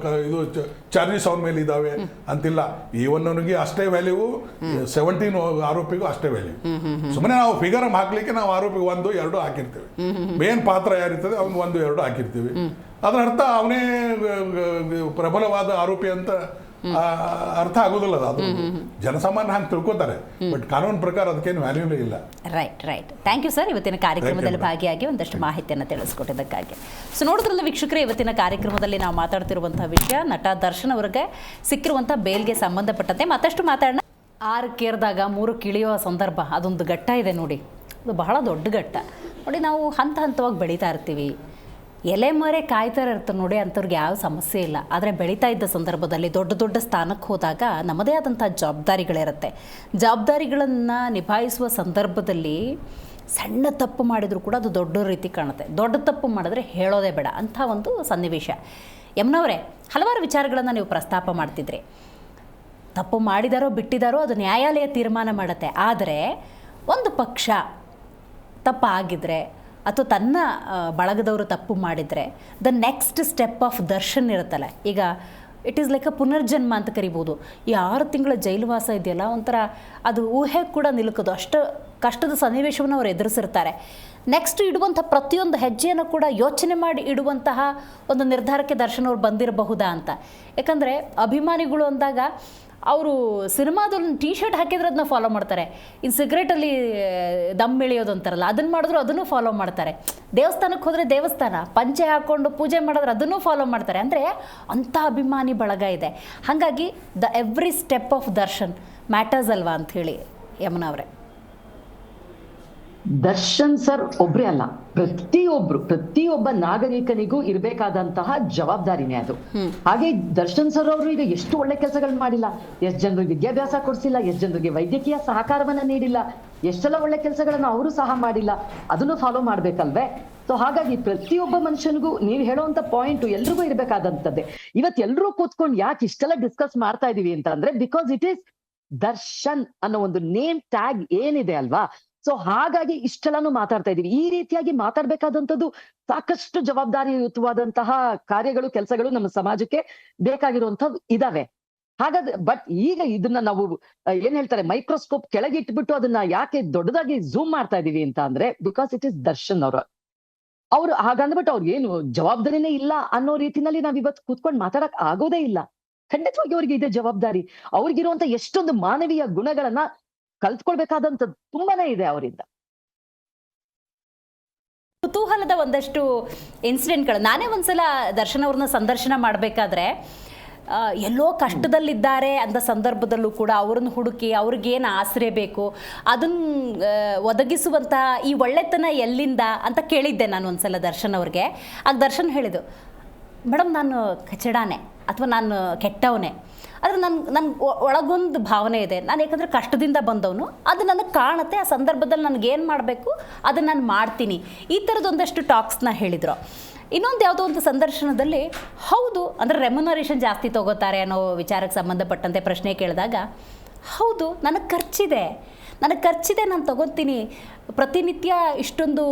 ಇದು ಚಾರ್ಜಸ್ ಅವನ ಮೇಲೆ ಇದಾವೆ ಅಂತಿಲ್ಲ. A1 ಅಷ್ಟೇ ವ್ಯಾಲ್ಯೂ, 17 ಆರೋಪಿಗೂ ಅಷ್ಟೇ ವ್ಯಾಲ್ಯೂ. ಸುಮ್ಮನೆ ನಾವು ಫಿಗರ್ ಹಾಕ್ಲಿಕ್ಕೆ ನಾವು ಆರೋಪಿಗೆ 1, 2 ಹಾಕಿರ್ತೇವೆ. ಮೇನ್ ಪಾತ್ರ ಯಾರಿರ್ತದೆ ಅವ್ನು 1, 2 ಹಾಕಿರ್ತೀವಿ. ಅದರ ಅರ್ಥ ಅವನೇ ಪ್ರಬಲವಾದ ಆರೋಪಿ ಅಂತ ಅರ್ಥ ಆಗೋದಿಲ್ಲ. ಅದು ಜನಸಾಮಾನ್ಯ ಹಂಗೆ ತಿಳ್ಕೊತಾರೆ. ಬಟ್ ಕಾನೂನು ಪ್ರಕಾರ ಅದಕ್ಕೇನು ವ್ಯಾಲ್ಯೂನೇ ಇಲ್ಲ. ರೈಟ್. ಥ್ಯಾಂಕ್ ಯು ಸರ್, ಇವತ್ತಿನ ಕಾರ್ಯಕ್ರಮದಲ್ಲಿ ಭಾಗಿಯಾಗಿ ಒಂದಷ್ಟು ಮಾಹಿತಿಯನ್ನು ತಿಳಿಸ್ಕೊಟ್ಟಿದ್ದಕ್ಕಾಗಿ. ಸೊ ನೋಡಿದ್ರಲ್ಲ ವೀಕ್ಷಕರೇ, ಇವತ್ತಿನ ಕಾರ್ಯಕ್ರಮದಲ್ಲಿ ನಾವು ಮಾತಾಡ್ತಿರುವಂತಹ ವಿಷಯ ನಟ ದರ್ಶನ್ ಅವರಿಗೆ ಸಿಕ್ಕಿರುವಂಥ ಬೇಲ್ಗೆ ಸಂಬಂಧಪಟ್ಟಂತೆ ಮತ್ತಷ್ಟು ಮಾತಾಡೋಣ. 6 ಕೇರ್ದಾಗ 3 ಕಿಳಿಯುವ ಸಂದರ್ಭ, ಅದೊಂದು ಘಟ್ಟ ಇದೆ ನೋಡಿ. ಅದು ಬಹಳ ದೊಡ್ಡ ಘಟ್ಟ ನೋಡಿ. ನಾವು ಹಂತವಾಗಿ ಬೆಳೀತಾ ಇರ್ತೀವಿ. ಎಲೆ ಮರೆ ಕಾಯ್ತಾ ಇರ್ತಾರೆ ನೋಡಿ, ಅಂಥವ್ರಿಗೆ ಯಾವ ಸಮಸ್ಯೆ ಇಲ್ಲ. ಆದರೆ ಬೆಳೀತಾ ಇದ್ದ ಸಂದರ್ಭದಲ್ಲಿ ದೊಡ್ಡ ಸ್ಥಾನಕ್ಕೆ ಹೋದಾಗ ನಮ್ಮದೇ ಆದಂಥ ಜವಾಬ್ದಾರಿಗಳಿರುತ್ತೆ. ಜವಾಬ್ದಾರಿಗಳನ್ನು ನಿಭಾಯಿಸುವ ಸಂದರ್ಭದಲ್ಲಿ ಸಣ್ಣ ತಪ್ಪು ಮಾಡಿದರೂ ಕೂಡ ಅದು ದೊಡ್ಡ ರೀತಿ ಕಾಣುತ್ತೆ. ದೊಡ್ಡ ತಪ್ಪು ಮಾಡಿದ್ರೆ ಹೇಳೋದೇ ಬೇಡ ಅಂಥ ಒಂದು ಸನ್ನಿವೇಶ. ಯಮುನವರೇ, ಹಲವಾರು ವಿಚಾರಗಳನ್ನು ನೀವು ಪ್ರಸ್ತಾಪ ಮಾಡ್ತಿದ್ರಿ. ತಪ್ಪು ಮಾಡಿದಾರೋ ಬಿಟ್ಟಿದಾರೋ ಅದು ನ್ಯಾಯಾಲಯ ತೀರ್ಮಾನ ಮಾಡುತ್ತೆ. ಆದರೆ ಒಂದು ಪಕ್ಷ ತಪ್ಪಾಗಿದ್ದರೆ ಅಥವಾ ತನ್ನ ಬಳಗದವರು ತಪ್ಪು ಮಾಡಿದರೆ the next step of Darshan ಇರುತ್ತಲ್ಲ, ಈಗ ಇಟ್ ಈಸ್ ಲೈಕ್ ಅ ಪುನರ್ಜನ್ಮ ಅಂತ ಕರಿಬೋದು. ಈ 6 ತಿಂಗಳ ಜೈಲುವಾಸ ಇದೆಯಲ್ಲ, ಒಂಥರ ಅದು ಊಹೆ ಕೂಡ ನಿಲುಕೋದು, ಅಷ್ಟು ಕಷ್ಟದ ಸನ್ನಿವೇಶವನ್ನು ಅವರು ಎದುರಿಸಿರ್ತಾರೆ. ನೆಕ್ಸ್ಟ್ ಇಡುವಂಥ ಪ್ರತಿಯೊಂದು ಹೆಜ್ಜೆಯನ್ನು ಕೂಡ ಯೋಚನೆ ಮಾಡಿ ಇಡುವಂತಹ ಒಂದು ನಿರ್ಧಾರಕ್ಕೆ ದರ್ಶನ್ ಅವ್ರು ಬಂದಿರಬಹುದಾ ಅಂತ. ಯಾಕಂದರೆ ಅಭಿಮಾನಿಗಳು ಅಂದಾಗ ಅವರು ಸಿನಿಮಾದಲ್ಲಿ ಟೀ ಶರ್ಟ್ ಹಾಕಿದ್ರೆ ಅದನ್ನ ಫಾಲೋ ಮಾಡ್ತಾರೆ, ಇನ್ನು ಸಿಗರೇಟಲ್ಲಿ ದಮ್ ಇಳಿಯೋದು ಅಂತಾರಲ್ಲ ಅದನ್ನು ಮಾಡಿದ್ರು ಅದನ್ನು ಫಾಲೋ ಮಾಡ್ತಾರೆ, ದೇವಸ್ಥಾನಕ್ಕೆ ಹೋದರೆ ದೇವಸ್ಥಾನ ಪಂಚೆ ಹಾಕ್ಕೊಂಡು ಪೂಜೆ ಮಾಡಿದ್ರೆ ಅದನ್ನು ಫಾಲೋ ಮಾಡ್ತಾರೆ. ಅಂದರೆ ಅಂಥ ಅಭಿಮಾನಿ ಬಳಗ ಇದೆ. ಹಾಗಾಗಿ the every step of Darshan matters ಅಲ್ವಾ ಅಂಥೇಳಿ ಯಮುನಾ ಅವರೇ. ದರ್ಶನ್ ಸರ್ ಒಬ್ರೇ ಅಲ್ಲ, ಪ್ರತಿಯೊಬ್ಬ ನಾಗರಿಕನಿಗೂ ಇರಬೇಕಾದಂತಹ ಜವಾಬ್ದಾರಿನೇ ಅದು. ಹಾಗೆ ದರ್ಶನ್ ಸರ್ ಅವರು ಈಗ ಎಷ್ಟು ಒಳ್ಳೆ ಕೆಲಸಗಳು ಮಾಡಿಲ್ಲ, ಎಷ್ಟು ಜನರಿಗೆ ವಿದ್ಯಾಭ್ಯಾಸ ಕೊಡಿಸಿಲ್ಲ, ಎಷ್ಟು ಜನರಿಗೆ ವೈದ್ಯಕೀಯ ಸಹಕಾರವನ್ನ ನೀಡಿಲ್ಲ, ಎಷ್ಟೆಲ್ಲ ಒಳ್ಳೆ ಕೆಲಸಗಳನ್ನ ಅವರು ಸಹ ಮಾಡಿಲ್ಲ, ಅದನ್ನು ಫಾಲೋ ಮಾಡ್ಬೇಕಲ್ವೇ? ಸೊ ಹಾಗಾಗಿ ಪ್ರತಿಯೊಬ್ಬ ಮನುಷ್ಯನಿಗೂ ನೀವು ಹೇಳುವಂತ ಪಾಯಿಂಟ್ ಎಲ್ರಿಗೂ ಇರ್ಬೇಕಾದಂತದ್ದೇ. ಇವತ್ತು ಎಲ್ರೂ ಕೂತ್ಕೊಂಡು ಯಾಕೆ ಇಷ್ಟೆಲ್ಲ ಡಿಸ್ಕಸ್ ಮಾಡ್ತಾ ಇದೀವಿ ಅಂತ ಅಂದ್ರೆ, ಬಿಕಾಸ್ ಇಟ್ ಈಸ್ ದರ್ಶನ್ ಅನ್ನೋ ಒಂದು ನೇಮ್ ಟ್ಯಾಗ್ ಏನಿದೆ ಅಲ್ವಾ. ಸೊ ಹಾಗಾಗಿ ಇಷ್ಟೆಲ್ಲಾನು ಮಾತಾಡ್ತಾ ಇದೀವಿ. ಈ ರೀತಿಯಾಗಿ ಮಾತಾಡ್ಬೇಕಾದಂಥದ್ದು ಸಾಕಷ್ಟು ಜವಾಬ್ದಾರಿಯುತವಾದಂತಹ ಕಾರ್ಯಗಳು, ಕೆಲಸಗಳು ನಮ್ಮ ಸಮಾಜಕ್ಕೆ ಬೇಕಾಗಿರುವಂತದ್ದು ಇದಾವೆ. ಹಾಗಾದ್ರೆ ಬಟ್ ಈಗ ಇದನ್ನ ನಾವು ಏನ್ ಹೇಳ್ತಾರೆ, ಮೈಕ್ರೋಸ್ಕೋಪ್ ಕೆಳಗೆ ಇಟ್ಬಿಟ್ಟು ಅದನ್ನ ಯಾಕೆ ದೊಡ್ಡದಾಗಿ ಝೂಮ್ ಮಾಡ್ತಾ ಇದೀವಿ ಅಂತ ಅಂದ್ರೆ, ಬಿಕಾಸ್ ಇಟ್ ಇಸ್ ದರ್ಶನ್ ಅವ್ರು ಹಾಗಂದ್ಬಿಟ್ಟು ಅವ್ರಿಗೆ ಏನು ಜವಾಬ್ದಾರಿನೇ ಇಲ್ಲ ಅನ್ನೋ ರೀತಿನಲ್ಲಿ ನಾವ್ ಇವತ್ತು ಕೂತ್ಕೊಂಡು ಮಾತಾಡಕ್ ಆಗೋದೇ ಇಲ್ಲ. ಖಂಡಿತವಾಗಿ ಅವ್ರಿಗೆ ಇದೆ ಜವಾಬ್ದಾರಿ. ಅವ್ರಿಗಿರುವಂತ ಎಷ್ಟೊಂದು ಮಾನವೀಯ ಗುಣಗಳನ್ನ ಕಲ್ತ್ಕೊಳ್ಬೇಕಾದಂತ ತುಂಬಾನೇ ಇದೆ ಅವರಿಂದ. ಕುತೂಹಲದ ಒಂದಷ್ಟು ಇನ್ಸಿಡೆಂಟ್ಗಳು. ನಾನೇ ಒಂದ್ಸಲ ದರ್ಶನ್ ಅವ್ರನ್ನ ಸಂದರ್ಶನ ಮಾಡಬೇಕಾದ್ರೆ ಎಲ್ಲೋ ಕಷ್ಟದಲ್ಲಿದ್ದಾರೆ ಅಂದ ಸಂದರ್ಭದಲ್ಲೂ ಕೂಡ ಅವರನ್ನು ಹುಡುಕಿ ಅವ್ರಿಗೇನು ಆಸರೆ ಬೇಕು ಅದನ್ನು ಒದಗಿಸುವಂತಹ ಈ ಒಳ್ಳೆತನ ಎಲ್ಲಿಂದ ಅಂತ ಕೇಳಿದ್ದೆ ನಾನು ಒಂದ್ಸಲ ದರ್ಶನ್ ಅವ್ರಿಗೆ. ಆಗ ದರ್ಶನ್ ಹೇಳಿದ್ದು, ಮೇಡಮ್ ನಾನು ಕಚಡಾನೆ ಅಥವಾ ನಾನು ಕೆಟ್ಟವನೇ, ಆದರೆ ನನ್ನ ಒಳಗೊಂದು ಭಾವನೆ ಇದೆ, ನಾನು ಯಾಕಂದರೆ ಕಷ್ಟದಿಂದ ಬಂದವನು, ಅದು ನನಗೆ ಕಾಣುತ್ತೆ, ಆ ಸಂದರ್ಭದಲ್ಲಿ ನನಗೇನು ಮಾಡಬೇಕು ಅದನ್ನು ನಾನು ಮಾಡ್ತೀನಿ, ಈ ಥರದೊಂದಷ್ಟು ಟಾಕ್ಸ್ನ ಹೇಳಿದರು. ಇನ್ನೊಂದು ಯಾವುದೋ ಒಂದು ಸಂದರ್ಶನದಲ್ಲಿ ಹೌದು ಅಂದರೆ ರೆಮ್ಯುನರೇಷನ್ ಜಾಸ್ತಿ ತೊಗೋತಾರೆ ಅನ್ನೋ ವಿಚಾರಕ್ಕೆ ಸಂಬಂಧಪಟ್ಟಂತೆ ಪ್ರಶ್ನೆ ಕೇಳಿದಾಗ, ಹೌದು ನನಗೆ ಖರ್ಚಿದೆ, ನಾನು ತೊಗೊತೀನಿ, ಪ್ರತಿನಿತ್ಯ ಇಷ್ಟೊಂದು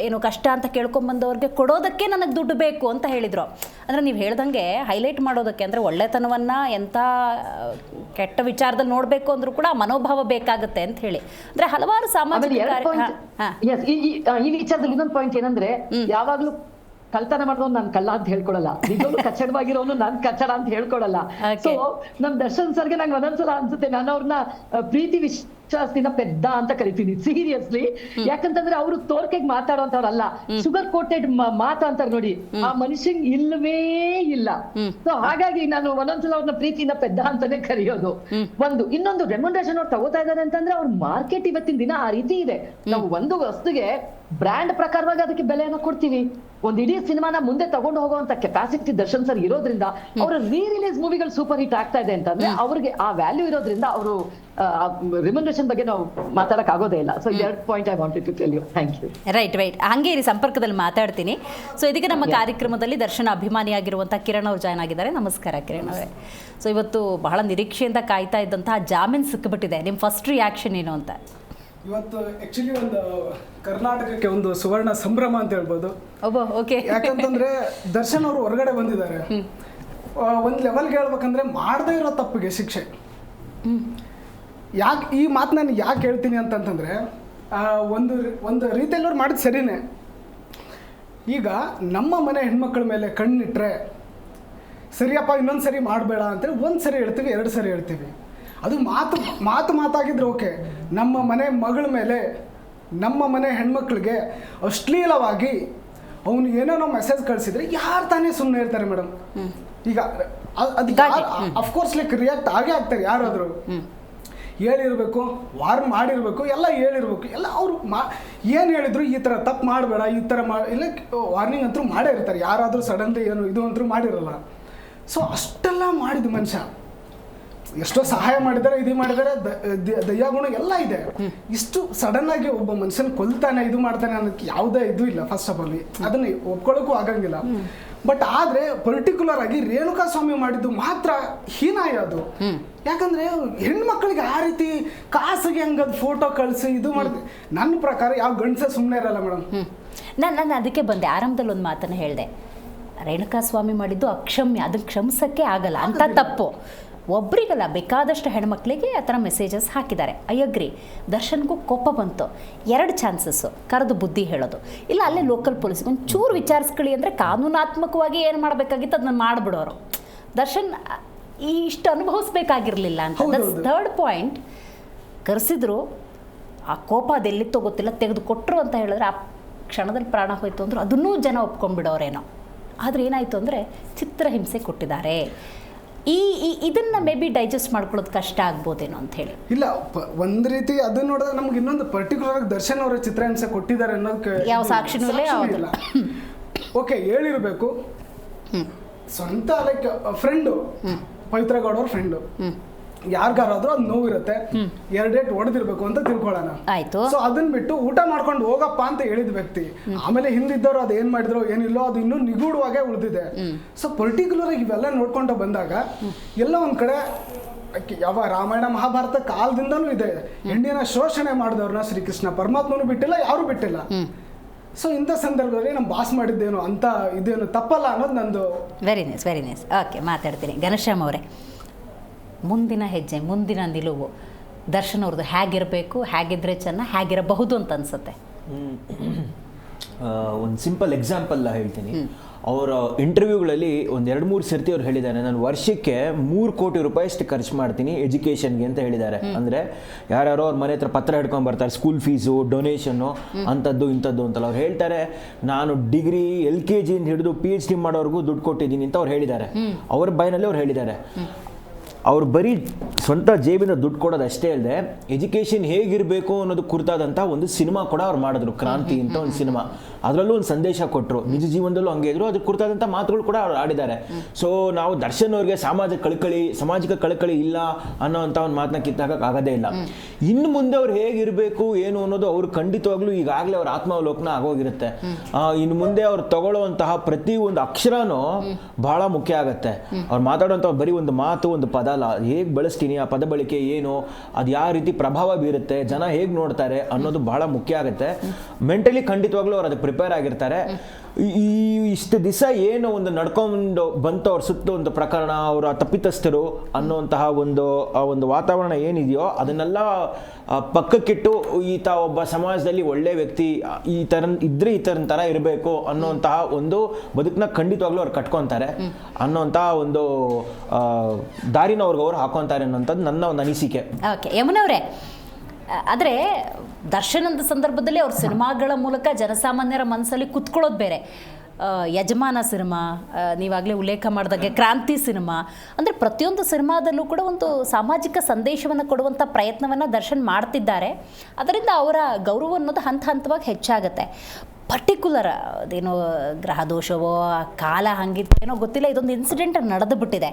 ಏನು ಕಷ್ಟ ಅಂತ ಕೇಳ್ಕೊಂಬಂದವ್ರಿಗೆ ಕೊಡೋದಕ್ಕೆ ನನಗೆ ದುಡ್ಡು ಬೇಕು ಅಂತ ಹೇಳಿದರು. ಅಂದರೆ ನೀವು ಹೇಳ್ದಂಗೆ ಹೈಲೈಟ್ ಮಾಡೋದಕ್ಕೆ, ಅಂದರೆ ಒಳ್ಳೆತನವನ್ನು ಎಂಥ ಕೆಟ್ಟ ವಿಚಾರದಲ್ಲಿ ನೋಡಬೇಕು ಅಂದರೂ ಕೂಡ ಮನೋಭಾವ ಬೇಕಾಗುತ್ತೆ ಅಂತ ಹೇಳಿ. ಅಂದರೆ ಹಲವಾರು ಸಾಮಾಜಿಕ ಈ ವಿಚಾರದಲ್ಲಿ ಇನ್ನೊಂದು ಪಾಯಿಂಟ್ ಏನಂದ್ರೆ, ಯಾವಾಗ್ಲೂ ಕಳ್ತನ ಮಾಡಿದವನು ನಾನು ಕಳ್ಳ ಅಂತ ಹೇಳ್ಕೊಳಲ್ಲ, ನಿಜವಾಗ್ಲೂ ಕಚ್ಚಡವಾಗಿರೋನು ನಾನ್ ಕಚ್ಚಡ ಅಂತ ಹೇಳ್ಕೊಳಲ್ಲ. ಸೊ ನಮ್ ದರ್ಶನ್ ಸರ್ಗೆ ನಂಗೆ ಒಂದೊಂದ್ಸಲ ಅನ್ಸುತ್ತೆ, ನಾನು ಅವ್ರನ್ನ ಪ್ರೀತಿ ವಿಶ್ವಾಸದಿಂದ ಪೆದ್ದ ಅಂತ ಕರಿತೀನಿ ಸೀರಿಯಸ್ಲಿ. ಯಾಕಂತಂದ್ರೆ ಅವರು ತೋರ್ಕೆಗೆ ಮಾತಾಡೋಂಥವ್ರಲ್ಲ, ಶುಗರ್ ಕೋಟೆಡ್ ಮಾತು ಅಂತಾರೆ ನೋಡಿ, ಆ ಮನುಷ್ಯಂಗ್ ಇಲ್ಲವೇ ಇಲ್ಲ. ಸೊ ಹಾಗಾಗಿ ನಾನು ಒಂದೊಂದ್ಸಲ ಅವ್ರನ್ನ ಪ್ರೀತಿಯಿಂದ ಪೆದ್ದ ಅಂತಾನೆ ಕರೆಯೋದು. ಇನ್ನೊಂದು ರೆಮ್ಯುನರೇಷನ್ ಅವ್ರು ತಗೋತಾ ಇದ್ದಾರೆ ಅಂತಂದ್ರೆ ಅವ್ರ ಮಾರ್ಕೆಟ್ ಇವತ್ತಿನ ದಿನ ಆ ರೀತಿ ಇದೆ. ನಾವು ಒಂದು ವಸ್ತುಗೆ ಬ್ರ್ಯಾಂಡ್ ಪ್ರಕಾರವಾಗಿ ಅದಕ್ಕೆ ಬೆಲೆಯನ್ನು ಕೊಡ್ತೀವಿ. ಒಂದ್ ಇಡೀ ಸಿನಿಮಾನ ಮುಂದೆ ತಗೊಂಡು ಹೋಗುವಂತ ಕೆಪಾಸಿಟಿ ದರ್ಶನ್ ಸರ್ ಇರೋದ್ರಿಂದ ಅವರ ರೀ-ರಿಲೀಸ್ ಮೂವಿಗಳು ಸೂಪರ್ ಹಿಟ್ ಆಗ್ತಾ ಇದೆ ಅಂತಂದ್ರೆ ಅವ್ರಿಗೆ ಆ ವ್ಯಾಲ್ಯೂ ಇರೋದ್ರಿಂದ ಅವರು ರೆಮ್ಯುನರೇಷನ್ ಬಗ್ಗೆ ನಾವು ಮಾತಾಡಕ್ ಆಗೋದೇ ಇಲ್ಲ. So 2 point I wanted to tell you. Thank you. Right. ಹಂಗೆ ಇರಿ, ಸಂಪರ್ಕದಲ್ಲಿ ಮಾತಾಡ್ತೀನಿ. ಸೊ ಇದಕ್ಕೆ ನಮ್ಮ ಕಾರ್ಯಕ್ರಮದಲ್ಲಿ ದರ್ಶನ್ ಅಭಿಮಾನಿಯಾಗಿರುವಂಥ ಕಿರಣ್ ಅವ್ರು ಜಾಯ್ನ್ ಆಗಿದ್ದಾರೆ. ನಮಸ್ಕಾರ ಕಿರಣ್ ಅವರೇ. ಸೊ ಇವತ್ತು ಬಹಳ ನಿರೀಕ್ಷೆಯಿಂದ ಕಾಯ್ತಾ ಇದ್ದಂತಹ ಜಾಮೀನು ಸಿಕ್ಕಿಬಿಟ್ಟಿದೆ, ನಿಮ್ಮ ಫಸ್ಟ್ ರಿಯಾಕ್ಷನ್ ಏನು ಅಂತ? ಇವತ್ತು ಆ್ಯಕ್ಚುಲಿ ಒಂದು ಕರ್ನಾಟಕಕ್ಕೆ ಒಂದು ಸುವರ್ಣ ಸಂಭ್ರಮ ಅಂತ ಹೇಳ್ಬೋದು. ಓಕೆ. ಯಾಕಂತಂದ್ರೆ ದರ್ಶನ್ ಅವರು ಹೊರಗಡೆ ಬಂದಿದ್ದಾರೆ. ಒಂದು ಲೆವೆಲ್ಗೆ ಹೇಳ್ಬೇಕಂದ್ರೆ ಮಾಡದೇ ಇರೋ ತಪ್ಪಿಗೆ ಶಿಕ್ಷೆ. ಯಾಕೆ ಈ ಮಾತು ನಾನು ಯಾಕೆ ಹೇಳ್ತೀನಿ ಅಂತಂತಂದರೆ, ಒಂದು ರೀತಿಯಲ್ಲಿ ಅವ್ರು ಮಾಡಿದ ಸರಿನೇ. ಈಗ ನಮ್ಮ ಮನೆ ಹೆಣ್ಮಕ್ಳ ಮೇಲೆ ಕಣ್ಣಿಟ್ರೆ ಸರಿಯಪ್ಪ ಇನ್ನೊಂದು ಸರಿ ಮಾಡಬೇಡ ಅಂತೇಳಿ 1 ಸರಿ ಹೇಳ್ತೀವಿ, 2 ಸರಿ ಹೇಳ್ತೀವಿ. ಅದು ಮಾತಾಗಿದ್ರೆ ಓಕೆ. ನಮ್ಮ ಮನೆ ಮಗಳ ಮೇಲೆ, ನಮ್ಮ ಮನೆ ಹೆಣ್ಮಕ್ಳಿಗೆ ಅಶ್ಲೀಲವಾಗಿ ಅವನು ಏನೋ ಮೆಸೇಜ್ ಕಳಿಸಿದ್ರೆ ಯಾರು ತಾನೇ ಸುಮ್ಮನೆ ಇರ್ತಾರೆ ಮೇಡಮ್? ಈಗ ಅದು ಅಫ್ಕೋರ್ಸ್ ಲೈಕ್ ರಿಯಾಕ್ಟ್ ಆಗೇ ಆಗ್ತಾರೆ. ಯಾರಾದರೂ ಹೇಳಿರ್ಬೇಕು, ವಾರ್ನ್ ಮಾಡಿರ್ಬೇಕು, ಎಲ್ಲ ಹೇಳಿರ್ಬೇಕು, ಎಲ್ಲ ಅವರು ಏನು ಹೇಳಿದ್ರು ಈ ಥರ ತಪ್ಪು ಮಾಡಬೇಡ, ಈ ಥರ ಇಲ್ಲ ವಾರ್ನಿಂಗ್ ಅಂತೂ ಮಾಡೇ ಇರ್ತಾರೆ. ಯಾರಾದರೂ ಸಡನ್ಲಿ ಏನು ಇದು ಅಂತೂ ಮಾಡಿರಲ್ಲ. ಸೊ ಅಷ್ಟೆಲ್ಲ ಮಾಡಿದ ಮನುಷ್ಯ ಎಷ್ಟೋ ಸಹಾಯ ಮಾಡಿದ್ದಾರೆ, ಇದು ಮಾಡಿದ್ದಾರೆ, ದಯಾಗುಣ ಎಲ್ಲ ಇದೆ. ಇಷ್ಟು ಸಡನ್ ಆಗಿ ಒಬ್ಬ ಮನುಷ್ಯನ ಕೊಲ್ತಾನೆ, ಇದು ಮಾಡ್ತಾನೆ ಅನ್ನೋಕ್ಕೆ ಯಾವುದೇ ಇದು ಇಲ್ಲ. ಫಸ್ಟ್ ಆಫ್ ಆಲ್ ಅದನ್ನ ಒಪ್ಕೊಳ್ಳೋಕ್ಕೂ ಆಗಂಗಿಲ್ಲ. ಬಟ್ ಆದರೆ ಪರ್ಟಿಕ್ಯುಲರ್ ಆಗಿ ರೇಣುಕಾ ಸ್ವಾಮಿ ಮಾಡಿದ್ದು ಮಾತ್ರ ಹೀನಾಯ ಅದು. ಯಾಕಂದ್ರೆ ಹೆಣ್ಮಕ್ಳಿಗೆ ಆ ರೀತಿ ಖಾಸಗಿ ಹಂಗದ್ ಫೋಟೋ ಕಳಿಸಿ ಇದು ಮಾಡಿದೆ ನನ್ನ ಪ್ರಕಾರ ಯಾವ ಗಂಡಸೆ ಸುಮ್ಮನೆ ಇರಲ್ಲ ಮೇಡಮ್. ನಾನು ಅದಕ್ಕೆ ಬಂದೆ, ಆರಂಭದಲ್ಲಿ ಒಂದು ಮಾತನ್ನು ಹೇಳಿದೆ, ರೇಣುಕಾ ಸ್ವಾಮಿ ಮಾಡಿದ್ದು ಅಕ್ಷಮ್ಯ, ಅದನ್ನು ಕ್ಷಮಿಸೋಕ್ಕೆ ಆಗಲ್ಲ ಅಂತ ತಪ್ಪು. ಒಬ್ರಿಗಲ್ಲ, ಬೇಕಾದಷ್ಟು ಹೆಣ್ಮಕ್ಳಿಗೆ ಆ ಥರ ಮೆಸೇಜಸ್ ಹಾಕಿದ್ದಾರೆ. I agree. ದರ್ಶನ್ಗೂ ಕೋಪ ಬಂತು. 2 ಚಾನ್ಸಸ್ಸು, ಕರೆದು ಬುದ್ಧಿ ಹೇಳೋದು, ಇಲ್ಲ ಅಲ್ಲೇ ಲೋಕಲ್ ಪೊಲೀಸ್ಗೆ ಒಂಚೂರು ವಿಚಾರಿಸ್ಕೊಳ್ಳಿ ಅಂದರೆ ಕಾನೂನಾತ್ಮಕವಾಗಿ ಏನು ಮಾಡಬೇಕಾಗಿತ್ತು ಅದನ್ನ ಮಾಡಿಬಿಡೋರು. ದರ್ಶನ್ ಇಷ್ಟು ಅನುಭವಿಸ್ಬೇಕಾಗಿರಲಿಲ್ಲ ಅಂತ. That's 3rd point. ಕರೆಸಿದ್ರು, ಆ ಕೋಪ ಅದೆಲ್ಲಿತ್ತೋ ಗೊತ್ತಿಲ್ಲ, ತೆಗೆದು ಕೊಟ್ಟರು ಅಂತ ಹೇಳಿದ್ರೆ ಆ ಕ್ಷಣದಲ್ಲಿ ಪ್ರಾಣ ಹೋಯ್ತು ಅಂದರು ಅದನ್ನೂ ಜನ ಒಪ್ಕೊಂಡ್ಬಿಡೋರೇನೋ. ಆದರೆ ಏನಾಯಿತು ಅಂದರೆ ಚಿತ್ರಹಿಂಸೆ ಕೊಟ್ಟಿದ್ದಾರೆ. ಇದನ್ನ ಮೇ ಬಿ ಡೈಜೆಸ್ಟ್ ಮಾಡ್ಕೊಳ್ಳೋದು ಕಷ್ಟ ಆಗ್ಬೋದೇನೋ ಅಂತ ಹೇಳಿ. ಇಲ್ಲ, ಒಂದು ರೀತಿ ಅದನ್ನ ನೋಡಿದ್ರೆ ನಮ್ಗೆ ಇನ್ನೊಂದು ಪರ್ಟಿಕ್ಯುಲರ್ ಆಗಿ ದರ್ಶನ್ ಅವರ ಚಿತ್ರಹಿಂಸೆ ಕೊಟ್ಟಿದ್ದಾರೆ ಅನ್ನೋದಕ್ಕೆ ಯಾವ ಸಾಕ್ಷಿನೂ ಇಲ್ಲ. ಓಕೆ, ಹೇಳಿರ್ಬೇಕು. ಸ್ವಂತ ಲೈಕ್ ಫ್ರೆಂಡು, ಪವಿತ್ರ ಗೌಡ ಅವ್ರ ಫ್ರೆಂಡು, ಯಾರಿಗಾರಾದ್ರೂ ಅದು ನೋವಿರುತ್ತೆ, 2 ಡೇಟ್ ಹೊಡೆದಿರ್ಬೇಕು ಅಂತ ತಿಳ್ಕೊಳ್ಳೋಣ. ಆಯ್ತು. ಸೊ ಅದನ್ನ ಬಿಟ್ಟು ಊಟ ಮಾಡ್ಕೊಂಡು ಹೋಗಪ್ಪ ಅಂತ ಹೇಳಿದ ವ್ಯಕ್ತಿ ಆಮೇಲೆ ಹಿಂದಿದ್ದವ್ರು ಅದು ಏನ್ ಮಾಡಿದ್ರು ಏನಿಲ್ಲೋ ಅದು ಇನ್ನೂ ನಿಗೂಢವಾಗೇ ಉಳಿದಿದೆ. ಸೊ ಪರ್ಟಿಕ್ಯುಲರ್ ಆಗಿ ಇವೆಲ್ಲ ನೋಡ್ಕೊಂಡು ಬಂದಾಗ ಎಲ್ಲ ಒಂದ್ ಕಡೆ ಯಾವ ರಾಮಾಯಣ ಮಹಾಭಾರತ ಕಾಲದಿಂದನೂ ಇದೆ, ಹೆಣ್ಣಿನ ಶೋಷಣೆ ಮಾಡಿದವ್ರನ್ನ ಶ್ರೀಕೃಷ್ಣ ಪರಮಾತ್ಮನೂ ಬಿಟ್ಟಿಲ್ಲ, ಯಾರು ಬಿಟ್ಟಿಲ್ಲ. ಸೊ ಇಂಥ ಸಂದರ್ಭದಲ್ಲಿ ನಮ್ಮ ಬಾಸ್ ಮಾಡಿದ್ದೇನು ಅಂತ ಇದೇನು ತಪ್ಪಲ್ಲ ಅನ್ನೋದು ನಂದು. Very nice. ಓಕೆ, ಮಾತಾಡ್ತೀನಿ. ಘನಶ್ಯಾಮ್ ಅವರೇ, ಮುಂದಿನ ಹೆಜ್ಜೆ, ಮುಂದಿನ ನಿಲುವು ದರ್ಶನ್ ಅವ್ರದ್ದು ಹೇಗಿರಬೇಕು, ಹೇಗಿದ್ರೆ ಚೆನ್ನ, ಹೇಗಿರಬಹುದು ಅಂತ ಅನ್ಸುತ್ತೆ? ಒಂದು ಸಿಂಪಲ್ ಎಕ್ಸಾಂಪಲ್ ಹೇಳ್ತೀನಿ. ಅವರ ಇಂಟರ್ವ್ಯೂಗಳಲ್ಲಿ ಒಂದು 2-3 ಸರ್ತಿ ಅವ್ರು ಹೇಳಿದ್ದಾರೆ, ನಾನು ವರ್ಷಕ್ಕೆ 3 ಕೋಟಿ ರೂಪಾಯಿ ಅಷ್ಟು ಖರ್ಚು ಮಾಡ್ತೀನಿ ಎಜುಕೇಷನ್ಗೆ ಅಂತ ಹೇಳಿದ್ದಾರೆ. ಅಂದರೆ ಯಾರ್ಯಾರೋ ಅವ್ರ ಮನೆ ಹತ್ರ ಪತ್ರ ಹಿಡ್ಕೊಂಡು ಬರ್ತಾರೆ, ಸ್ಕೂಲ್ ಫೀಸು, ಡೊನೇಷನ್ನು, ಅಂಥದ್ದು ಇಂಥದ್ದು ಅಂತಲ್ಲ. ಅವ್ರು ಹೇಳ್ತಾರೆ, ನಾನು ಡಿಗ್ರಿ LKG ಇಂದ ಹಿಡಿದು PhD ಮಾಡೋರ್ಗೂ ದುಡ್ಡು ಕೊಟ್ಟಿದ್ದೀನಿ ಅಂತ ಅವ್ರು ಹೇಳಿದ್ದಾರೆ. ಅವ್ರ ಬಾಯಿನಲ್ಲಿ ಅವ್ರು ಹೇಳಿದ್ದಾರೆ. ಅವ್ರು ಬರೀ ಸ್ವಂತ ಜೇಬಿನ ದುಡ್ಡು ಕೊಡೋದು ಅಷ್ಟೇ ಅಲ್ಲದೆ ಎಜುಕೇಷನ್ ಹೇಗಿರಬೇಕು ಅನ್ನೋದು ಕುರಿತಾದಂಥ ಒಂದು ಸಿನಿಮಾ ಕೂಡ ಅವ್ರು ಮಾಡಿದ್ರು, ಕ್ರಾಂತಿ ಅಂತ ಒಂದು ಸಿನಿಮಾ. ಅದರಲ್ಲೂ ಒಂದು ಸಂದೇಶ ಕೊಟ್ಟರು, ನಿಜ ಜೀವನದಲ್ಲೂ ಹಂಗೆ ಇದ್ರು, ಅದ್ರ ಕುರಿತಾದಂಥ ಮಾತುಗಳು ಕೂಡ ಅವ್ರು ಆಡಿದ್ದಾರೆ. ಸೊ ನಾವು ದರ್ಶನ್ ಅವ್ರಿಗೆ ಸಾಮಾಜಿಕ ಕಳಕಳಿ ಇಲ್ಲ ಅನ್ನೋವಂಥ ಒಂದು ಮಾತನ್ನ ಕಿತ್ತಾಗೋಕ್ಕಾಗೋದೇ ಇಲ್ಲ. ಇನ್ನು ಮುಂದೆ ಅವ್ರು ಹೇಗಿರಬೇಕು ಏನು ಅನ್ನೋದು ಅವ್ರು ಖಂಡಿತವಾಗ್ಲೂ ಈಗಾಗಲೇ ಅವ್ರ ಆತ್ಮಾವಲೋಕನ ಆಗೋಗಿರುತ್ತೆ. ಇನ್ನು ಮುಂದೆ ಅವ್ರು ತಗೊಳ್ಳೋವಂತಹ ಪ್ರತಿ ಒಂದು ಅಕ್ಷರನೂ ಬಹಳ ಮುಖ್ಯ ಆಗುತ್ತೆ. ಅವ್ರು ಮಾತಾಡುವಂಥ ಬರೀ ಒಂದು ಮಾತು, ಒಂದು ಪದ ಅಲ್ಲ, ಹೇಗೆ ಬಳಸ್ತೀನಿ, ಆ ಪದ ಬಳಕೆ ಏನು, ಅದು ಯಾವ ರೀತಿ ಪ್ರಭಾವ ಬೀರುತ್ತೆ, ಜನ ಹೇಗೆ ನೋಡ್ತಾರೆ ಅನ್ನೋದು ಬಹಳ ಮುಖ್ಯ ಆಗುತ್ತೆ. ಮೆಂಟಲಿ ಖಂಡಿತವಾಗ್ಲೂ ಅವ್ರು ಅದಕ್ಕೆ ಪ್ರಿಪೇರ್ ಆಗಿರ್ತಾರೆ. ಇಷ್ಟು ದಿವಸ ಏನು ಒಂದು ನಡ್ಕೊಂಡು ಬಂತು ಅವ್ರ ಸುತ್ತ ಒಂದು ಪ್ರಕರಣ, ಅವರ ತಪ್ಪಿತಸ್ಥರು ಅನ್ನುವಂತಹ ಒಂದು ವಾತಾವರಣ ಏನಿದೆಯೋ ಅದನ್ನೆಲ್ಲ ಪಕ್ಕಕ್ಕಿಟ್ಟು ಈತ ಒಬ್ಬ ಸಮಾಜದಲ್ಲಿ ಒಳ್ಳೆ ವ್ಯಕ್ತಿ, ಈ ಥರ ಇರಬೇಕು ಅನ್ನೋಂತಹ ಒಂದು ಬದುಕನ್ನ ಖಂಡಿತವಾಗ್ಲೂ ಅವ್ರು ಕಟ್ಕೊತಾರೆ ಅನ್ನೋಂತಹ ಒಂದು ದಾರಿನ ಅವ್ರು ಹಾಕೊತಾರೆ ಅನ್ನೋಂಥದ್ದು ನನ್ನ ಒಂದು ಅನಿಸಿಕೆ. ಓಕೆ, ಯಮುನವ್ರೆ, ಆದರೆ ದರ್ಶನ್ ಅಂತ ಸಂದರ್ಭದಲ್ಲಿ ಅವ್ರ ಸಿನಿಮಾಗಳ ಮೂಲಕ ಜನಸಾಮಾನ್ಯರ ಮನಸ್ಸಲ್ಲಿ ಕುತ್ಕೊಳ್ಳೋದು ಬೇರೆ. ಯಜಮಾನ ಸಿನಿಮಾ, ನೀವಾಗಲೇ ಉಲ್ಲೇಖ ಮಾಡಿದಾಗೆ ಕ್ರಾಂತಿ ಸಿನಿಮಾ, ಅಂದರೆ ಪ್ರತಿಯೊಂದು ಸಿನಿಮಾದಲ್ಲೂ ಕೂಡ ಒಂದು ಸಾಮಾಜಿಕ ಸಂದೇಶವನ್ನು ಕೊಡುವಂಥ ಪ್ರಯತ್ನವನ್ನು ದರ್ಶನ್ ಮಾಡ್ತಿದ್ದಾರೆ. ಅದರಿಂದ ಅವರ ಗೌರವ ಅನ್ನೋದು ಹಂತವಾಗಿ ಹೆಚ್ಚಾಗುತ್ತೆ. ಪರ್ಟಿಕ್ಯುಲರ್ ಅದೇನೋ ಗ್ರಹ ದೋಷವೋ ಕಾಲ ಹಂಗಿತ್ತು ಏನೋ ಗೊತ್ತಿಲ್ಲ, ಇದೊಂದು ಇನ್ಸಿಡೆಂಟ್ ನಡೆದು ಬಿಟ್ಟಿದೆ.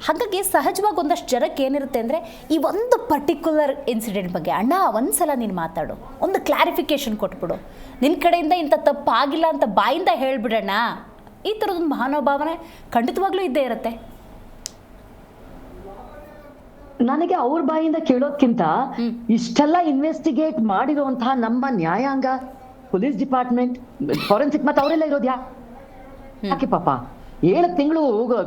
ಹಾಗಾಗಿ ಸಹಜವಾಗಿ ಒಂದಷ್ಟು ಜನಕ್ಕೆ ಏನಿರುತ್ತೆ ಅಂದರೆ ಈ ಒಂದು ಪರ್ಟಿಕ್ಯುಲರ್ ಇನ್ಸಿಡೆಂಟ್ ಬಗ್ಗೆ ಅಣ್ಣ ಒಂದು ಸಲ ನೀನು ಮಾತಾಡು, ಒಂದು ಕ್ಲಾರಿಫಿಕೇಷನ್ ಕೊಟ್ಬಿಡು, ನಿನ್ನ ಕಡೆಯಿಂದ ಇಂಥ ತಪ್ಪು ಆಗಿಲ್ಲ ಅಂತ ಬಾಯಿಂದ ಹೇಳ್ಬಿಡೋಣ, ಈ ಥರದೊಂದು ಮಹಾನುಭಾವನೆ ಖಂಡಿತವಾಗ್ಲೂ ಇದ್ದೇ ಇರುತ್ತೆ. ನನಗೆ ಅವ್ರ ಬಾಯಿಂದ ಕೇಳೋದ್ಕಿಂತ ಇಷ್ಟೆಲ್ಲ ಇನ್ವೆಸ್ಟಿಗೇಟ್ ಮಾಡಿರುವಂತಹ ನಮ್ಮ ನ್ಯಾಯಾಂಗ, ಪೊಲೀಸ್ ಡಿಪಾರ್ಟ್ಮೆಂಟ್, ಫಾರೆನ್ಸಿಕ್, ಮತ್ತೆ ಅವರೆಲ್ಲ ಇರೋದು ಯಾಕೆ ಪಾಪ 7 ತಿಂಗಳು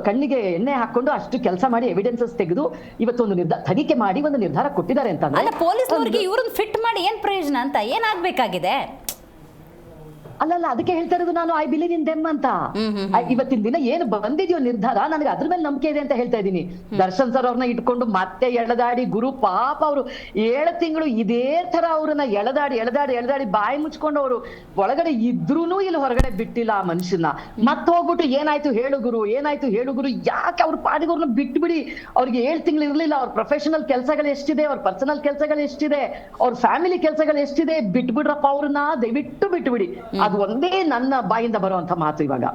ಕಣ್ಣಿಗೆ ಎಣ್ಣೆ ಹಾಕೊಂಡು ಅಷ್ಟು ಕೆಲಸ ಮಾಡಿ ಎವಿಡೆನ್ಸಸ್ ತೆಗೆದು ಇವತ್ತೊಂದು ತನಿಖೆ ಮಾಡಿ ಒಂದು ನಿರ್ಧಾರ ಕೊಟ್ಟಿದ್ದಾರೆ ಅಂತ ಪೊಲೀಸ್ನವರಿಗೆ ಇವ್ರನ್ನ ಫಿಟ್ ಮಾಡಿ ಏನ್ ಪ್ರಯೋಜನ ಅಂತ ಏನಾಗಬೇಕಾಗಿದೆ? ಅಲ್ಲಲ್ಲ, ಅದಕ್ಕೆ ಹೇಳ್ತಾ ಇರೋದು ನಾನು ಐ ಬಿಲೀವ್ ಇನ್ ದೆಮ್ ಅಂತ. ಇವತ್ತಿನ ದಿನ ಏನು ಬಂದಿದೆಯೋ ನಿರ್ಧಾರ, ನನಗೆ ಅದ್ರ ಮೇಲೆ ನಂಬಿಕೆ ಇದೆ ಅಂತ ಹೇಳ್ತಾ ಇದ್ದೀನಿ. ದರ್ಶನ್ ಸರ್ ಅವ್ರನ್ನ ಇಟ್ಕೊಂಡು ಮತ್ತೆ ಎಳೆದಾಡಿ, ಗುರು ಪಾಪ ಅವರು 7 ತಿಂಗಳು ಇದೇ ತರ ಅವ್ರನ್ನ ಎಳೆದಾಡಿ ಬಾಯಿ ಮುಚ್ಕೊಂಡು ಅವರು ಒಳಗಡೆ ಇದ್ರೂನು ಇಲ್ಲಿ ಹೊರಗಡೆ ಬಿಟ್ಟಿಲ್ಲ ಆ ಮನುಷ್ಯನ. ಮತ್ತೆ ಹೋಗ್ಬಿಟ್ಟು ಏನಾಯ್ತು ಹೇಳು ಗುರು, ಯಾಕೆ ಅವ್ರ ಪಾಡಿಗೆ ಅವ್ರನ್ನ ಬಿಟ್ಬಿಡಿ. ಅವ್ರಿಗೆ 7 ತಿಂಗಳು ಇರ್ಲಿಲ್ಲ, ಅವ್ರ ಪ್ರೊಫೆಷನಲ್ ಕೆಲಸಗಳು ಎಷ್ಟಿದೆ, ಅವ್ರ ಪರ್ಸನಲ್ ಕೆಲಸಗಳು ಎಷ್ಟಿದೆ, ಅವ್ರ ಫ್ಯಾಮಿಲಿ ಕೆಲಸಗಳು ಎಷ್ಟಿದೆ, ಬಿಟ್ಬಿಡ್ರಪ್ಪ ಅವ್ರನ್ನ, ದಯವಿಟ್ಟು ಬಿಟ್ಬಿಡಿ. ಅದು ಒಂದೇ ನನ್ನ ಬಾಯಿಂದ ಬರುವಂತ ಮಾತು ಇವಾಗ.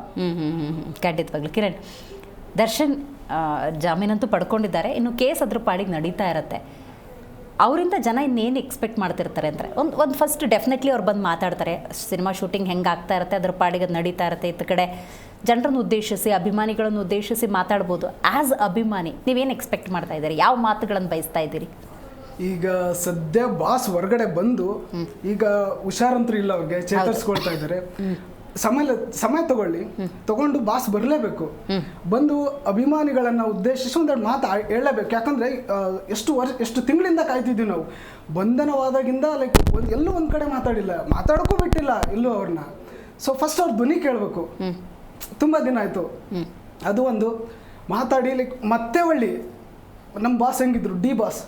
ಖಂಡಿತವಾಗ್ಲು. ಕಿರಣ್, ದರ್ಶನ್ ಜಾಮೀನಂತೂ ಪಡ್ಕೊಂಡಿದ್ದಾರೆ, ಇನ್ನು ಕೇಸ್ ಅದ್ರ ಪಾಡಿಗೆ ನಡೀತಾ ಇರುತ್ತೆ. ಅವರಿಂದ ಜನ ಇನ್ನೇನು ಎಕ್ಸ್ಪೆಕ್ಟ್ ಮಾಡ್ತಿರ್ತಾರೆ ಅಂದರೆ ಒಂದು ಫಸ್ಟ್ ಡೆಫಿನೆಟ್ಲಿ ಅವ್ರು ಬಂದು ಮಾತಾಡ್ತಾರೆ, ಸಿನಿಮಾ ಶೂಟಿಂಗ್ ಹೆಂಗೆ ಆಗ್ತಾ ಇರುತ್ತೆ, ಅದ್ರ ಪಾಡಿಗೆ ಅದು ನಡೀತಾ ಇರುತ್ತೆ, ಇತ್ತ ಕಡೆ ಜನರನ್ನು ಉದ್ದೇಶಿಸಿ ಅಭಿಮಾನಿಗಳನ್ನು ಉದ್ದೇಶಿಸಿ ಮಾತಾಡ್ಬೋದು. ಆ್ಯಸ್ ಅಭಿಮಾನಿ ನೀವೇನು ಎಕ್ಸ್ಪೆಕ್ಟ್ ಮಾಡ್ತಾ ಇದ್ದೀರಿ, ಯಾವ ಮಾತುಗಳನ್ನು ಬಯಸ್ತಾ ಇದ್ದೀರಿ? ಈಗ ಸದ್ಯ ಬಾಸ್ ಹೊರಗಡೆ ಬಂದು ಈಗ ಹುಷಾರಂತೂ ಇಲ್ಲ, ಅವ್ರಿಗೆ ಚೇತರಿಸ್ಕೊಳ್ತಾ ಇದ್ದಾರೆ. ಸಮಯ ತಗೊಂಡು ಬಾಸ್ ಬರಲೇಬೇಕು, ಬಂದು ಅಭಿಮಾನಿಗಳನ್ನ ಉದ್ದೇಶಿಸಿ ಒಂದೆರಡು ಮಾತು ಹೇಳಲೇಬೇಕು. ಯಾಕಂದ್ರೆ ಎಷ್ಟು ತಿಂಗಳಿಂದ ಕಾಯ್ತಿದ್ವಿ ನಾವು. ಬಂಧನವಾದಾಗಿಂದ ಲೈಕ್ ಎಲ್ಲೂ ಒಂದ್ ಕಡೆ ಮಾತಾಡಿಲ್ಲ, ಮಾತಾಡೋಕ್ಕೂ ಬಿಟ್ಟಿಲ್ಲ ಎಲ್ಲೂ ಅವ್ರನ್ನ. ಸೊ ಫಸ್ಟ್ ಅವ್ರ ಧ್ವನಿ ಕೇಳಬೇಕು. ತುಂಬಾ ದಿನ ಆಯ್ತು. ಅದು ಒಂದು ಮಾತಾಡಿ ಲೈಕ್ ಮತ್ತೆ ಒಳ್ಳಿ ನಮ್ಮ ಬಾಸ್ ಹೆಂಗಿದ್ರು, D boss,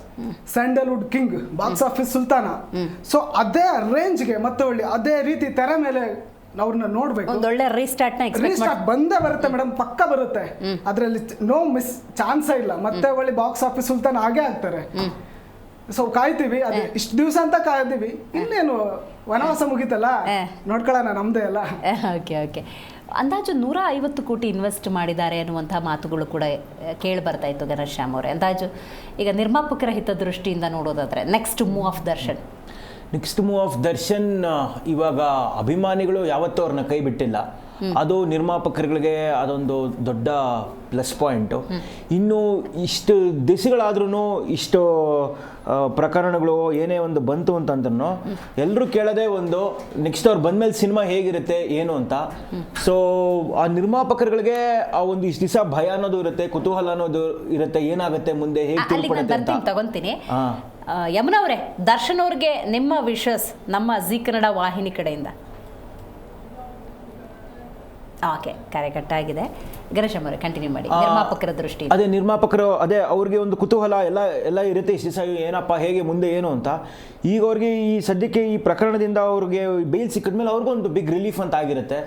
sandalwood king, box office ಸುಲ್ತಾನ. ಸೊ ಅದೇ ರೇಂಜ್ಗೆ ಮತ್ತೆ ಒಳ್ಳಿ ಅದೇ ರೀತಿ ತೆರೆ ಮೇಲೆ ಅವ್ರನ್ನ ನೋಡ್ಬೇಕು. ಒಂದೊಳ್ಳೆ ರೀಸ್ಟಾರ್ಟ್ ಬಂದೇ ಬರುತ್ತೆ ಮೇಡಮ್, ಪಕ್ಕ ಬರುತ್ತೆ. ಅದ್ರಲ್ಲಿ ನೋ ಮಿಸ್ ಚಾನ್ಸೇ ಇಲ್ಲ. ಮತ್ತೆ ಒಳ್ಳೆ ಬಾಕ್ಸ್ ಆಫೀಸ್ ಸುಲ್ತಾನ ಹಾಗೆ ಆಗ್ತಾರೆ. ಸೊ ಕಾಯ್ತೀವಿ, ಅದೇ ಇಷ್ಟು ದಿವಸ ಅಂತ ಕಾಯ್ತೀವಿ. ಇನ್ನೇನು ವನವಾಸ ಮುಗಿತಲ್ಲ, ನೋಡ್ಕೊಳ್ಳೋಣ ನಮ್ದೇ ಅಲ್ಲ. ಓಕೆ. ಅಂದಾಜು 150 ಕೋಟಿ ಇನ್ವೆಸ್ಟ್ ಮಾಡಿದ್ದಾರೆ ಅನ್ನುವಂಥ ಮಾತುಗಳು ಕೂಡ ಕೇಳಿ ಬರ್ತಾ ಇತ್ತು ಘನಶ್ಯಾಮ್ ಅವರೇ. ಅಂದಾಜು ಈಗ ನಿರ್ಮಾಪಕರ ಹಿತದೃಷ್ಟಿಯಿಂದ ನೋಡೋದಾದ್ರೆ ನೆಕ್ಸ್ಟ್ ಮೂವ್ ಆಫ್ ದರ್ಶನ್ ಇವಾಗ ಅಭಿಮಾನಿಗಳು ಯಾವತ್ತೂ ಅವ್ರನ್ನ ಕೈ ಬಿಟ್ಟಿಲ್ಲ. ಅದು ನಿರ್ಮಾಪಕರುಗಳಿಗೆ ಅದೊಂದು ದೊಡ್ಡ ಪ್ಲಸ್ ಪಾಯಿಂಟು. ಇನ್ನು ಇಷ್ಟು ದಿವಸಗಳಾದ್ರೂ ಇಷ್ಟು ಪ್ರಕರಣಗಳು ಏನೇ ಒಂದು ಬಂತು ಅಂತಂದ್ರೂ ಎಲ್ಲರೂ ಕೇಳೋದೇ ಒಂದು ನೆಕ್ಸ್ಟ್ ಅವ್ರು ಬಂದಮೇಲೆ ಸಿನಿಮಾ ಹೇಗಿರುತ್ತೆ ಏನು ಅಂತ. ಸೊ ಆ ನಿರ್ಮಾಪಕರುಗಳಿಗೆ ಆ ಒಂದು ಇಷ್ಟು ದಿವಸ ಭಯ ಅನ್ನೋದು ಇರುತ್ತೆ, ಕುತೂಹಲ ಅನ್ನೋದು ಇರುತ್ತೆ, ಏನಾಗುತ್ತೆ ಮುಂದೆ, ಹೇಗೆ ತಿಳ್ಕೊಳುತ್ತೆ ಅಂತ. ತಗೊಂತೀನಿ. ಯಮುನಾ ಅವರೇ, ದರ್ಶನ್ ಅವ್ರಿಗೆ ನಿಮ್ಮ ವಿಶಸ್ ನಮ್ಮ ಜೀ ಕನ್ನಡ ವಾಹಿನಿ ಕಡೆಯಿಂದ. ಓಕೆ, ಕರೆಕ್ಟ್ ಆಗಿದೆ. ಘನಶ್ಯಾಮ್ ಅವರೇ ಕಂಟಿನ್ಯೂ ಮಾಡಿ. ನಿರ್ಮಾಪಕರ ದೃಷ್ಟಿ ಅದೇ ನಿರ್ಮಾಪಕರು ಅವ್ರಿಗೆ ಒಂದು ಕುತೂಹಲ ಎಲ್ಲ ಇರುತ್ತೆ ಇಷ್ಟು ದಿವಸ ಏನಪ್ಪ ಹೇಗೆ ಮುಂದೆ ಏನು ಅಂತ. ಈಗ ಅವ್ರಿಗೆ ಈ ಸದ್ಯಕ್ಕೆ ಈ ಪ್ರಕರಣದಿಂದ ಅವ್ರಿಗೆ ಬೇಲ್ ಸಿಕ್ಕಿದ್ಮೇಲೆ ಅವ್ರಿಗೂ ಒಂದು ಬಿಗ್ ರಿಲೀಫ್ ಅಂತ ಆಗಿರುತ್ತೆ.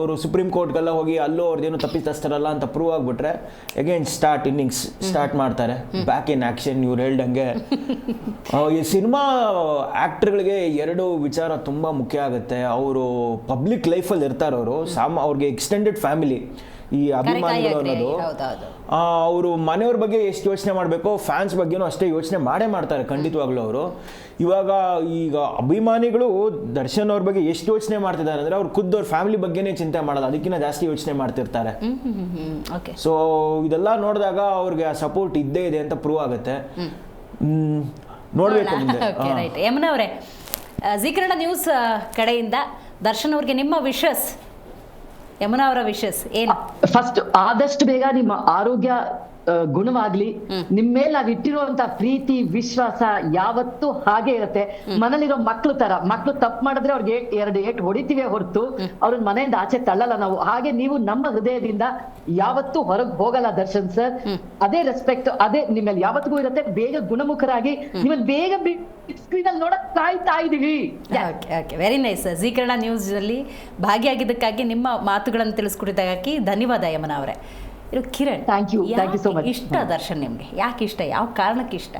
ಅವರು ಸುಪ್ರೀಂ ಕೋರ್ಟ್ಗೆಲ್ಲ ಹೋಗಿ ಅಲ್ಲೂ ಅವ್ರದ್ದೇನು ತಪ್ಪಿತಸ್ಥರಲ್ಲ ಅಂತ ಪ್ರೂವ್ ಆಗಿಬಿಟ್ರೆ ಅಗೇನ್ ಇನ್ನಿಂಗ್ಸ್ ಸ್ಟಾರ್ಟ್ ಮಾಡ್ತಾರೆ, ಬ್ಯಾಕ್ ಇನ್ ಆ್ಯಕ್ಷನ್. ಇವ್ರು ಹೇಳ್ದಂಗೆ ಈ ಸಿನಿಮಾ ಆ್ಯಕ್ಟರ್ಗಳಿಗೆ 2 ವಿಚಾರ ತುಂಬ ಮುಖ್ಯ ಆಗುತ್ತೆ. ಅವರು ಪಬ್ಲಿಕ್ ಲೈಫಲ್ಲಿ ಇರ್ತಾರೆ, ಅವ್ರಿಗೆ ಎಕ್ಸ್ಟೆಂಡೆಡ್ ಫ್ಯಾಮಿಲಿ ಈ ಅಭಿಮಾನಿಗಳು ಅನ್ನೋದು. ಅವರು ಮನೆಯವ್ರ ಬಗ್ಗೆ ಎಷ್ಟು ಯೋಚನೆ ಮಾಡಬೇಕು, ಫ್ಯಾನ್ಸ್ ಬಗ್ಗೆನೂ ಅಷ್ಟೇ ಯೋಚನೆ ಮಾಡ್ತಾರೆ ಖಂಡಿತವಾಗ್ಲೂ ಅವರು. ಈಗ ಅಭಿಮಾನಿಗಳು ದರ್ಶನ್ ಅವ್ರ ಬಗ್ಗೆ ಎಷ್ಟು ಯೋಚನೆ ಮಾಡ್ತಿದ್ದಾರೆ ಅಂದರೆ ಅವ್ರು ಖುದ್ದು ಅವ್ರ ಫ್ಯಾಮಿಲಿ ಬಗ್ಗೆನೇ ಚಿಂತೆ ಮಾಡೋದು, ಅದಕ್ಕಿಂತ ಜಾಸ್ತಿ ಯೋಚನೆ ಮಾಡ್ತಿರ್ತಾರೆ. ಸೊ ಇದೆಲ್ಲ ನೋಡಿದಾಗ ಅವ್ರಿಗೆ ಆ ಸಪೋರ್ಟ್ ಇದ್ದೇ ಇದೆ ಅಂತ ಪ್ರೂವ್ ಆಗುತ್ತೆ. ನೋಡ್ಬೇಕು ಮುಂದೆ. ಯಮುನಾ ಅವರೇ, ಜೀ ಕನ್ನಡ ನ್ಯೂಸ್ ಕಡೆಯಿಂದ ದರ್ಶನ್ ಅವ್ರಿಗೆ ನಿಮ್ಮ ವಿಶಸ್. ಯಮುನಾ ಅವರ ವಿಶಸ್ ಏನು? ಫಸ್ಟ್ ಆದಷ್ಟು ಬೇಗ ನಿಮ್ಮ ಆರೋಗ್ಯ ಗುಣವಾಗ್ಲಿ. ನಿಮ್ ಮೇಲೆ ನಾವ್ ಇಟ್ಟಿರುವಂತ ಪ್ರೀತಿ ವಿಶ್ವಾಸ ಯಾವತ್ತೂ ಹಾಗೆ ಇರುತ್ತೆ. ಮನೇಲಿರೋ ಮಕ್ಳು ತಪ್ಪು ಮಾಡಿದ್ರೆ ಅವ್ರಿಗೆ 2 ಏಟ್ ಹೊಡಿತೀವಿ ಹೊರತು ಅವ್ರನ್ನ ಮನೆಯಿಂದ ಆಚೆ ತಳ್ಳಲ್ಲ ನಾವು. ಹಾಗೆ ನೀವು ನಮ್ಮ ಹೃದಯದಿಂದ ಯಾವತ್ತೂ ಹೊರಗೆ ಹೋಗಲ್ಲ ದರ್ಶನ್ ಸರ್. ಅದೇ ರೆಸ್ಪೆಕ್ಟ್ ಅದೇ ನಿಮ್ಮಲ್ಲಿ ಯಾವತ್ತಿಗೂ ಇರುತ್ತೆ. ಬೇಗ ಗುಣಮುಖರಾಗಿ ನಿಮ್ಮನ್ನ ಬೇಗ ಸ್ಕ್ರೀನ್ ಅಲ್ಲಿ ನೋಡಕ್ ಕಾಯ್ತಾ ಇದೀವಿ. Very nice. Zee Kannada news ಅಲ್ಲಿ ಭಾಗಿಯಾಗಿದ್ದಕ್ಕಾಗಿ, ನಿಮ್ಮ ಮಾತುಗಳನ್ನು ತಿಳಿಸ್ಕೊಟ್ಟಿದ್ದಕ್ಕಾಗಿ ಧನ್ಯವಾದ ಯಮುನಾ ಅವರೇ. Kiran, thank you so much. ಇಷ್ಟ ದರ್ಶನ್ ನಿಮ್ಗೆ ಯಾಕೆ ಇಷ್ಟ, ಯಾವ ಕಾರಣಕ್ಕೆ ಇಷ್ಟ?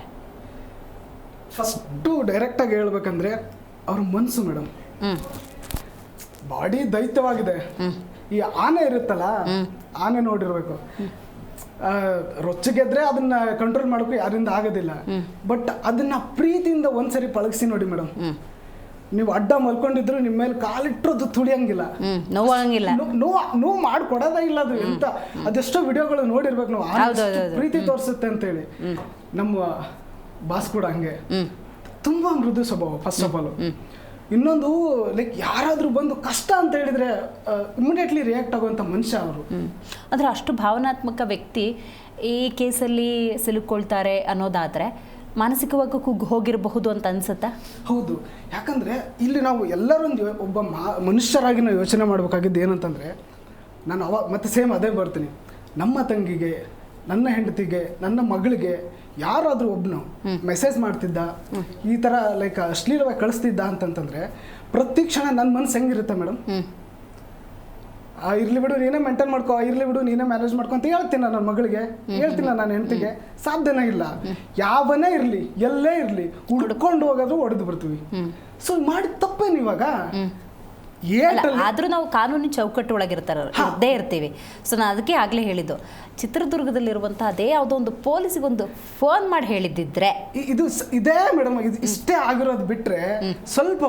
ಫಸ್ಟು ಡೈರೆಕ್ಟ್ ಆಗಿ ಹೇಳ್ಬೇಕಂದ್ರೆ ಅವ್ರ ಮನ್ಸು ಮೇಡಮ್. ಬಾಡಿ ದೈತ್ಯವಾಗಿದೆ. ಈ ಆನೆ ಇರುತ್ತಲ್ಲ, ಆನೆ ನೋಡಿರ್ಬೇಕು. ರೊಚ್ಚಿಗೆದ್ರೆ ಅದನ್ನ ಕಂಟ್ರೋಲ್ ಮಾಡೋಕೆ ಯಾರಿಂದ ಆಗೋದಿಲ್ಲ. ಬಟ್ ಅದನ್ನ ಪ್ರೀತಿಯಿಂದ ಒಂದ್ಸರಿ ಪಳಗಿಸಿ ನೋಡಿ ಮೇಡಮ್. ನೀವು ಅಡ್ಡ ಮಲ್ಕೊಂಡಿದ್ರು ನಿಮ್ಮ ಮೇಲೆ ಕಾಲಿಟ್ಟರು ಅದು ತುಳಿಯಂಗಿಲ್ಲ, ನೋವು ಮಾಡ್ಕೊಡೋದೇ ಇಲ್ಲ. ಅದು ಎಂತ ಅದೆಷ್ಟೋ ವಿಡಿಯೋಗಳು ನೋಡಿರ್ಬೇಕು ನಾವು, ಪ್ರೀತಿ ತೋರಿಸುತ್ತೆ ಅಂತೇಳಿ. ನಮ್ಮ ಬಾಸ್ ಕೂಡ ಹಂಗೆ ತುಂಬಾ ಮೃದು ಸ್ವಭಾವ ಫಸ್ಟ್ ಆಫ್ ಆಲ್. ಇನ್ನೊಂದು ಲೈಕ್ ಯಾರಾದ್ರೂ ಬಂದು ಕಷ್ಟ ಅಂತ ಹೇಳಿದ್ರೆ ಇಮಿಡಿಯೇಟ್ಲಿ ರಿಯಾಕ್ಟ್ ಆಗುವಂತ ಮನುಷ್ಯ ಅವರು. ಅಂದ್ರೆ ಅಷ್ಟು ಭಾವನಾತ್ಮಕ ವ್ಯಕ್ತಿ ಈ ಕೇಸಲ್ಲಿ ಸಿಲುಕೊಳ್ತಾರೆ ಅನ್ನೋದಾದ್ರೆ ಮಾನಸಿಕವಾಗಿ ಕುಗ್ಗಿ ಹೋಗಿರಬಹುದು ಅಂತ ಅನ್ಸುತ್ತಾ? ಹೌದು, ಯಾಕಂದ್ರೆ ಇಲ್ಲಿ ನಾವು ಎಲ್ಲರೊಂದು ಒಬ್ಬ ಮನುಷ್ಯರಾಗಿ ನಾವು ಯೋಚನೆ ಮಾಡಬೇಕಾಗಿದ್ದು ಏನಂತಂದ್ರೆ, ನಾನು ಮತ್ತೆ ಸೇಮ್ ಅದೇ ಬರ್ತೀನಿ. ನಮ್ಮ ತಂಗಿಗೆ, ನನ್ನ ಹೆಂಡತಿಗೆ, ನನ್ನ ಮಗಳಿಗೆ ಯಾರಾದ್ರೂ ಒಬ್ನು ಮೆಸೇಜ್ ಮಾಡ್ತಿದ್ದ, ಈ ತರ ಲೈಕ್ ಅಶ್ಲೀಲವಾಗಿ ಕಳಿಸ್ತಿದ್ದ ಅಂತಂತಂದ್ರೆ ಪ್ರತಿ ಕ್ಷಣ ನನ್ನ ಮನ್ಸು ಹೆಂಗಿರುತ್ತೆ ಮೇಡಮ್? ಇರ್ಲಿ ಬಿಡು ನೀನೇ ಮೇಂಟೈನ್ ಮಾಡ್ಕೋ, ಇರ್ಲಿ ಬಿಡು ನೀನೇ ಮ್ಯಾನೇಜ್ ಮಾಡ್ಕೊ ಅಂತ ಹೇಳ್ತೀನಿ ನನ್ನ ಮಗಳಿಗೆ, ಹೇಳ್ತೀನಿ ನನ್ನ ಹೆಂಡತಿಗೆ. ಸಾಧ್ಯನೇ ಇಲ್ಲ. ಯಾವನೇ ಇರ್ಲಿ, ಎಲ್ಲೇ ಇರ್ಲಿ, ಹುಡ್ಕೊಂಡು ಹೋಗೋದು ಹೊಡೆದು ಬರ್ತೀವಿ. ಸೊ ಮಾಡಿದ ತಪ್ಪೇನು ಇವಾಗ? ಆದ್ರೂ ನಾವು ಕಾನೂನಿನ ಚೌಕಟ್ಟು ಇದ್ದೇ ಇರ್ತೀವಿ. ಸೊ ನಾನು ಅದಕ್ಕೆ ಆಗಲೇ ಹೇಳಿದ್ದು, ಚಿತ್ರದುರ್ಗದಲ್ಲಿರುವಂಥ ಅದೇ ಯಾವುದೋ ಒಂದು ಪೊಲೀಸಿಗೊಂದು ಫೋನ್ ಮಾಡಿ ಹೇಳಿದ್ದಿದ್ರೆ ಇದೇ ಮೇಡಮ್, ಇದು ಇಷ್ಟೇ ಆಗಿರೋದು ಬಿಟ್ರೆ ಸ್ವಲ್ಪ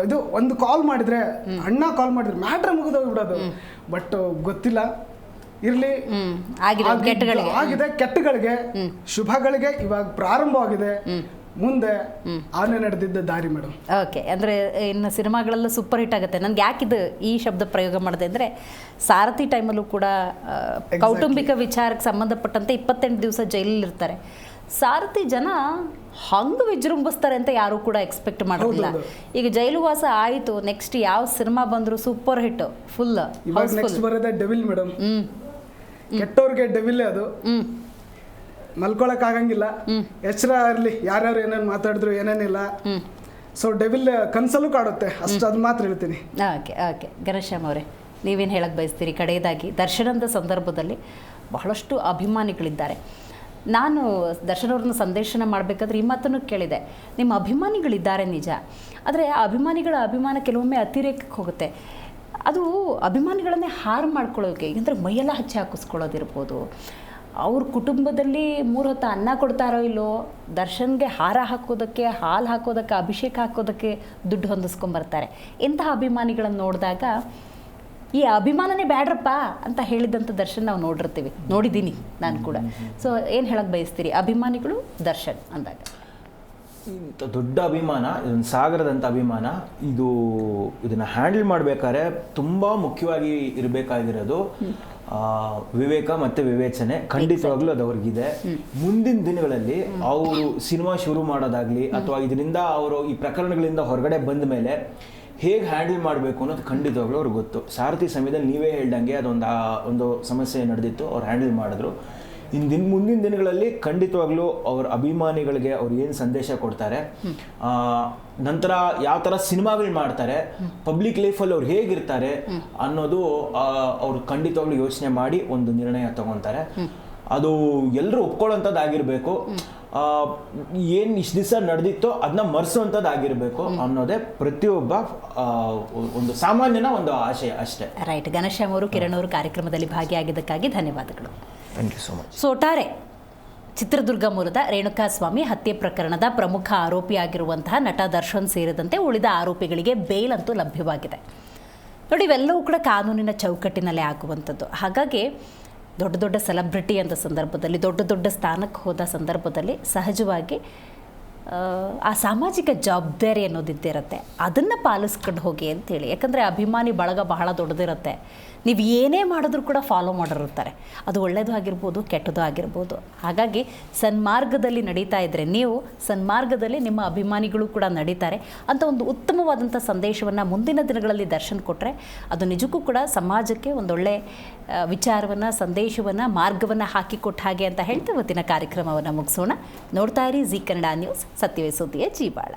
ಇದು ಒಂದು ಕಾಲ್ ಮಾಡಿದ್ರೆ, ಅಣ್ಣ ಕಾಲ್ ಮಾಡಿದ್ರೆ ಮ್ಯಾಟ್ರ್ ಮುಗಿದೋಗ್ಬಿಡೋದು. ಬಟ್ ಗೊತ್ತಿಲ್ಲ, ಇರ್ಲಿ, ಆಗಿದೆ ಕೆಟ್ಟಗಳಿಗೆ, ಶುಭಗಳಿಗೆ ಇವಾಗ ಪ್ರಾರಂಭವಾಗಿದೆ. ಮುಂದೆ ಆನೆ ನಡೆದಿದ್ದ ದಾರಿ ಮೇಡಮ್. ಓಕೆ, ಅಂದರೆ ಇನ್ನು ಸಿನಿಮಾಗಳೆಲ್ಲ ಸೂಪರ್ ಹಿಟ್ ಆಗುತ್ತೆ. ನನಗೆ ಯಾಕಿದು ಈ ಶಬ್ದ ಪ್ರಯೋಗ ಮಾಡಿದೆ ಅಂದರೆ, ಸಾರಥಿ ಟೈಮಲ್ಲೂ ಕೂಡ ಕೌಟುಂಬಿಕ ವಿಚಾರಕ್ಕೆ ಸಂಬಂಧಪಟ್ಟಂತೆ 28 ದಿವಸ ಜೈಲಲ್ಲಿರ್ತಾರೆ. ಸಾರಥಿ ಜನ ಹಂಗೆ ವಿಜೃಂಭಿಸ್ತಾರೆ ಅಂತ ಯಾರೂ ಕೂಡ ಎಕ್ಸ್ಪೆಕ್ಟ್ ಮಾಡೋದಿಲ್ಲ. ಈಗ ಜೈಲುವಾಸ ಆಯಿತು, ನೆಕ್ಸ್ಟ್ ಯಾವ ಸಿನಿಮಾ ಬಂದರೂ ಸೂಪರ್ ಹಿಟ್, ಫುಲ್. ನೆಕ್ಸ್ಟ್ ಬರೋದೇ ಡೆವಿಲ್ ಮೇಡಮ್. ಕೆಟ್ಟವ್ರಿಗೆ ಡೆವಿಲ್ ಅದು. ಮಲ್ಕೊಳಕ್ ಆಗಂಗಿಲ್ಲ, ಎಚ್ಚರ ಇರಲಿ, ಯಾರ್ಯಾರು ಏನೇನು ಮಾತಾಡಿದ್ರು ಏನೇನಿಲ್ಲ. ಸೊ ಡೆವಿಲ್ ಕನ್ಸಲ್ಲೂ ಕಾಡುತ್ತೆ, ಅಷ್ಟು ಅದು ಮಾತ್ರ ಹೇಳ್ತೀನಿ. ಓಕೆ ಗಣೇಶಮ್ ಅವರೇ, ನೀವೇನು ಹೇಳಕ್ಕೆ ಬಯಸ್ತೀರಿ? ಕಡೆಯದಾಗಿ ದರ್ಶನದ ಸಂದರ್ಭದಲ್ಲಿ ಬಹಳಷ್ಟು ಅಭಿಮಾನಿಗಳಿದ್ದಾರೆ. ನಾನು ದರ್ಶನ್ ಅವ್ರನ್ನ ಸಂದರ್ಶನ ಮಾಡಬೇಕಾದ್ರೆ ಈ ಮಾತನ್ನು ಕೇಳಿದೆ, ನಿಮ್ಮ ಅಭಿಮಾನಿಗಳಿದ್ದಾರೆ ನಿಜ, ಆದರೆ ಆ ಅಭಿಮಾನಿಗಳ ಅಭಿಮಾನ ಕೆಲವೊಮ್ಮೆ ಅತಿರೇಕಕ್ಕೆ ಹೋಗುತ್ತೆ. ಅದು ಅಭಿಮಾನಿಗಳನ್ನೇ ಹಾರು ಮಾಡ್ಕೊಳ್ಳೋಕೆ, ಅಂದರೆ ಮೈಯೆಲ್ಲ ಹಚ್ಚಿ ಹಾಕಿಸ್ಕೊಳ್ಳೋದಿರ್ಬೋದು, ಅವ್ರ ಕುಟುಂಬದಲ್ಲಿ 3 ಹೊತ್ತು ಅನ್ನ ಕೊಡ್ತಾರೋ ಇಲ್ಲೋ, ದರ್ಶನ್ಗೆ ಹಾರ ಹಾಕೋದಕ್ಕೆ, ಹಾಲು ಹಾಕೋದಕ್ಕೆ, ಅಭಿಷೇಕ ಹಾಕೋದಕ್ಕೆ ದುಡ್ಡು ಹೊಂದಿಸ್ಕೊಂಬರ್ತಾರೆ. ಇಂತಹ ಅಭಿಮಾನಿಗಳನ್ನು ನೋಡಿದಾಗ ಈ ಅಭಿಮಾನನೇ ಬ್ಯಾಡ್ರಪ್ಪ ಅಂತ ಹೇಳಿದಂಥ ದರ್ಶನ್ ನಾವು ನೋಡಿದ್ದೀನಿ ನಾನು ಕೂಡ. ಸೊ ಏನು ಹೇಳಕ್ಕೆ ಬಯಸ್ತೀರಿ ಅಭಿಮಾನಿಗಳು ದರ್ಶನ್ ಅಂದಾಗ? ಇಂಥ ದೊಡ್ಡ ಅಭಿಮಾನ, ಇದೊಂದು ಸಾಗರದಂಥ ಅಭಿಮಾನ, ಇದನ್ನು ಹ್ಯಾಂಡಲ್ ಮಾಡಬೇಕಾದ್ರೆ ತುಂಬ ಮುಖ್ಯವಾಗಿ ಇರಬೇಕಾಗಿರೋದು ವಿವೇಕ ಮತ್ತು ವಿವೇಚನೆ. ಖಂಡಿತವಾಗ್ಲೂ ಅದು ಅವ್ರಿಗಿದೆ. ಮುಂದಿನ ದಿನಗಳಲ್ಲಿ ಅವರು ಸಿನಿಮಾ ಶುರು ಮಾಡೋದಾಗ್ಲಿ ಅಥವಾ ಇದರಿಂದ ಅವರು ಈ ಪ್ರಕರಣಗಳಿಂದ ಹೊರಗಡೆ ಬಂದ ಮೇಲೆ ಹೇಗೆ ಹ್ಯಾಂಡಲ್ ಮಾಡಬೇಕು ಅನ್ನೋದು ಖಂಡಿತವಾಗ್ಲೂ ಅವ್ರಿಗೆ ಗೊತ್ತು. ಸಾರಥಿ ಸಮಯದಲ್ಲಿ ನೀವೇ ಹೇಳ್ದಂಗೆ ಒಂದು ಸಮಸ್ಯೆ ನಡೆದಿತ್ತು, ಅವ್ರು ಹ್ಯಾಂಡಲ್ ಮಾಡಿದ್ರು. ಮುಂದಿನ ದಿನಗಳಲ್ಲಿ ಖಂಡಿತವಾಗ್ಲೂ ಅವ್ರ ಅಭಿಮಾನಿಗಳಿಗೆ ಅವ್ರು ಏನು ಸಂದೇಶ ಕೊಡ್ತಾರೆ, ನಂತರ ಯಾವ ಥರ ಸಿನಿಮಾಗಳು ಮಾಡ್ತಾರೆ, ಪಬ್ಲಿಕ್ ಲೈಫಲ್ಲಿ ಅವ್ರು ಹೇಗಿರ್ತಾರೆ ಅನ್ನೋದು ಅವ್ರು ಖಂಡಿತವಾಗ್ಲೂ ಯೋಚನೆ ಮಾಡಿ ಒಂದು ನಿರ್ಣಯ ತಗೊತಾರೆ. ಅದು ಎಲ್ಲರೂ ಒಪ್ಕೊಳ್ಳೋಂಥದ್ದಾಗಿರಬೇಕು. ಏನು ಇಷ್ಟು ದಿವಸ ನಡೆದಿತ್ತೋ ಅದನ್ನ ಮರೆಸುವಂಥದ್ದಾಗಿರಬೇಕು ಅನ್ನೋದೇ ಪ್ರತಿಯೊಬ್ಬ ಒಂದು ಸಾಮಾನ್ಯನ ಒಂದು ಆಶಯ ಅಷ್ಟೇ. ರೈಟ್. ಗಣೇಶಮ್ ಅವರು, ಕಿರಣ್ ಅವರು ಕಾರ್ಯಕ್ರಮದಲ್ಲಿ ಭಾಗಿಯಾಗಿದ್ದಕ್ಕಾಗಿ ಧನ್ಯವಾದಗಳು. Thank you so much. So ಒಟ್ಟಾರೆ ಚಿತ್ರದುರ್ಗ ಮೂಲದ ರೇಣುಕಾಸ್ವಾಮಿ ಹತ್ಯೆ ಪ್ರಕರಣದ ಪ್ರಮುಖ ಆರೋಪಿಯಾಗಿರುವಂತಹ ನಟ ದರ್ಶನ್ ಸೇರಿದಂತೆ ಉಳಿದ ಆರೋಪಿಗಳಿಗೆ ಬೇಲ್ ಅಂತೂ ಲಭ್ಯವಾಗಿದೆ. ನೋಡಿ, ಇವೆಲ್ಲವೂ ಕೂಡ ಕಾನೂನಿನ ಚೌಕಟ್ಟಿನಲ್ಲೇ ಆಗುವಂಥದ್ದು. ಹಾಗಾಗಿ ದೊಡ್ಡ ದೊಡ್ಡ ಸೆಲೆಬ್ರಿಟಿ ಅಂತ ಸಂದರ್ಭದಲ್ಲಿ, ದೊಡ್ಡ ದೊಡ್ಡ ಸ್ಥಾನಕ್ಕೆ ಹೋದ ಸಂದರ್ಭದಲ್ಲಿ ಸಹಜವಾಗಿ ಆ ಸಾಮಾಜಿಕ ಜವಾಬ್ದಾರಿ ಅನ್ನೋದಿದ್ದೇ ಇರುತ್ತೆ. ಅದನ್ನು ಪಾಲಿಸ್ಕೊಂಡು ಹೋಗಿ ಅಂತೇಳಿ. ಯಾಕಂದರೆ ಅಭಿಮಾನಿ ಬಳಗ ಬಹಳ ದೊಡ್ಡದಿರುತ್ತೆ. ನೀವು ಏನೇ ಮಾಡಿದ್ರೂ ಕೂಡ ಫಾಲೋ ಮಾಡಿರ್ತಾರೆ. ಅದು ಒಳ್ಳೆಯದು ಆಗಿರ್ಬೋದು, ಕೆಟ್ಟದ್ದು ಆಗಿರ್ಬೋದು. ಹಾಗಾಗಿ ಸನ್ಮಾರ್ಗದಲ್ಲಿ ನಡೀತಾ ಇದ್ದರೆ ನೀವು, ಸನ್ಮಾರ್ಗದಲ್ಲಿ ನಿಮ್ಮ ಅಭಿಮಾನಿಗಳು ಕೂಡ ನಡೀತಾರೆ ಅಂತ ಒಂದು ಉತ್ತಮವಾದಂಥ ಸಂದೇಶವನ್ನು ಮುಂದಿನ ದಿನಗಳಲ್ಲಿ ದರ್ಶನ್ ಕೊಟ್ಟರೆ ಅದು ನಿಜಕ್ಕೂ ಕೂಡ ಸಮಾಜಕ್ಕೆ ಒಂದೊಳ್ಳೆ ವಿಚಾರವನ್ನು, ಸಂದೇಶವನ್ನು, ಮಾರ್ಗವನ್ನು ಹಾಕಿಕೊಟ್ಟ ಹಾಗೆ ಅಂತ ಹೇಳ್ತಾ ಇವತ್ತಿನ ಕಾರ್ಯಕ್ರಮವನ್ನು ಮುಗಿಸೋಣ. ನೋಡ್ತಾ ಇರಿ ಜಿ ಕನ್ನಡ ನ್ಯೂಸ್, ಸತ್ಯವೇ ಸುದ್ದಿಯ ಜೀವಾಳ.